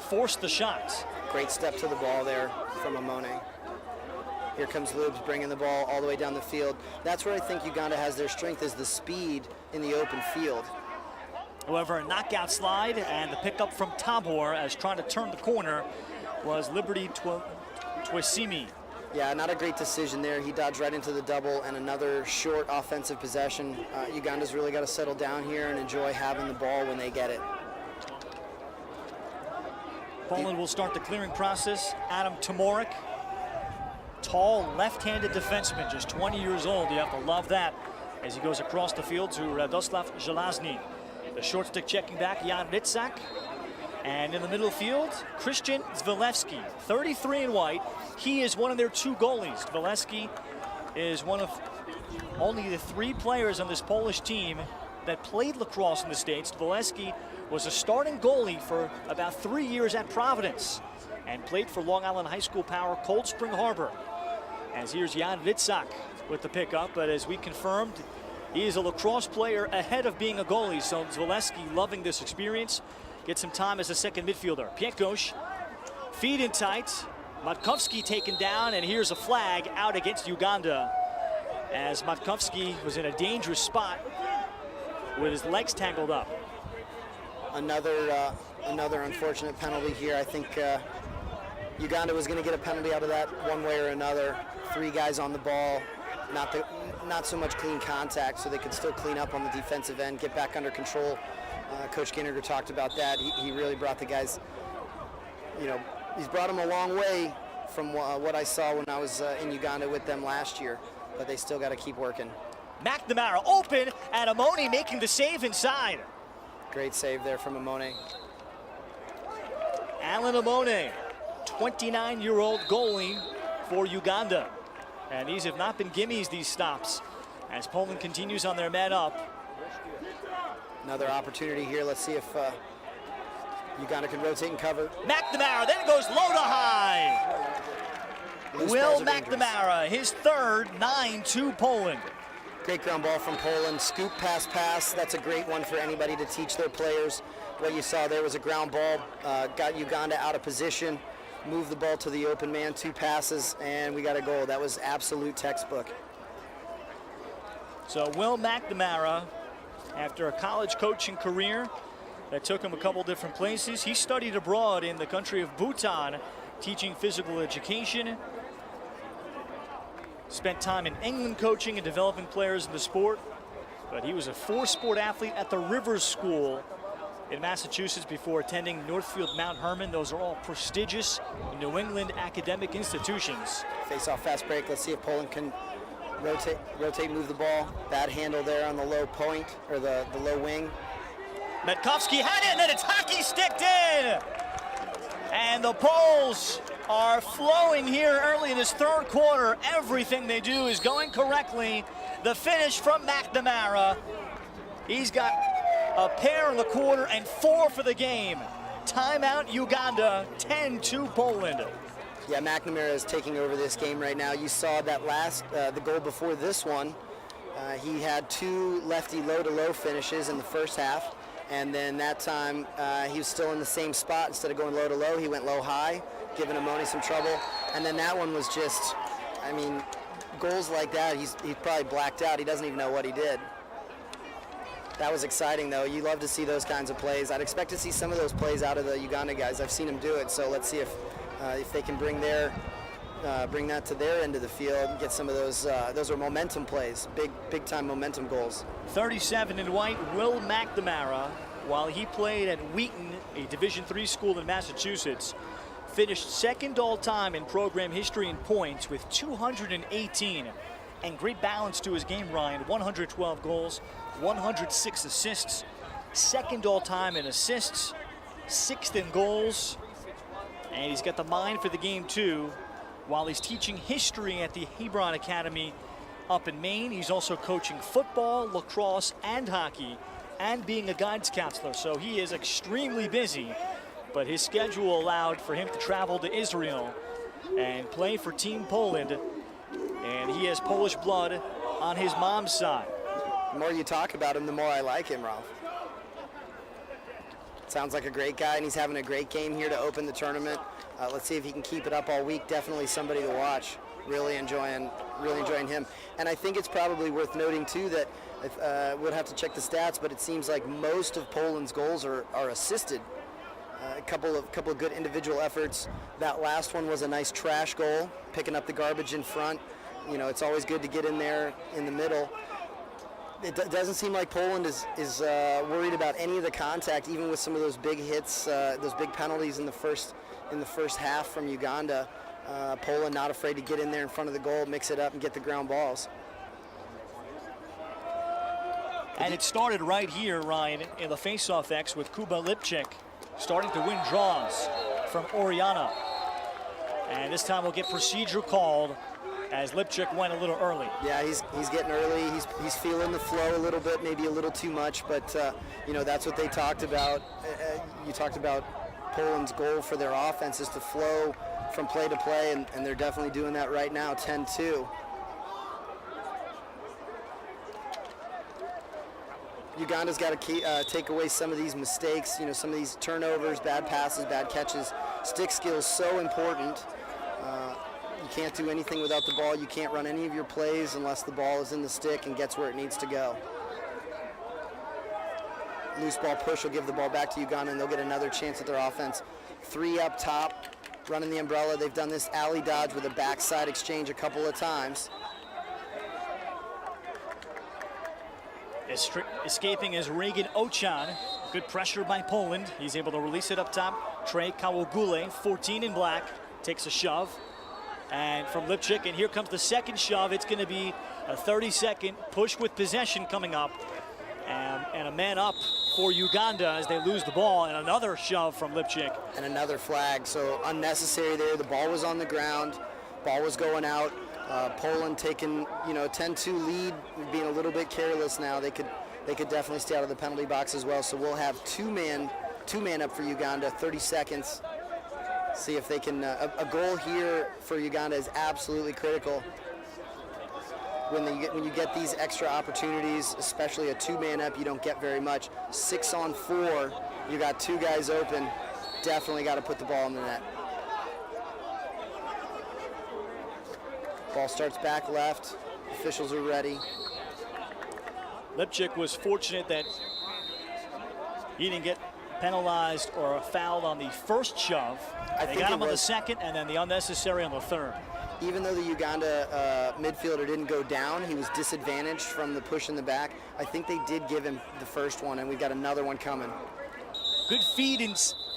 forced the shot. Great step to the ball there from Amoni. Here comes Lubes bringing the ball all the way down the field. That's where I think Uganda has their strength, is the speed in the open field. However, a knockout slide and the pickup from Tabor as trying to turn the corner was Liberty Twesimi. Yeah, not a great decision there. He dodged right into the double, and another short offensive possession. Uganda's really got to settle down here and enjoy having the ball when they get it. Poland will start the clearing process. Adam Tomorik, tall left-handed defenseman, just 20 years old. You have to love that as he goes across the field to Radoslav Żelazny. The short stick checking back, Jan Ritzak. And in the middle field, Christian Zvalewski, 33 in white. He is one of their 2 goalies. Zvalewski is one of only the 3 players on this Polish team that played lacrosse in the States. Zvalewski was a starting goalie for about 3 years at Providence and played for Long Island High School power Cold Spring Harbor. As here's Jan Ritzak with the pickup, but as we confirmed, he is a lacrosse player ahead of being a goalie, so Zvalewski loving this experience. Gets some time as a second midfielder. Piekos, feed in tight. Matkovsky taken down, and here's a flag out against Uganda as Matkovsky was in a dangerous spot with his legs tangled up. Another unfortunate penalty here. I think Uganda was going to get a penalty out of that one way or another. 3 guys on the ball, not so much clean contact, so they could still clean up on the defensive end, get back under control. Coach Ginniger talked about that. He really brought the guys, he's brought them a long way from what I saw when I was in Uganda with them last year, but they still got to keep working. McNamara open, and Amoni making the save inside. Great save there from Amone. Alan Amone, 29-year-old goalie for Uganda. And these have not been gimmies, these stops, as Poland continues on their man up. Another opportunity here. Let's see if Uganda can rotate and cover. McNamara then goes low to high. Will McNamara, his third, 9-2 Poland. Great ground ball from Poland. Scoop pass. That's a great one for anybody to teach their players. What you saw there was a ground ball. Got Uganda out of position. Moved the ball to the open man. 2 passes, and we got a goal. That was absolute textbook. So Will McNamara, after a college coaching career that took him a couple different places, he studied abroad in the country of Bhutan, teaching physical education. Spent time in England coaching and developing players in the sport. But he was a 4-sport athlete at the Rivers School in Massachusetts before attending Northfield Mount Herman. Those are all prestigious New England academic institutions. Face-off fast break. Let's see if Poland can rotate, move the ball. Bad handle there on the low point, or the low wing. Matkovsky had it, and then it's hockey sticked in. And the Poles are flowing here early in this third quarter. Everything they do is going correctly. The finish from McNamara. He's got a pair in the quarter and 4 for the game. Timeout Uganda, 10-2 Poland. Yeah, McNamara is taking over this game right now. You saw that the goal before this one. He had 2 lefty low-to-low finishes in the first half, and then that time he was still in the same spot. Instead of going low-to-low, he went low-high, giving Amoni some trouble. And then that one was just, I mean, goals like that, he's probably blacked out. He doesn't even know what he did. That was exciting, though. You love to see those kinds of plays. I'd expect to see some of those plays out of the Uganda guys. I've seen them do it, so let's see if they can bring that to their end of the field and get some of those. Those are momentum plays, big time momentum goals. 37 in white, Will McNamara, while he played at Wheaton, a Division III school in Massachusetts, finished second all-time in program history in points with 218. And great balance to his game, Ryan. 112 goals, 106 assists, second all-time in assists, 6th in goals. And he's got the mind for the game, too. While he's teaching history at the Hebron Academy up in Maine, he's also coaching football, lacrosse, and hockey, and being a guidance counselor. So he is extremely busy, but his schedule allowed for him to travel to Israel and play for Team Poland. And he has Polish blood on his mom's side. The more you talk about him, the more I like him, Ralph. Sounds like a great guy, and he's having a great game here to open the tournament. Let's see if he can keep it up all week. Definitely somebody to watch. Really enjoying him. And I think it's probably worth noting too that we'll have to check the stats, but it seems like most of Poland's goals are assisted. A couple of good individual efforts. That last one was a nice trash goal, picking up the garbage in front. You know, it's always good to get in there in the middle. It doesn't seem like Poland is worried about any of the contact, even with some of those big hits, those big penalties in the first half from Uganda. Poland not afraid to get in there in front of the goal, mix it up, and get the ground balls. And it started right here, Ryan, in the faceoff X with Kuba Lipchik starting to win draws from Oriana. And this time we'll get procedure called as Lipchik went a little early. Yeah, he's getting early. He's feeling the flow a little bit, maybe a little too much, but you know, that's what they talked about. You talked about Poland's goal for their offense is to flow from play to play, and they're definitely doing that right now, 10-2. Uganda's got to take away some of these mistakes, you know, some of these turnovers, bad passes, bad catches. Stick skill is so important. You can't do anything without the ball. You can't run any of your plays unless the ball is in the stick and gets where it needs to go. Loose ball push will give the ball back to Uganda, and they'll get another chance at their offense. 3 up top, running the umbrella. They've done this alley dodge with a backside exchange a couple of times. Escaping is Reagan Ochan. Good pressure by Poland. He's able to release it up top. Trey Kawogule, 14 in black, takes a shove. And from Lipchik, and here comes the second shove. It's going to be a 30-second push with possession coming up. And a man up for Uganda as they lose the ball, and another shove from Lipchik. And another flag, so unnecessary there. The ball was on the ground, ball was going out. Poland taking, you know, a 10-2 lead, being a little bit careless now. They could definitely stay out of the penalty box as well. So we'll have two man up for Uganda, 30 seconds. See if they can, a goal here for Uganda is absolutely critical. When you get these extra opportunities, especially a 2-man up, you don't get very much. 6-on-4, you got 2 guys open. Definitely got to put the ball in the net. Ball starts back left. Officials are ready. Lipchik was fortunate that he didn't get penalized or fouled on the first shove. They got him on the second, and then the unnecessary on the third. Even though the Uganda midfielder didn't go down, he was disadvantaged from the push in the back. I think they did give him the first one, and we've got another one coming. Good feed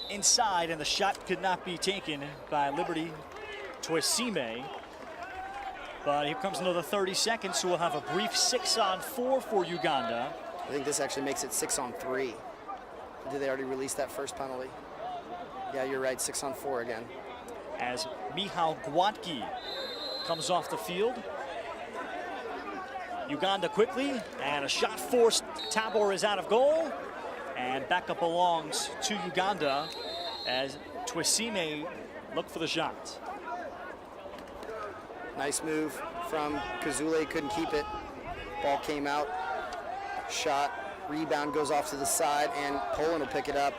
inside, and the shot could not be taken by Liberty Twesime. But here comes another 30 seconds, so we'll have a brief 6-on-4 for Uganda. I think this actually makes it 6-on-3. Did they already release that first penalty? Yeah, you're right, 6-on-4 again. As Michał Gładki comes off the field. Uganda quickly, and a shot forced. Tabor is out of goal, and backup belongs to Uganda as Twesime look for the shot. Nice move from Kazule, couldn't keep it. Ball came out, shot, rebound goes off to the side, and Poland will pick it up.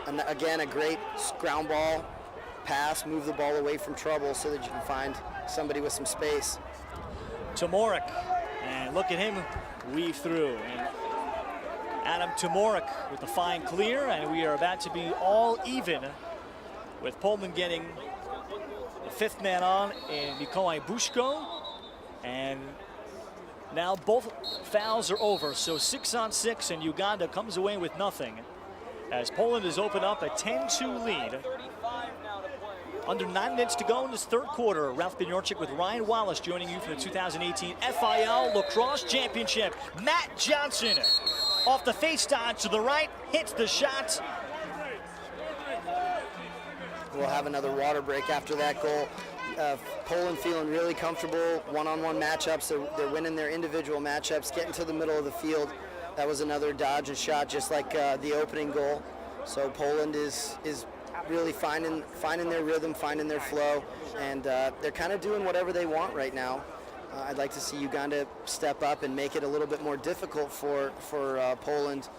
And again, a great ground ball pass, move the ball away from trouble so that you can find somebody with some space. Tomorik, and look at him weave through. And Adam Tomorik with the fine clear, and we are about to be all even with Poland getting the 5th man on in Mikołaj Bushko. And now both fouls are over, so 6-on-6, and Uganda comes away with nothing as Poland has opened up a 10-2 lead. Under 9 minutes to go in this third quarter. Ralph Bignorchik with Ryan Wallace joining you for the 2018 FIL Lacrosse Championship. Matt Johnson off the face dodge to the right, hits the shot. We'll have another water break after that goal. Poland feeling really comfortable, one-on-one matchups. They're winning their individual matchups, getting to the middle of the field. That was another dodge and shot, just like the opening goal. So Poland is really finding their rhythm, finding their flow, and they're kind of doing whatever they want right now. I'd like to see Uganda step up and make it a little bit more difficult for Poland.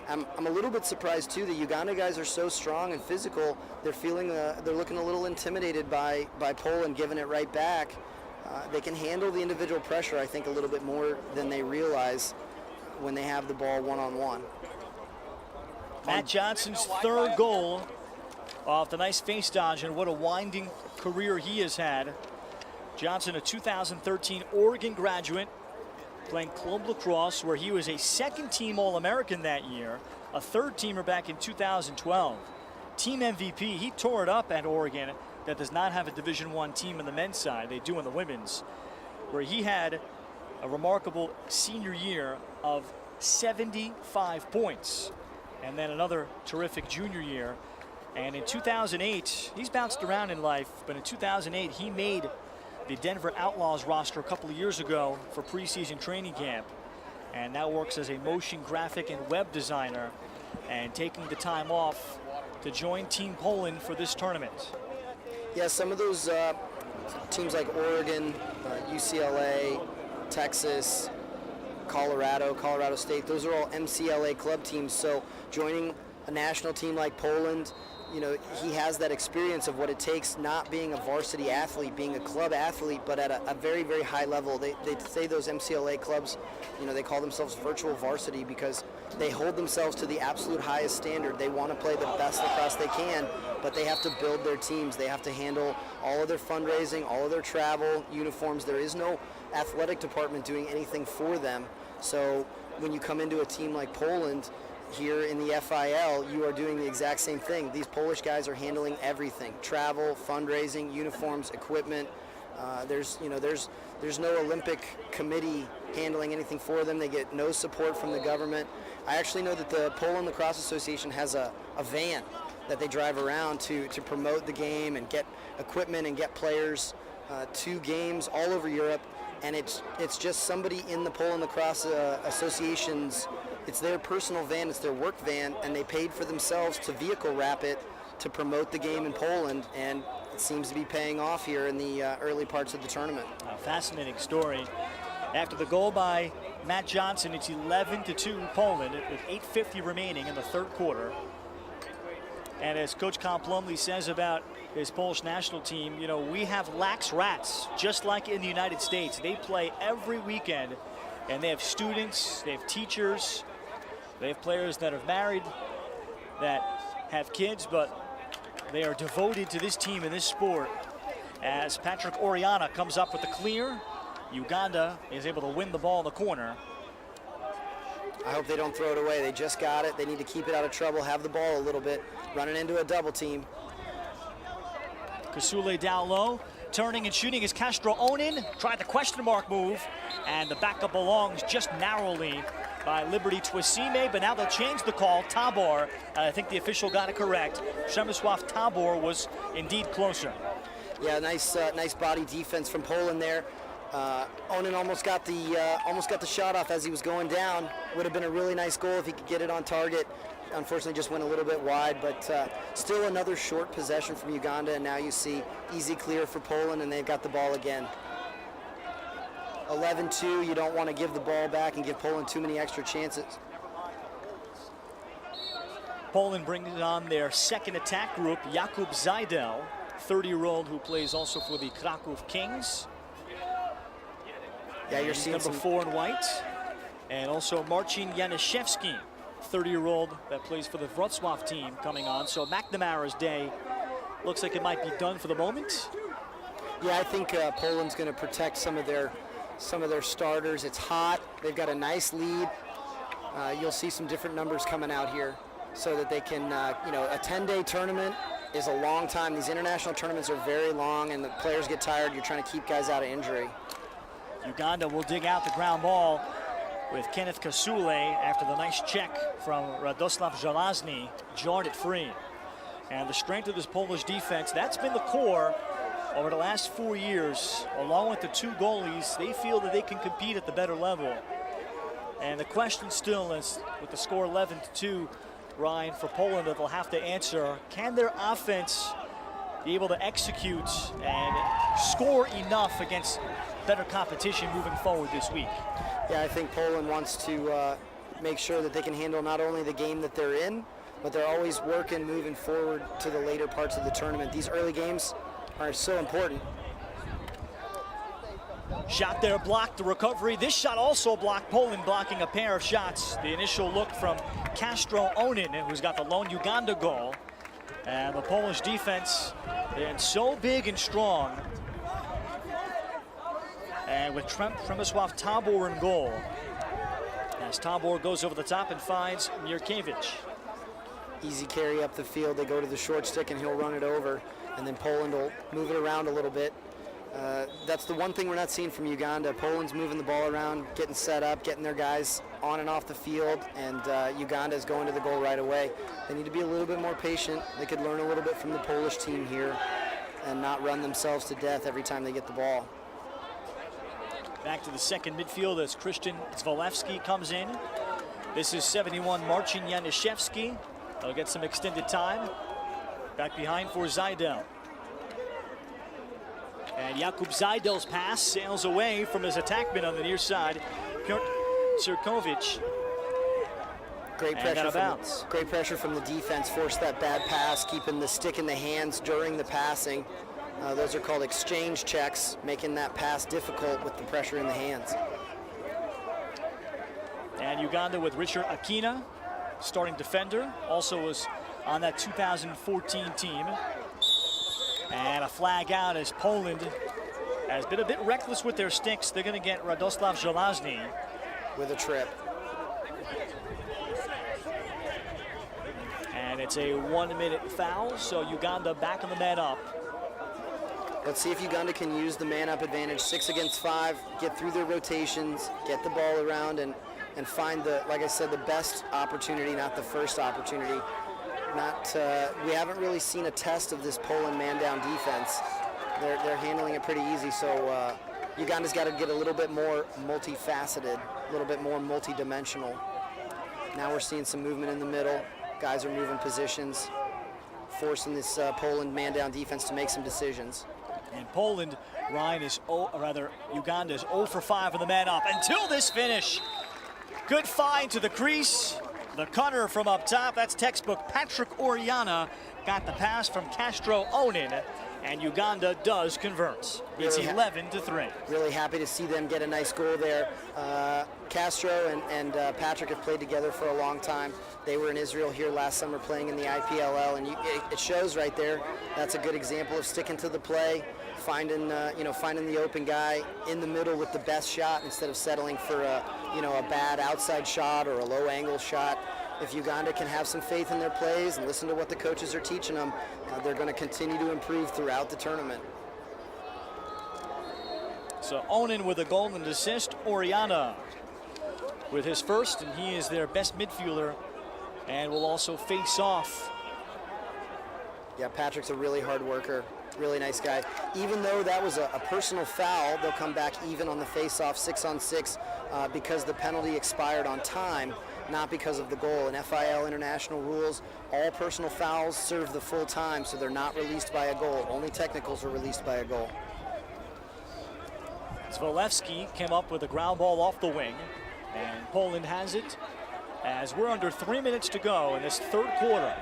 I'm a little bit surprised too. The Uganda guys are so strong and physical. They're looking a little intimidated by Poland giving it right back. They can handle the individual pressure, I think, a little bit more than they realize when they have the ball one-on-one. Matt Johnson's third goal off the nice face dodge, and what a winding career he has had. Johnson, a 2013 Oregon graduate, playing club lacrosse, where he was a second-team All-American that year, a third-teamer back in 2012. Team MVP, he tore it up at Oregon, that does not have a Division I team in the men's side. They do in the women's, where he had a remarkable senior year of 75 points, and then another terrific junior year. And in 2008, he's bounced around in life, but in 2008, he made the Denver Outlaws roster a couple of years ago for preseason training camp, and now works as a motion graphic and web designer, and taking the time off to join Team Poland for this tournament. Yeah, some of those teams like Oregon, UCLA, Texas, Colorado State, those are all MCLA club teams. So joining a national team like Poland, you know, he has that experience of what it takes, not being a varsity athlete, being a club athlete, but at a very, very high level. They say those MCLA clubs, you know, they call themselves virtual varsity because they hold themselves to the absolute highest standard. They want to play the best lacrosse they can, but they have to build their teams. They have to handle all of their fundraising, all of their travel, uniforms. There is no athletic department doing anything for them. So when you come into a team like Poland, here in the FIL, you are doing the exact same thing. These Polish guys are handling everything: travel, fundraising, uniforms, equipment. There's no Olympic committee handling anything for them. They get no support from the government. I actually know that the Poland Lacrosse Association has a van that they drive around to promote the game and get equipment and get players to games all over Europe. And it's just somebody in the Poland Lacrosse Association's, it's their personal van, it's their work van, and they paid for themselves to vehicle wrap it to promote the game in Poland, and it seems to be paying off here in the early parts of the tournament. A fascinating story. After the goal by Matt Johnson, it's 11-2 Poland with 8:50 remaining in the third quarter. And as Coach Con Plumlee says about his Polish national team, you know, we have lax rats, just like in the United States. They play every weekend, and they have students, they have teachers, they have players that are married, that have kids, but they are devoted to this team and this sport. As Patrick Oriana comes up with the clear, Uganda is able to win the ball in the corner. I hope they don't throw it away. They just got it. They need to keep it out of trouble, have the ball a little bit, running into a double team. Kasule down low, turning and shooting is Castro Onin. Tried the question mark move, and the backup belongs just narrowly by Liberty Twisime, but now they'll change the call. Tabor, I think the official got it correct. Przemysław Tabor was indeed closer. Yeah, nice body defense from Poland there. Onin almost got the shot off as he was going down. Would have been a really nice goal if he could get it on target. Unfortunately, just went a little bit wide, but still another short possession from Uganda, and now you see easy clear for Poland, and they've got the ball again. 11-2, you don't want to give the ball back and give Poland too many extra chances. Poland brings on their second attack group, Jakub Zajdel, 30-year-old who plays also for the Krakow Kings. Yeah, you're seeing number 4 in white. And also Marcin Januszewski, 30-year-old that plays for the Wrocław team coming on. So McNamara's day looks like it might be done for the moment. Yeah, I think Poland's going to protect some of their starters. It's hot. They've got a nice lead. You'll see some different numbers coming out here so that they can, a 10-day tournament is a long time. These international tournaments are very long, and the players get tired. You're trying to keep guys out of injury. Uganda will dig out the ground ball with Kenneth Kasule after the nice check from Radoslav Żelazny, jarred it free. And the strength of this Polish defense, that's been the core over the last 4 years. Along with the 2 goalies, they feel that they can compete at the better level. And the question still is, with the score 11-2, Ryan, for Poland, that they'll have to answer, can their offense be able to execute and score enough against better competition moving forward this week? Yeah, I think Poland wants to make sure that they can handle not only the game that they're in, but they're always working, moving forward to the later parts of the tournament. These early games are so important. Shot there blocked, the recovery. This shot also blocked, Poland blocking a pair of shots. The initial look from Castro Onin, who's got the lone Uganda goal. And the Polish defense, they're so big and strong. And with Przemysław Tabor in goal, as Tabor goes over the top and finds Mirkiewicz. Easy carry up the field. They go to the short stick and he'll run it over, and then Poland will move it around a little bit. That's the one thing we're not seeing from Uganda. Poland's moving the ball around, getting set up, getting their guys on and off the field, and Uganda is going to the goal right away. They need to be a little bit more patient. They could learn a little bit from the Polish team here and not run themselves to death every time they get the ball. Back to the second midfield as Christian Zvalewski comes in. This is 71 Marcin Januszewski. They'll get some extended time. Back behind for Zajdel. And Jakub Zajdel's pass sails away from his attackman on the near side, Piotr Sirkovic. Great pressure from the defense, forced that bad pass, keeping the stick in the hands during the passing. Those are called exchange checks, making that pass difficult with the pressure in the hands. And Uganda with Richard Akina, starting defender, also was on that 2014 team. And a flag out as Poland has been a bit reckless with their sticks. They're going to get Radoslav Żelazny with a trip. And it's a 1-minute foul, so Uganda back on the man up. Let's see if Uganda can use the man-up advantage, 6 against 5, get through their rotations, get the ball around, and find the, like I said, the best opportunity, not the first opportunity. We haven't really seen a test of this Poland man-down defense. They're handling it pretty easy, so Uganda's got to get a little bit more multifaceted, a little bit more multi-dimensional. Now we're seeing some movement in the middle. Guys are moving positions, forcing this Poland man-down defense to make some decisions. And Poland, Uganda is 0 for 5 on the man-up until this finish. Good find to the crease. The cutter from up top, that's textbook. Patrick Oriana got the pass from Castro Onin, and Uganda does convert. It's 11-3. Really happy to see them get a nice goal there. Castro and Patrick have played together for a long time. They were in Israel here last summer playing in the IPLL, and it shows right there. That's a good example of sticking to the play, finding the open guy in the middle with the best shot instead of settling for a bad outside shot or a low angle shot. If Uganda can have some faith in their plays and listen to what the coaches are teaching them, they're going to continue to improve throughout the tournament. So Onin with a goal and assist, Oriana with his first, and he is their best midfielder and will also face off. Yeah, Patrick's a really hard worker, really nice guy. Even though that was a personal foul, they'll come back even on the face-off 6-on-6 because the penalty expired on time, not because of the goal. In FIL international rules, all personal fouls serve the full time, so they're not released by a goal. Only technicals are released by a goal. Zvalewski came up with a ground ball off the wing, and Poland has it as we're under 3 minutes to go in this third quarter.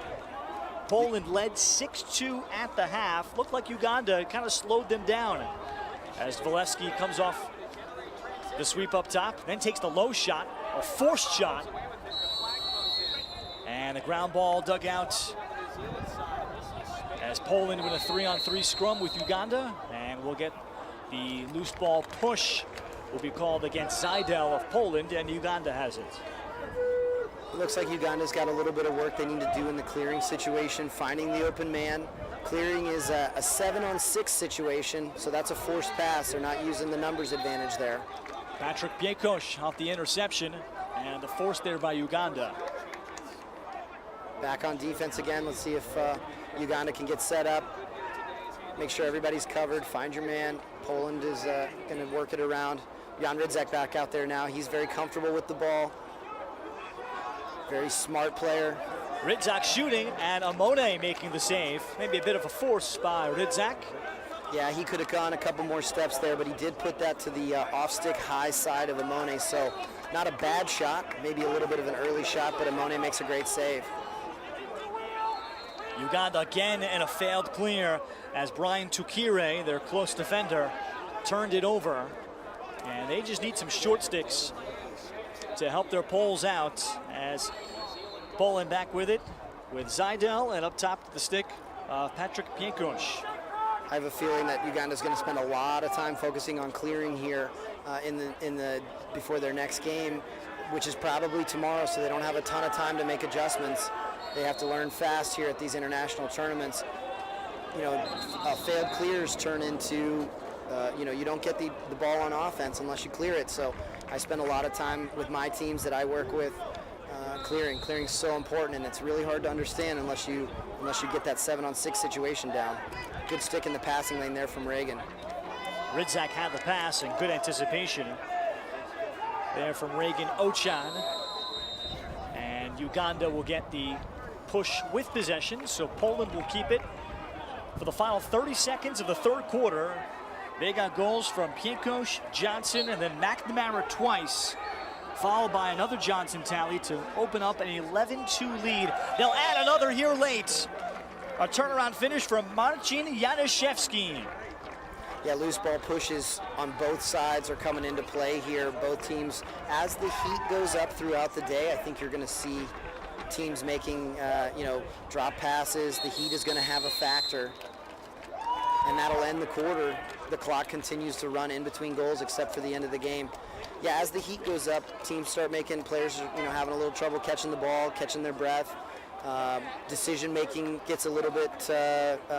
Poland led 6-2 at the half. Looked like Uganda kind of slowed them down as Zvalewski comes off the sweep up top, then takes the low shot, a forced shot, and a ground ball dug out as Poland win a 3-on-3 scrum with Uganda, and we'll get the loose ball push will be called against Zajdel of Poland, and Uganda has it. It looks like Uganda's got a little bit of work they need to do in the clearing situation, finding the open man. Clearing is a 7-on-6 situation, so that's a forced pass. They're not using the numbers advantage there. Patrick Piekos off the interception, and the force there by Uganda. Back on defense again. Let's see if Uganda can get set up. Make sure everybody's covered. Find your man. Poland is going to work it around. Jan Rydzek back out there now. He's very comfortable with the ball. Very smart player. Rydzak shooting, and Amone making the save. Maybe a bit of a force by Rydzak. Yeah, he could have gone a couple more steps there, but he did put that to the off-stick high side of Amone, so not a bad shot. Maybe a little bit of an early shot, but Amone makes a great save. Uganda again in a failed clear as Brian Tukire, their close defender, turned it over. And they just need some short sticks to help their poles out as Poland back with it with Zajdel, and up top to the stick Patrick Piekos. I have a feeling that Uganda's going to spend a lot of time focusing on clearing here before their next game, which is probably tomorrow, so they don't have a ton of time to make adjustments. They have to learn fast here at these international tournaments. You know, failed clears turn into, you don't get the ball on offense unless you clear it. So I spend a lot of time with my teams that I work with clearing. Clearing's so important, and it's really hard to understand unless you get that 7-on-6 situation down. Good stick in the passing lane there from Reagan. Ridzak had the pass and good anticipation there from Reagan Ochan. And Uganda will get the push with possession, so Poland will keep it for the final 30 seconds of the third quarter. They got goals from Piękos, Johnson, and then McNamara twice, followed by another Johnson tally to open up an 11-2 lead. They'll add another here late. A turnaround finish from Marcin Januszewski. Yeah, loose ball pushes on both sides are coming into play here. Both teams, as the heat goes up throughout the day, I think you're going to see teams making, drop passes. The heat is going to have a factor, and that'll end the quarter. The clock continues to run in between goals except for the end of the game. Yeah, as the heat goes up, teams start making players, having a little trouble catching the ball, catching their breath. Decision making gets a little bit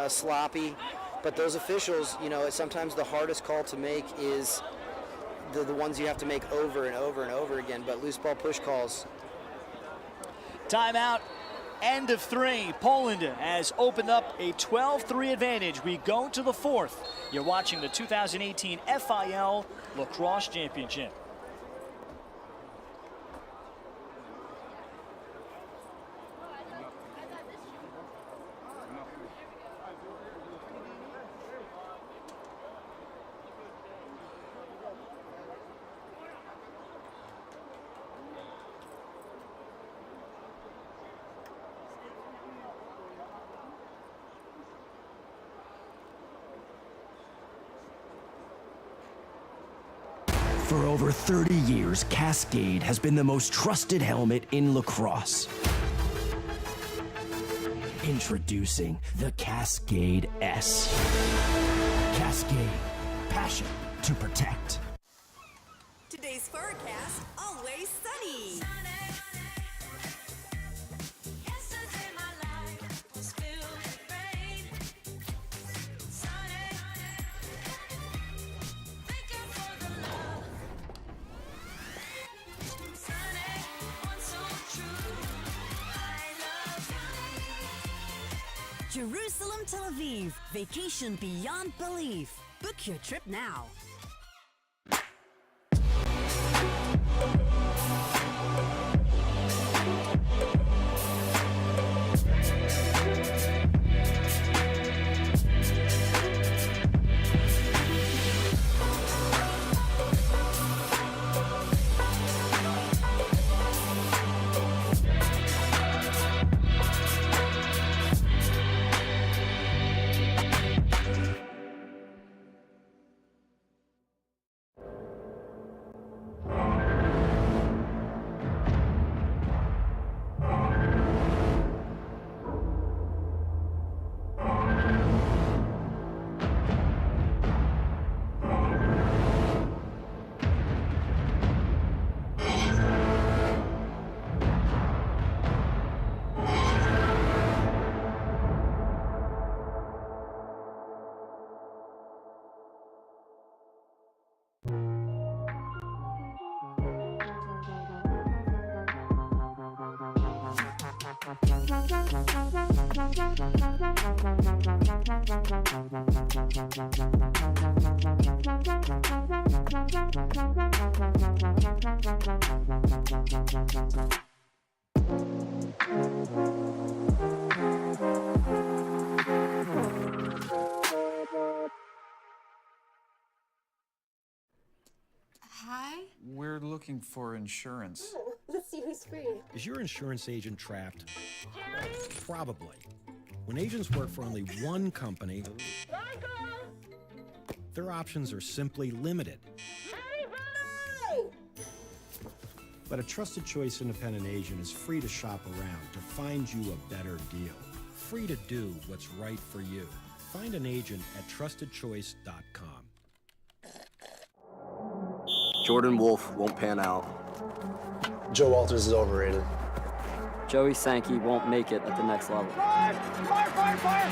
sloppy. But those officials, sometimes the hardest call to make is the ones you have to make over and over and over again. But loose ball push calls. Timeout, end of 3. Poland has opened up a 12-3 advantage. We go to the 4th. You're watching the 2018 FIL Lacrosse Championship. For over 30 years, Cascade has been the most trusted helmet in lacrosse. Introducing the Cascade S. Cascade, passion to protect. Today's forecast, always sunny. Jerusalem, Tel Aviv, vacation beyond belief. Book your trip now. Hi. We're looking for insurance. Let's see who's free. Is your insurance agent trapped? Probably. When agents work for only one company, their options are simply limited. But a trusted choice independent agent is free to shop around to find you a better deal. Free to do what's right for you. Find an agent at trustedchoice.com. Jordan Wolf won't pan out. Joe Walters is overrated. Joey Sankey won't make it at the next level. Fire! Fire! Fire! Fire!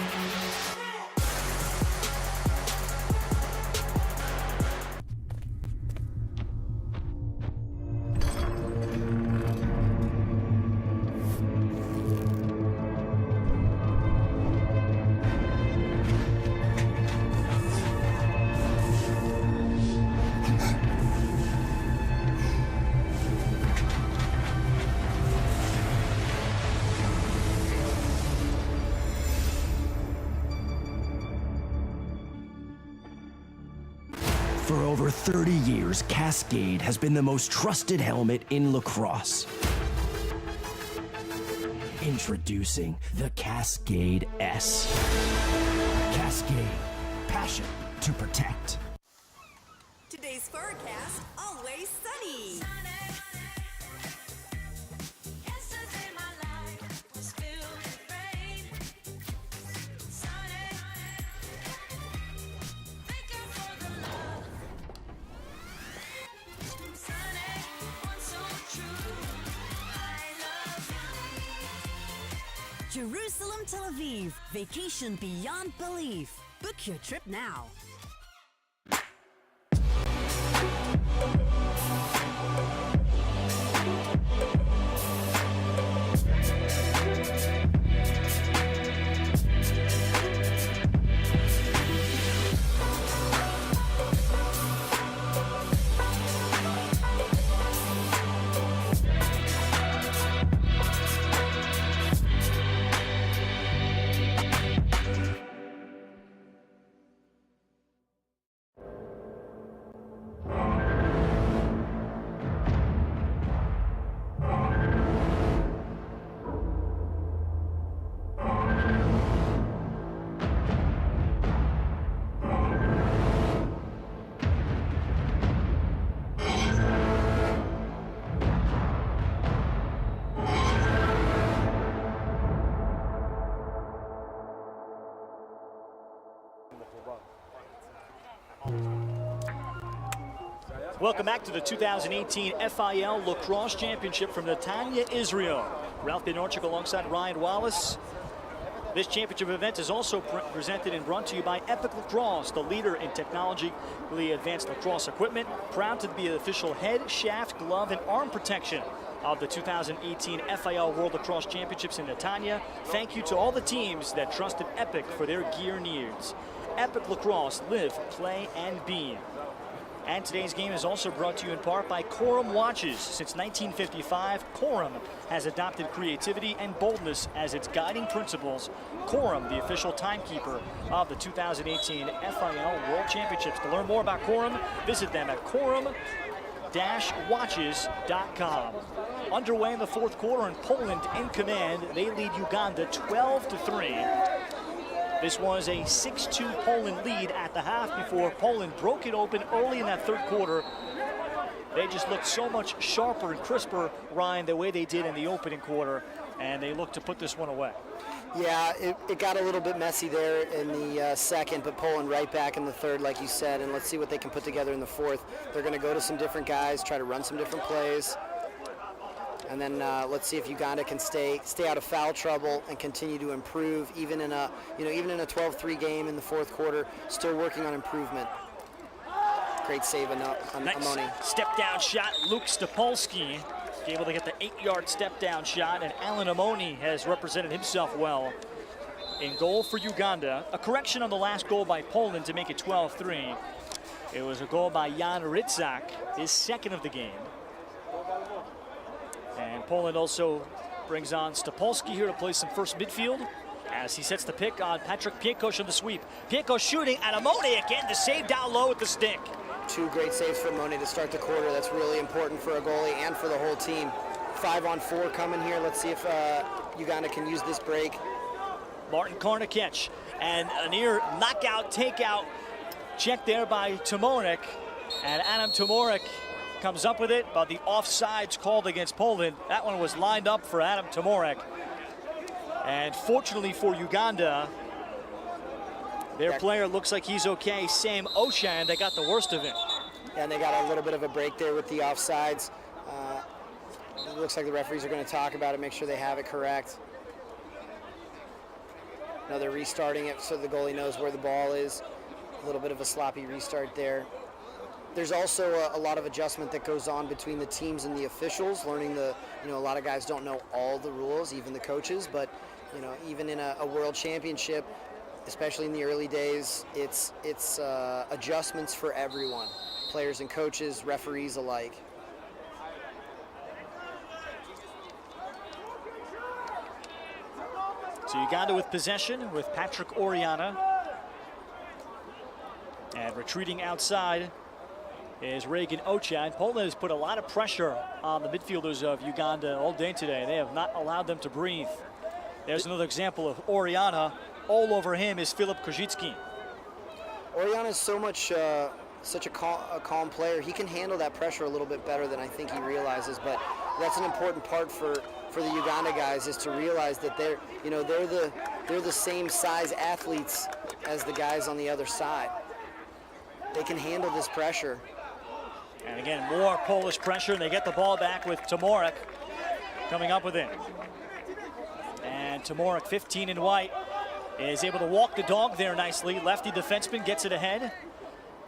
For over 30 years, Cascade has been the most trusted helmet in lacrosse. Introducing the Cascade S. Cascade, passion to protect. Today's forecast, always sunny. Yesterday my life was filled with rain. Sunny, thinking for the love. Sunny, one so true. I love you. Jerusalem, Tel Aviv, vacation beyond belief. Book your trip now. Welcome back to the 2018 FIL Lacrosse Championship from Netanya, Israel. Ralph Benarchik alongside Ryan Wallace. This championship event is also presented and brought to you by Epic Lacrosse, the leader in technologically advanced lacrosse equipment. Proud to be the official head, shaft, glove, and arm protection of the 2018 FIL World Lacrosse Championships in Netanya. Thank you to all the teams that trusted Epic for their gear needs. Epic Lacrosse, live, play, and be. And today's game is also brought to you in part by Corum Watches. Since 1955, Corum has adopted creativity and boldness as its guiding principles. Corum, the official timekeeper of the 2018 FIL World Championships. To learn more about Corum, visit them at corum-watches.com. Underway in the fourth quarter, and Poland in command. They lead Uganda 12-3. This was a 6-2 Poland lead at the half before Poland broke it open early in that third quarter. They just looked so much sharper and crisper, Ryan, the way they did in the opening quarter, and they looked to put this one away. Yeah, it got a little bit messy there in the second, but Poland right back in the third, like you said, and let's see what they can put together in the fourth. They're going to go to some different guys, try to run some different plays. And then let's see if Uganda can stay out of foul trouble and continue to improve, even in a 12-3 game in the fourth quarter. Still working on improvement. Great save on Nice Amoni. Step down shot, Luke Stopolsky able to get the 8-yard step down shot, and Alan Amoni has represented himself well in goal for Uganda. A correction on the last goal by Poland to make it 12-3. It was a goal by Jan Rytzak, his second of the game. And Poland also brings on Stopolsky here to play some first midfield as he sets the pick on Patrick Piekos on the sweep. Piekos shooting at Amoni again, the save down low with the stick. Two great saves for Amoni to start the quarter. That's really important for a goalie and for the whole team. 5-on-4 coming here. Let's see if Uganda can use this break. Martin Karnakech, and a near knockout takeout check there by Tomorek. And Adam Tomorek comes up with it, but the offsides called against Poland. That one was lined up for Adam Tomorek. And fortunately for Uganda, Their player looks like he's okay. Sam Oshan, they got the worst of it. And they got a little bit of a break there with the offsides. It looks like the referees are going to talk about it, make sure they have it correct. Now they're restarting it so the goalie knows where the ball is. A little bit of a sloppy restart there. There's also a lot of adjustment that goes on between the teams and the officials, learning a lot of guys don't know all the rules, even the coaches, but even in a world championship, especially in the early days, it's adjustments for everyone, players and coaches, referees alike. So Uganda with possession with Patrick Oriana. And retreating outside is Reagan Ocha. Poland has put a lot of pressure on the midfielders of Uganda all day today. They have not allowed them to breathe. There's another example of Oriana. All over him is Filip Kozicki. Oriana is such a calm player. He can handle that pressure a little bit better than I think he realizes, but that's an important part for the Uganda guys, is to realize that they're the same size athletes as the guys on the other side. They can handle this pressure. And again, more Polish pressure, and they get the ball back with Tomorek coming up with it. And Tomorek, 15 in white, is able to walk the dog there nicely. Lefty defenseman gets it ahead.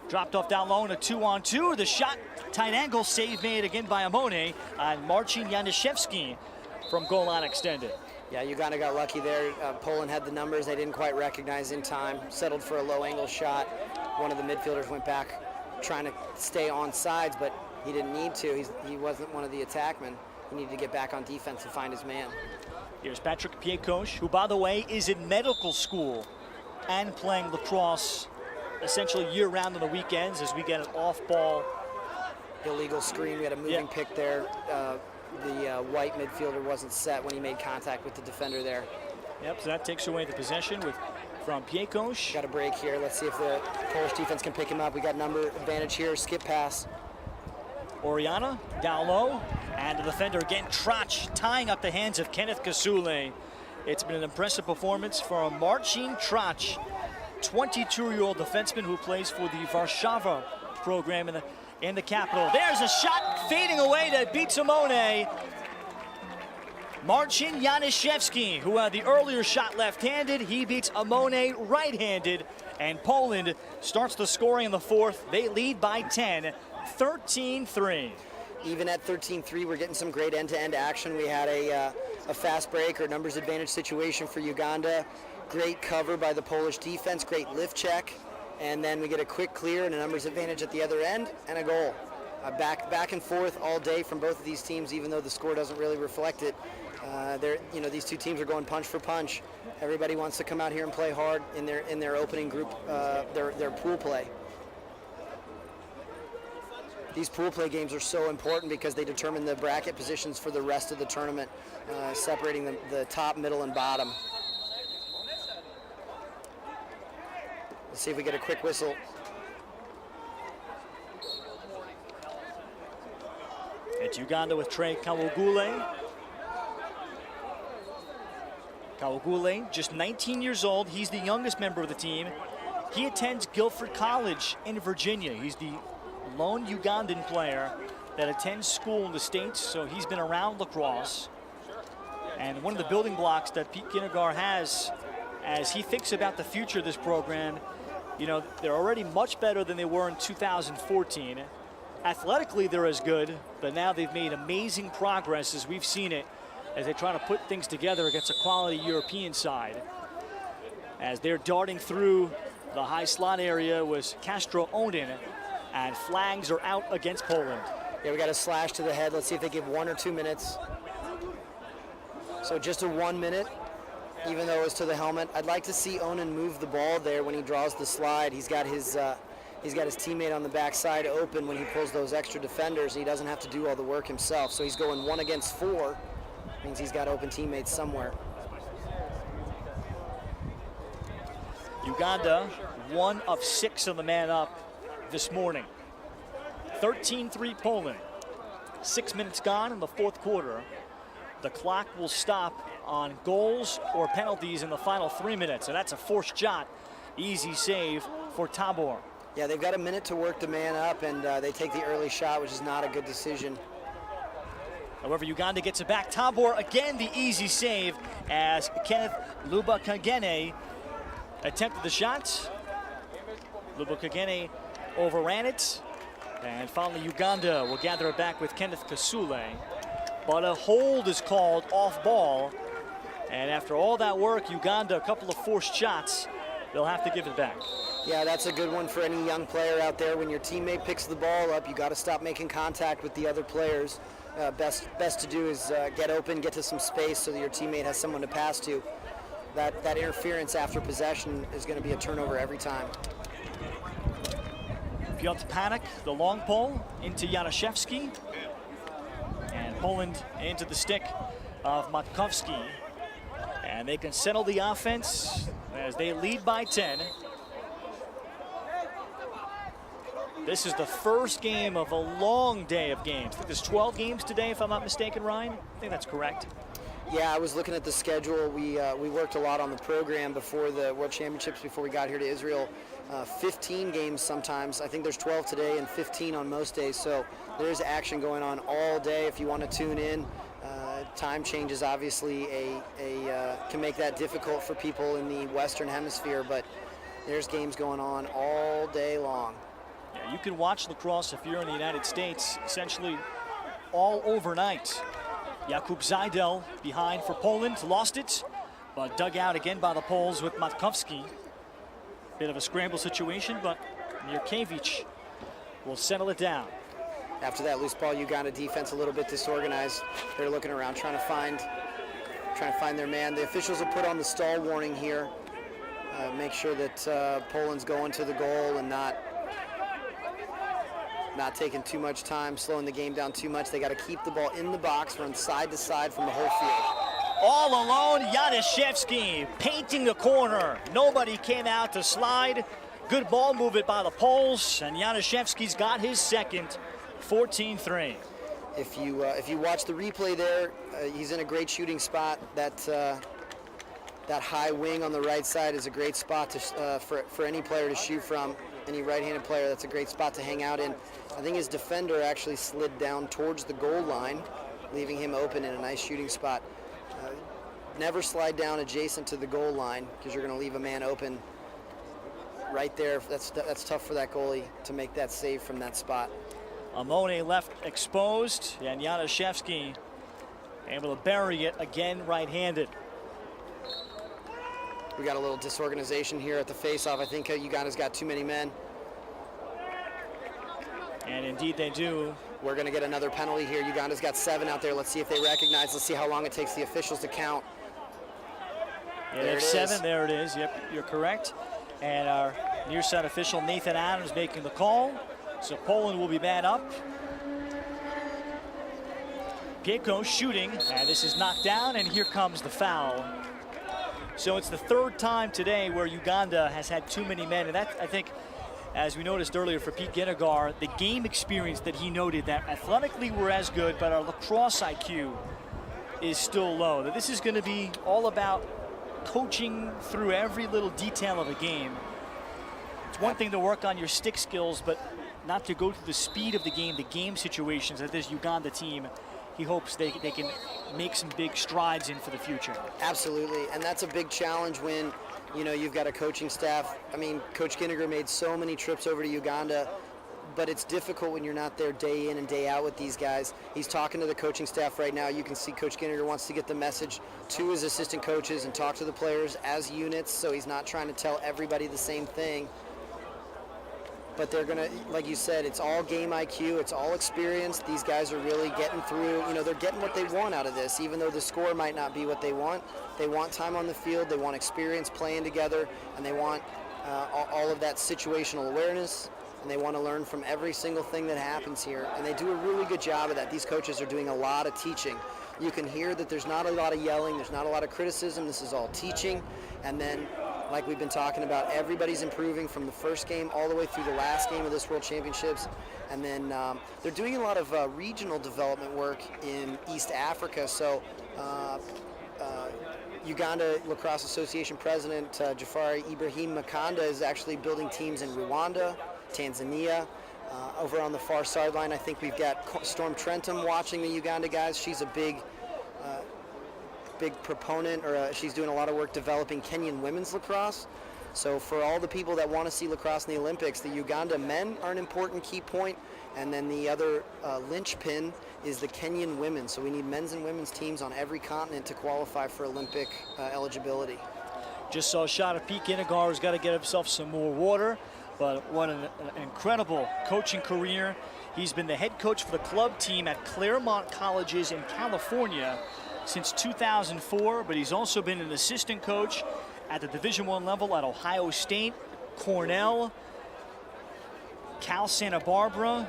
Dropped off down low in a 2-on-2. The shot, tight angle, save made again by Amone on Marcin Janishevsky from goal line extended. Yeah, Uganda got lucky there. Poland had the numbers they didn't quite recognize in time. Settled for a low angle shot. One of the midfielders went back trying to stay on sides, but he didn't need to. He wasn't one of the attackmen. He needed to get back on defense and find his man. Here's Patrick Piekos, who, by the way, is in medical school and playing lacrosse essentially year-round on the weekends as we get an off-ball. Illegal screen. We had a moving pick there. The white midfielder wasn't set when he made contact with the defender there. Yep, so that takes away the possession from Piekos. Got a break here. Let's see if the Polish defense can pick him up. We got number advantage here. Skip pass. Oriana down low, and the defender again, Trach, tying up the hands of Kenneth Kasule. It's been an impressive performance from Marcin Trach, 22-year-old defenseman who plays for the Warszawa program in the capital. There's a shot fading away to beat Simone. Marcin Janishevsky, who had the earlier shot left-handed, he beats Amone right-handed, and Poland starts the scoring in the fourth. They lead by 10, 13-3. Even at 13-3, we're getting some great end-to-end action. We had a fast break or numbers advantage situation for Uganda. Great cover by the Polish defense, great lift check, and then we get a quick clear and a numbers advantage at the other end and a goal. Back and forth all day from both of these teams, even though the score doesn't really reflect it. These two teams are going punch for punch. Everybody wants to come out here and play hard in their opening group, their pool play. These pool play games are so important because they determine the bracket positions for the rest of the tournament, separating the top, middle, and bottom. Let's see if we get a quick whistle. It's Uganda with Trey Kawugule. Kawugule, just 19 years old. He's the youngest member of the team. He attends Guilford College in Virginia. He's the lone Ugandan player that attends school in the States, so he's been around lacrosse. And one of the building blocks that Pete Kinnegar has as he thinks about the future of this program, they're already much better than they were in 2014. Athletically, they're as good, but now they've made amazing progress as we've seen it as they try to put things together against a quality European side. As they're darting through the high slot area was Castro Onin, and flags are out against Poland. Yeah, we got a slash to the head. Let's see if they give 1 or 2 minutes. So just a 1 minute, even though it was to the helmet. I'd like to see Onin move the ball there when he draws the slide. He's got his teammate on the backside open when he pulls those extra defenders. He doesn't have to do all the work himself. So he's going 1 against 4. Means he's got open teammates somewhere. Uganda, 1 of 6 on the man up this morning. 13-3 Poland. 6 minutes gone in the fourth quarter. The clock will stop on goals or penalties in the final 3 minutes, and that's a forced shot Easy save for Tabor. Yeah, they've got a minute to work the man up, and they take the early shot, which is not a good decision. However, Uganda gets it back. Tabor again the easy save as Kenneth Lubakagene attempted the shot. Lubakagene overran it. And finally, Uganda will gather it back with Kenneth Kasule. But a hold is called off ball. And after all that work, Uganda, a couple of forced shots, they'll have to give it back. Yeah, that's a good one for any young player out there. When your teammate picks the ball up, you got to stop making contact with the other players. Best to do is get open, get to some space so that your teammate has someone to pass to. That interference after possession is going to be a turnover every time. Piotr the long pole into Jaroszewski. And Poland into the stick of Matkowski. And they can settle the offense as they lead by 10. This is the first game of a long day of games. I think there's 12 games today, if I'm not mistaken, Ryan. I think that's correct. Yeah, I was looking at the schedule. We worked a lot on the program before the World Championships, before we got here to Israel. 15 games sometimes. I think there's 12 today and 15 on most days. So there's action going on all day if you want to tune in. Time changes obviously can make that difficult for people in the Western Hemisphere, but there's games going on all day long. Yeah, you can watch lacrosse if you're in the United States essentially all overnight. Jakub Zajdel behind for Poland, lost it, but dug out again by the Poles with Matkowski. Bit of a scramble situation, but Mirkiewicz will settle it down. After that loose ball, Uganda defense a little bit disorganized. They're looking around, trying to find their man. The officials have put on the stall warning here. Make sure that Poland's going to the goal and not taking too much time, slowing the game down too much. They got to keep the ball in the box, run side to side from the whole field. All alone, Jaroszewski painting the corner. Nobody came out to slide. Good ball movement by the Poles, and Jaroszewski's got his second. 14-3. If you watch the replay there, he's in a great shooting spot. That high wing on the right side is a great spot to, for any player to shoot from. Any right-handed player, that's a great spot to hang out in. I think his defender actually slid down towards the goal line, leaving him open in a nice shooting spot. Never slide down adjacent to the goal line because you're going to leave a man open right there. That's tough for that goalie to make that save from that spot. Amone left exposed, and Jaroszewski able to bury it again right-handed. We got a little disorganization here at the face-off. I think Uganda's got too many men. And indeed they do. We're going to get another penalty here. Uganda's got 7 out there. Let's see if they recognize. Let's see how long it takes the officials to count. Yeah, there's 7. There it is. Yep, you're correct. And our near side official, Nathan Adams, making the call. So Poland will be man up. Pieko shooting, and this is knocked down, and here comes the foul. So it's the third time today where Uganda has had too many men, and that, I think, as we noticed earlier for Pete Ginnigar, the game experience that he noted that athletically we're as good, but our lacrosse IQ is still low. That this is going to be all about coaching through every little detail of a game. It's one thing to work on your stick skills, but not to go through the speed of the game situations that this Uganda team, he hopes they can make some big strides in for the future. Absolutely, and that's a big challenge when, you know, you've got a coaching staff. I mean, Coach Ginnigar made so many trips over to Uganda, but it's difficult when you're not there day in and day out with these guys. He's talking to the coaching staff right now. You can see Coach Ginnigar wants to get the message to his assistant coaches and talk to the players as units, so he's not trying to tell everybody the same thing. But they're going to, like you said, it's all game IQ, it's all experience. These guys are really getting through, you know, they're getting what they want out of this, even though the score might not be what they want. They want time on the field, they want experience playing together, and they want all of that situational awareness, and they want to learn from every single thing that happens here. And they do a really good job of that. These coaches are doing a lot of teaching. You can hear that there's not a lot of yelling, there's not a lot of criticism, this is all teaching. And then, like we've been talking about, everybody's improving from the first game all the way through the last game of this World Championships. And then they're doing a lot of regional development work in East Africa. So Uganda Lacrosse Association President Jafari Ibrahim Makanda is actually building teams in Rwanda, Tanzania. Over on the far sideline, I think we've got Storm Trentham watching the Uganda guys. She's a big proponent, or she's doing a lot of work developing Kenyan women's lacrosse. So for all the people that want to see lacrosse in the Olympics, the Uganda men are an important key point, and then the other linchpin is the Kenyan women. So we need men's and women's teams on every continent to qualify for Olympic eligibility. Just saw a shot of Pete Ginnigar, who's got to get himself some more water. But what an incredible coaching career. He's been the head coach for the club team at Claremont Colleges in California since 2004, but he's also been an assistant coach at the Division I level at Ohio State, Cornell, Cal Santa Barbara,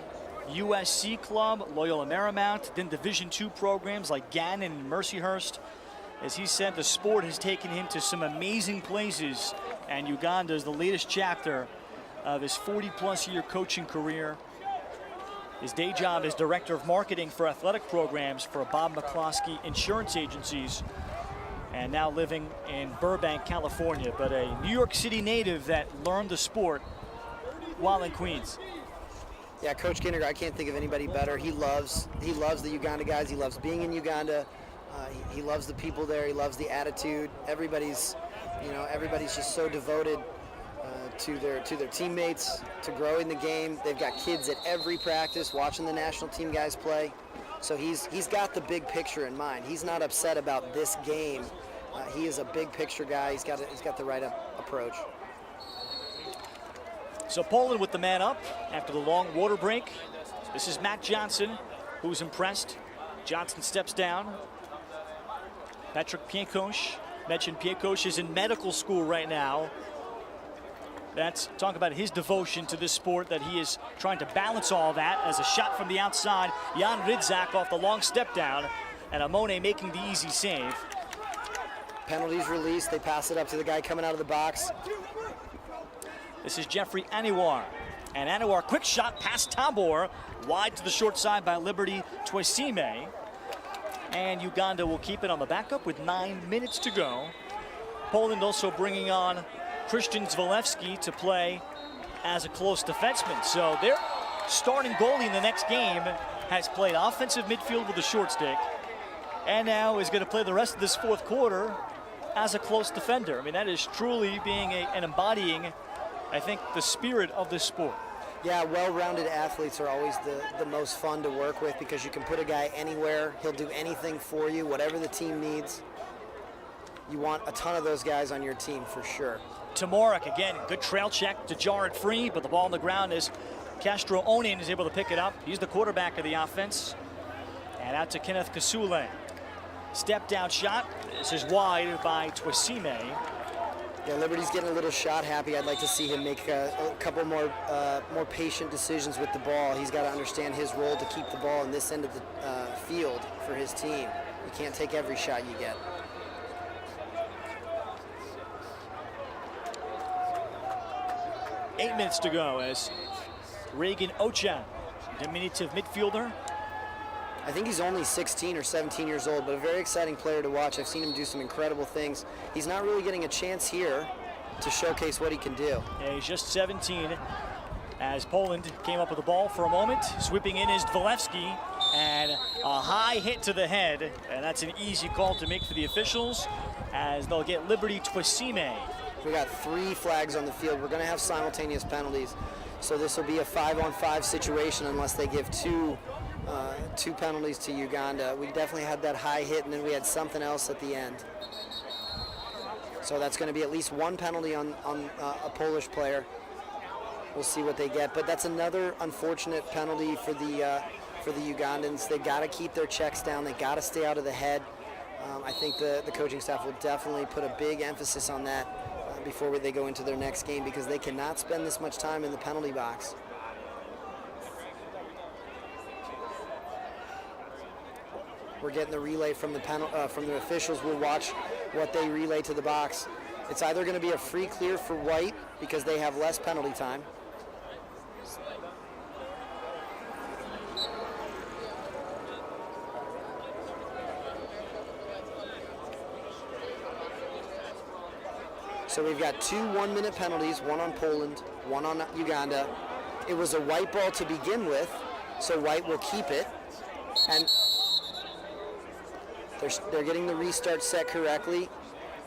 USC Club, Loyola Marymount, then Division II programs like Gannon and Mercyhurst. As he said, the sport has taken him to some amazing places, and Uganda is the latest chapter of his 40-plus year coaching career. His day job is Director of Marketing for Athletic Programs for Bob McCloskey Insurance Agencies, and now living in Burbank, California, but a New York City native that learned the sport while in Queens. Yeah, Coach Ginnigar, I can't think of anybody better. He loves the Uganda guys. He loves being in Uganda. He loves the people there. He loves the attitude. Everybody's just so devoted to their teammates, to growing the game. They've got kids at every practice watching the national team guys play. So he's got the big picture in mind. He's not upset about this game. He is a big picture guy. He's got the right approach. So Poland with the man up after the long water break. This is Matt Johnson, who's impressed. Johnson steps down. Patrick Piekos, mentioned Piekos is in medical school right now. That's talk about his devotion to this sport, that he is trying to balance all that as a shot from the outside. Jan Ridzak off the long step down, and Amone making the easy save. Penalties released. They pass it up to the guy coming out of the box. This is Jeffrey Aniwar. And Aniwar, quick shot past Tabor, wide to the short side by Liberty Twesime. And Uganda will keep it on the backup with 9 minutes to go. Poland also bringing on Christian Zvalewski to play as a close defenseman. So their starting goalie in the next game has played offensive midfield with a short stick, and now is going to play the rest of this fourth quarter as a close defender. I mean, that is truly being and embodying, I think, the spirit of this sport. Yeah, well-rounded athletes are always the most fun to work with, because you can put a guy anywhere. He'll do anything for you, whatever the team needs. You want a ton of those guys on your team for sure. Tamorik again, good trail check to jar it free, but the ball on the ground is Castro Onin is able to pick it up. He's the quarterback of the offense. And out to Kenneth Kasule. Step down shot. This is wide by Twesime. Yeah, Liberty's getting a little shot happy. I'd like to see him make a couple more patient decisions with the ball. He's got to understand his role to keep the ball in this end of the field for his team. You can't take every shot you get. Eight minutes to go as Reagan Ocha, diminutive midfielder. I think he's only 16 or 17 years old, but a very exciting player to watch. I've seen him do some incredible things. He's not really getting a chance here to showcase what he can do. Yeah, he's just 17 as Poland came up with the ball for a moment. Sweeping in is Dvalewski, and a high hit to the head, and that's an easy call to make for the officials as they'll get Liberty Twesime. We got 3 flags on the field. We're going to have simultaneous penalties, so this will be a 5-on-5 situation unless they give two penalties to Uganda. We definitely had that high hit, and then we had something else at the end. So that's going to be at least 1 penalty on a Polish player. We'll see what they get, but that's another unfortunate penalty for the Ugandans. They got to keep their checks down. They got to stay out of the head. I think the coaching staff will definitely put a big emphasis on that before they go into their next game, because they cannot spend this much time in the penalty box. We're getting the relay from the officials. We'll watch what they relay to the box. It's either going to be a free clear for white because they have less penalty time, So we've got 2 1-minute penalties, one on Poland, one on Uganda. It was a white ball to begin with, so white will keep it. And they're getting the restart set correctly.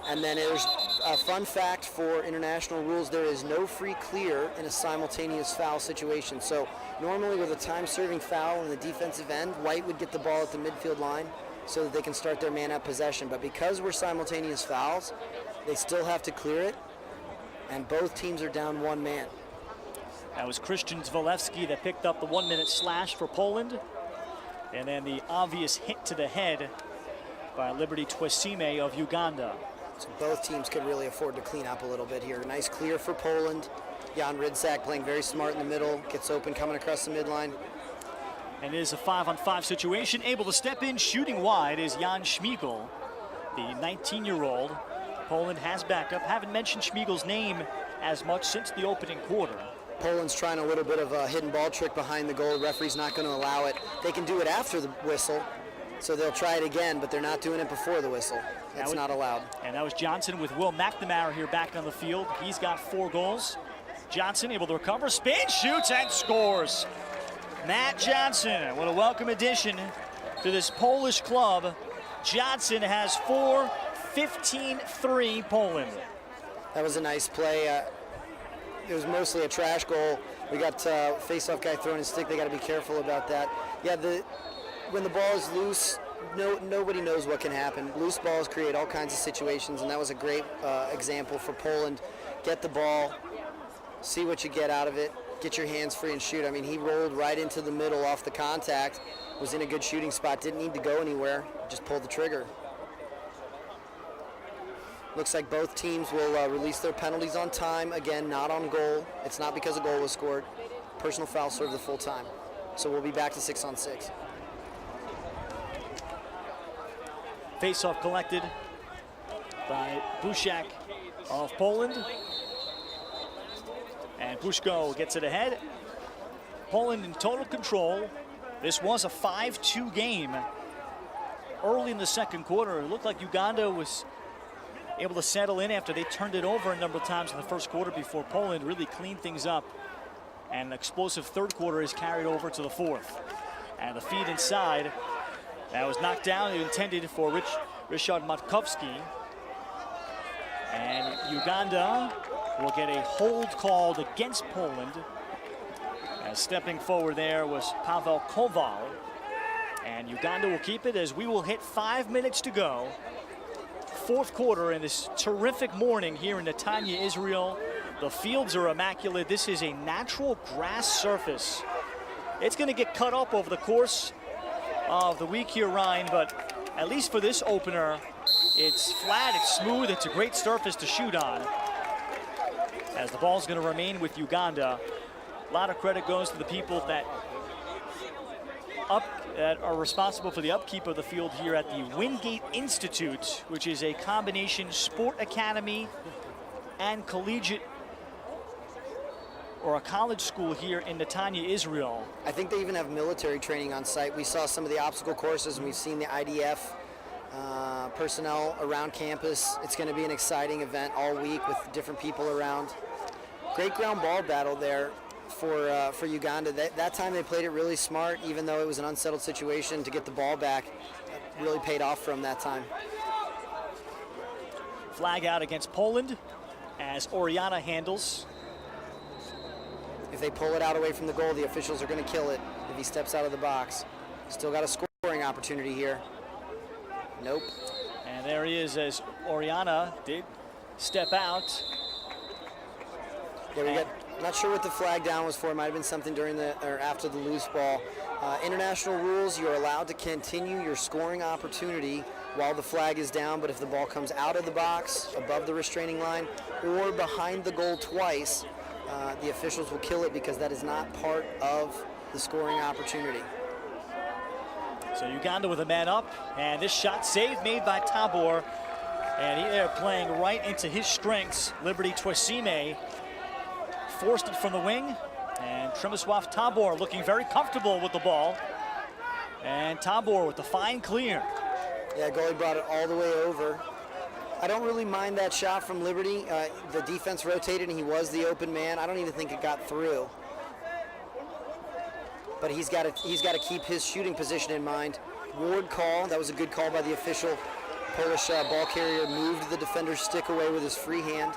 And then there's a fun fact for international rules, there is no free clear in a simultaneous foul situation. So normally with a time-serving foul in the defensive end, white would get the ball at the midfield line so that they can start their man-up possession. But because we're simultaneous fouls, they still have to clear it, and both teams are down 1 man. That was Christian Zvalewski that picked up the 1-minute slash for Poland. And then the obvious hit to the head by Liberty Twesime of Uganda. So both teams could really afford to clean up a little bit here. Nice clear for Poland. Jan Ridsak playing very smart in the middle, gets open coming across the midline. And it is a 5-on-5 situation. Able to step in, shooting wide is Jan Schmiegel, the 19-year-old. Poland has backup. Haven't mentioned Schmiegel's name as much since the opening quarter. Poland's trying a little bit of a hidden ball trick behind the goal. The referee's not going to allow it. They can do it after the whistle, so they'll try it again, but they're not doing it before the whistle. That's not allowed. And that was Johnson with Will McNamara here back on the field. He's got 4 goals. Johnson able to recover, spin, shoots, and scores. Matt Johnson, what a welcome addition to this Polish club. Johnson has 4, 15-3 Poland. That was a nice play. It was mostly a trash goal. We got face-off guy throwing his stick. They got to be careful about that. Yeah, when the ball is loose, nobody knows what can happen. Loose balls create all kinds of situations, and that was a great example for Poland. Get the ball, see what you get out of it, get your hands free and shoot. I mean, he rolled right into the middle off the contact, was in a good shooting spot, didn't need to go anywhere, just pulled the trigger. Looks like both teams will release their penalties on time. Again, not on goal. It's not because a goal was scored. Personal foul served the full time. So we'll be back to 6-on-6. Face-off collected by Buszak of Poland. And Puszko gets it ahead. Poland in total control. This was a 5-2 game. Early in the second quarter, it looked like Uganda was able to settle in after they turned it over a number of times in the first quarter before Poland really cleaned things up. And an explosive third quarter is carried over to the fourth. And the feed inside, that was knocked down, intended for Ryszard Matkowski. And Uganda will get a hold called against Poland. As stepping forward there was Pavel Kowal. And Uganda will keep it as we will hit 5 minutes to go. Fourth quarter in this terrific morning here in Netanya, Israel. The fields are immaculate. This is a natural grass surface. It's going to get cut up over the course of the week here, Ryan, but at least for this opener, it's flat, it's smooth, it's a great surface to shoot on. As the ball's going to remain with Uganda. A lot of credit goes to the people that are responsible for the upkeep of the field here at the Wingate Institute, which is a combination sport academy and collegiate or a college school here in Netanya, Israel. I think they even have military training on site. We saw some of the obstacle courses, and we've seen the IDF personnel around campus. It's going to be an exciting event all week with different people around. Great ground ball battle there for Uganda. That time they played it really smart, even though it was an unsettled situation to get the ball back. Really paid off from that time. Flag out against Poland as Oriana handles. If they pull it out away from the goal, the officials are going to kill it if he steps out of the box. Still got a scoring opportunity here. Nope. And there he is as Oriana did step out. Yeah, we got, not sure what the flag down was for. It might have been something during the or after the loose ball. International rules, you're allowed to continue your scoring opportunity while the flag is down, but if the ball comes out of the box, above the restraining line, or behind the goal twice, the officials will kill it because that is not part of the scoring opportunity. So Uganda with a man up, and this shot saved made by Tabor, and they're playing right into his strengths. Liberty Twesime forced it from the wing, and Przemysław Tabor looking very comfortable with the ball. And Tabor with the fine clear. Yeah, goalie brought it all the way over. I don't really mind that shot from Liberty. The defense rotated and he was the open man. I don't even think it got through. But he's got to keep his shooting position in mind. Ward call, that was a good call by the official. Polish ball carrier moved the defender's stick away with his free hand.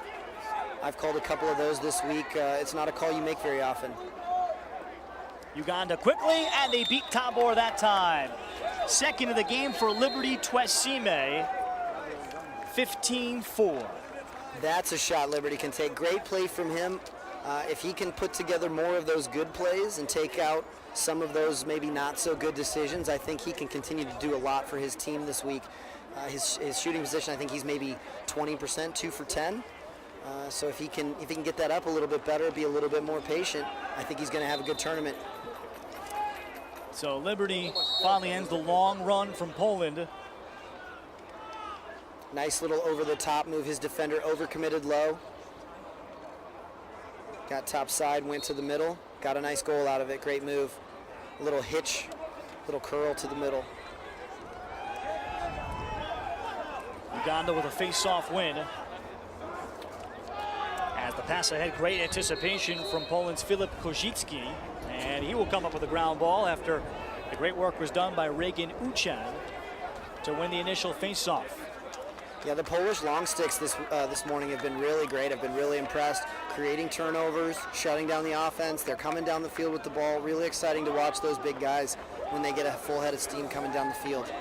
I've called a couple of those this week. It's not a call you make very often. Uganda quickly, and they beat Tabor that time. Second of the game for Liberty Twesime, 15-4. That's a shot Liberty can take. Great play from him. If he can put together more of those good plays and take out some of those maybe not so good decisions, I think he can continue to do a lot for his team this week. His shooting position, I think he's maybe 20%, 2 for 10. So if he can get that up a little bit better, be a little bit more patient, I think he's going to have a good tournament. So Liberty finally ends the long run from Poland. Nice little over-the-top move. His defender overcommitted low. Got top side, went to the middle. Got a nice goal out of it. Great move. A little hitch, little curl to the middle. Uganda with a face-off win. As the pass ahead, great anticipation from Poland's Filip Kozicki. And he will come up with a ground ball after the great work was done by Regan Uchan to win the initial face-off. Yeah, the Polish long sticks this morning have been really great. I've been really impressed. Creating turnovers, shutting down the offense. They're coming down the field with the ball. Really exciting to watch those big guys when they get a full head of steam coming down the field.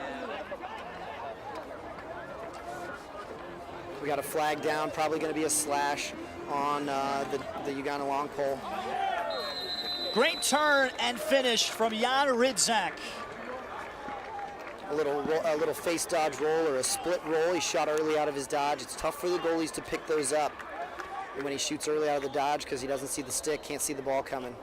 We got a flag down, probably going to be a slash on the Uganda long pole. Great turn and finish from Jan Rydzak. A little face dodge roll or a split roll. He shot early out of his dodge. It's tough for the goalies to pick those up when he shoots early out of the dodge because he doesn't see the stick, can't see the ball coming.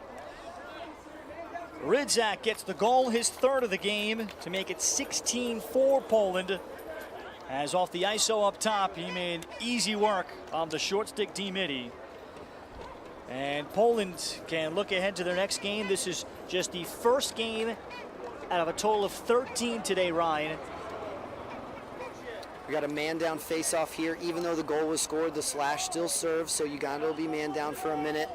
Rydzak gets the goal, his third of the game, to make it 16-4 Poland. As off the ISO up top, he made easy work on the short stick D-midi. And Poland can look ahead to their next game. This is just the first game out of a total of 13 today, Ryan. We got a man down face off here. Even though the goal was scored, the slash still serves, so Uganda will be man down for a minute.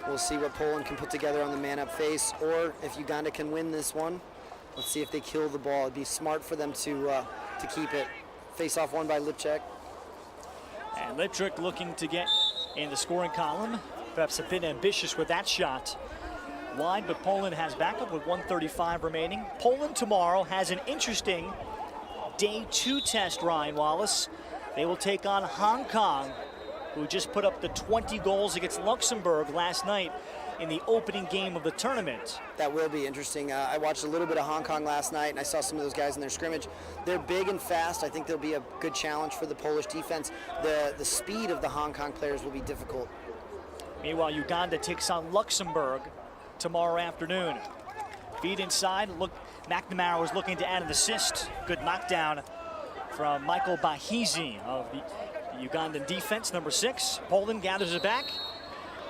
We'll see what Poland can put together on the man up face, or if Uganda can win this one, let's see if they kill the ball. It'd be smart for them to keep it. Face off one by Lipchak. And Lipchak looking to get in the scoring column. Perhaps a bit ambitious with that shot. Wide, but Poland has backup with 1:35 remaining. Poland tomorrow has an interesting day 2 test, Ryan Wallace. They will take on Hong Kong, who just put up the 20 goals against Luxembourg last night in the opening game of the tournament. That will be interesting. I watched a little bit of Hong Kong last night, and I saw some of those guys in their scrimmage. They're big and fast. I think they'll be a good challenge for the Polish defense. The speed of the Hong Kong players will be difficult. Meanwhile, Uganda takes on Luxembourg tomorrow afternoon. Feed inside. Look, McNamara was looking to add an assist. Good knockdown from Michael Bahizi of the Ugandan defense, number 6. Poland gathers it back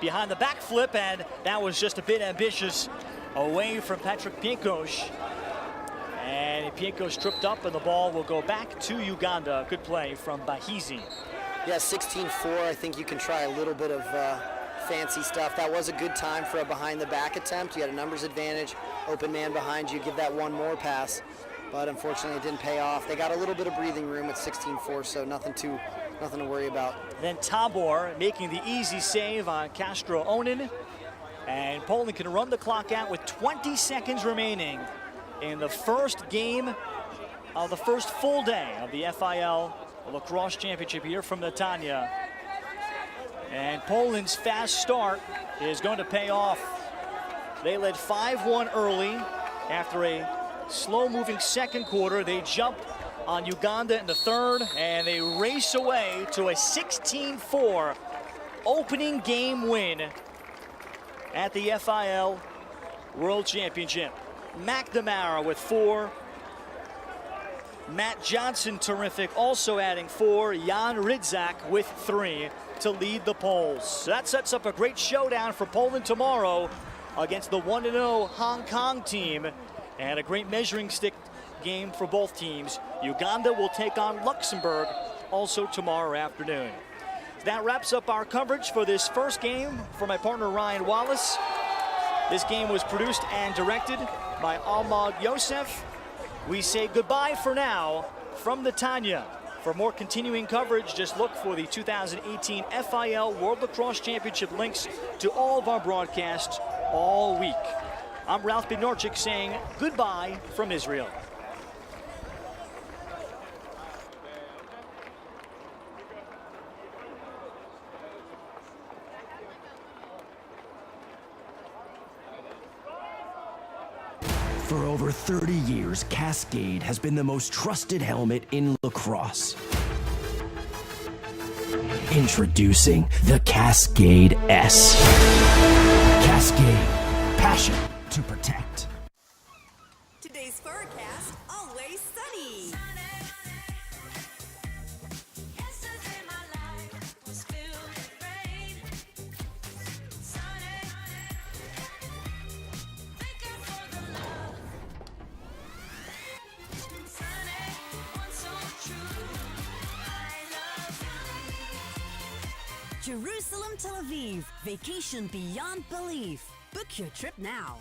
behind the back flip, and that was just a bit ambitious away from Patrick Piekos. And Piekos tripped up, and the ball will go back to Uganda. Good play from Bahizi. Yeah, 16-4. I think you can try a little bit of fancy stuff. That was a good time for a behind-the-back attempt. You had a numbers advantage, open man behind you, give that one more pass. But unfortunately, it didn't pay off. They got a little bit of breathing room at 16-4, so nothing to worry about. Then Tabor making the easy save on Castro Onin. And Poland can run the clock out with 20 seconds remaining in the first game of the first full day of the FIL Lacrosse Championship here from Netanya. And Poland's fast start is going to pay off. They led 5-1 early. After a slow-moving second quarter, they jump on Uganda in the third, and they race away to a 16-4 opening game win at the FIL World Championship. McNamara with 4. Matt Johnson, terrific, also adding 4. Jan Rydzak with 3 to lead the polls. So that sets up a great showdown for Poland tomorrow against the 1-0 Hong Kong team, and a great measuring stick game for both teams. Uganda will take on Luxembourg also tomorrow afternoon. That wraps up our coverage for this first game. For my partner Ryan Wallace, this game was produced and directed by Ahmad Yosef. We say goodbye for now from the Tanya. For more continuing coverage, just look for the 2018 FIL World Lacrosse Championship links to all of our broadcasts all week. I'm Ralph Bednarczyk saying goodbye from Israel. For over 30 years, Cascade has been the most trusted helmet in lacrosse. Introducing the Cascade S. Cascade, passion to protect. Today's forecast, always sunny. Yesterday my life was filled with rain. Sunny, thinking for the love. Sunny, one so true. I love you. Jerusalem, Tel Aviv, vacation beyond belief. Book your trip now.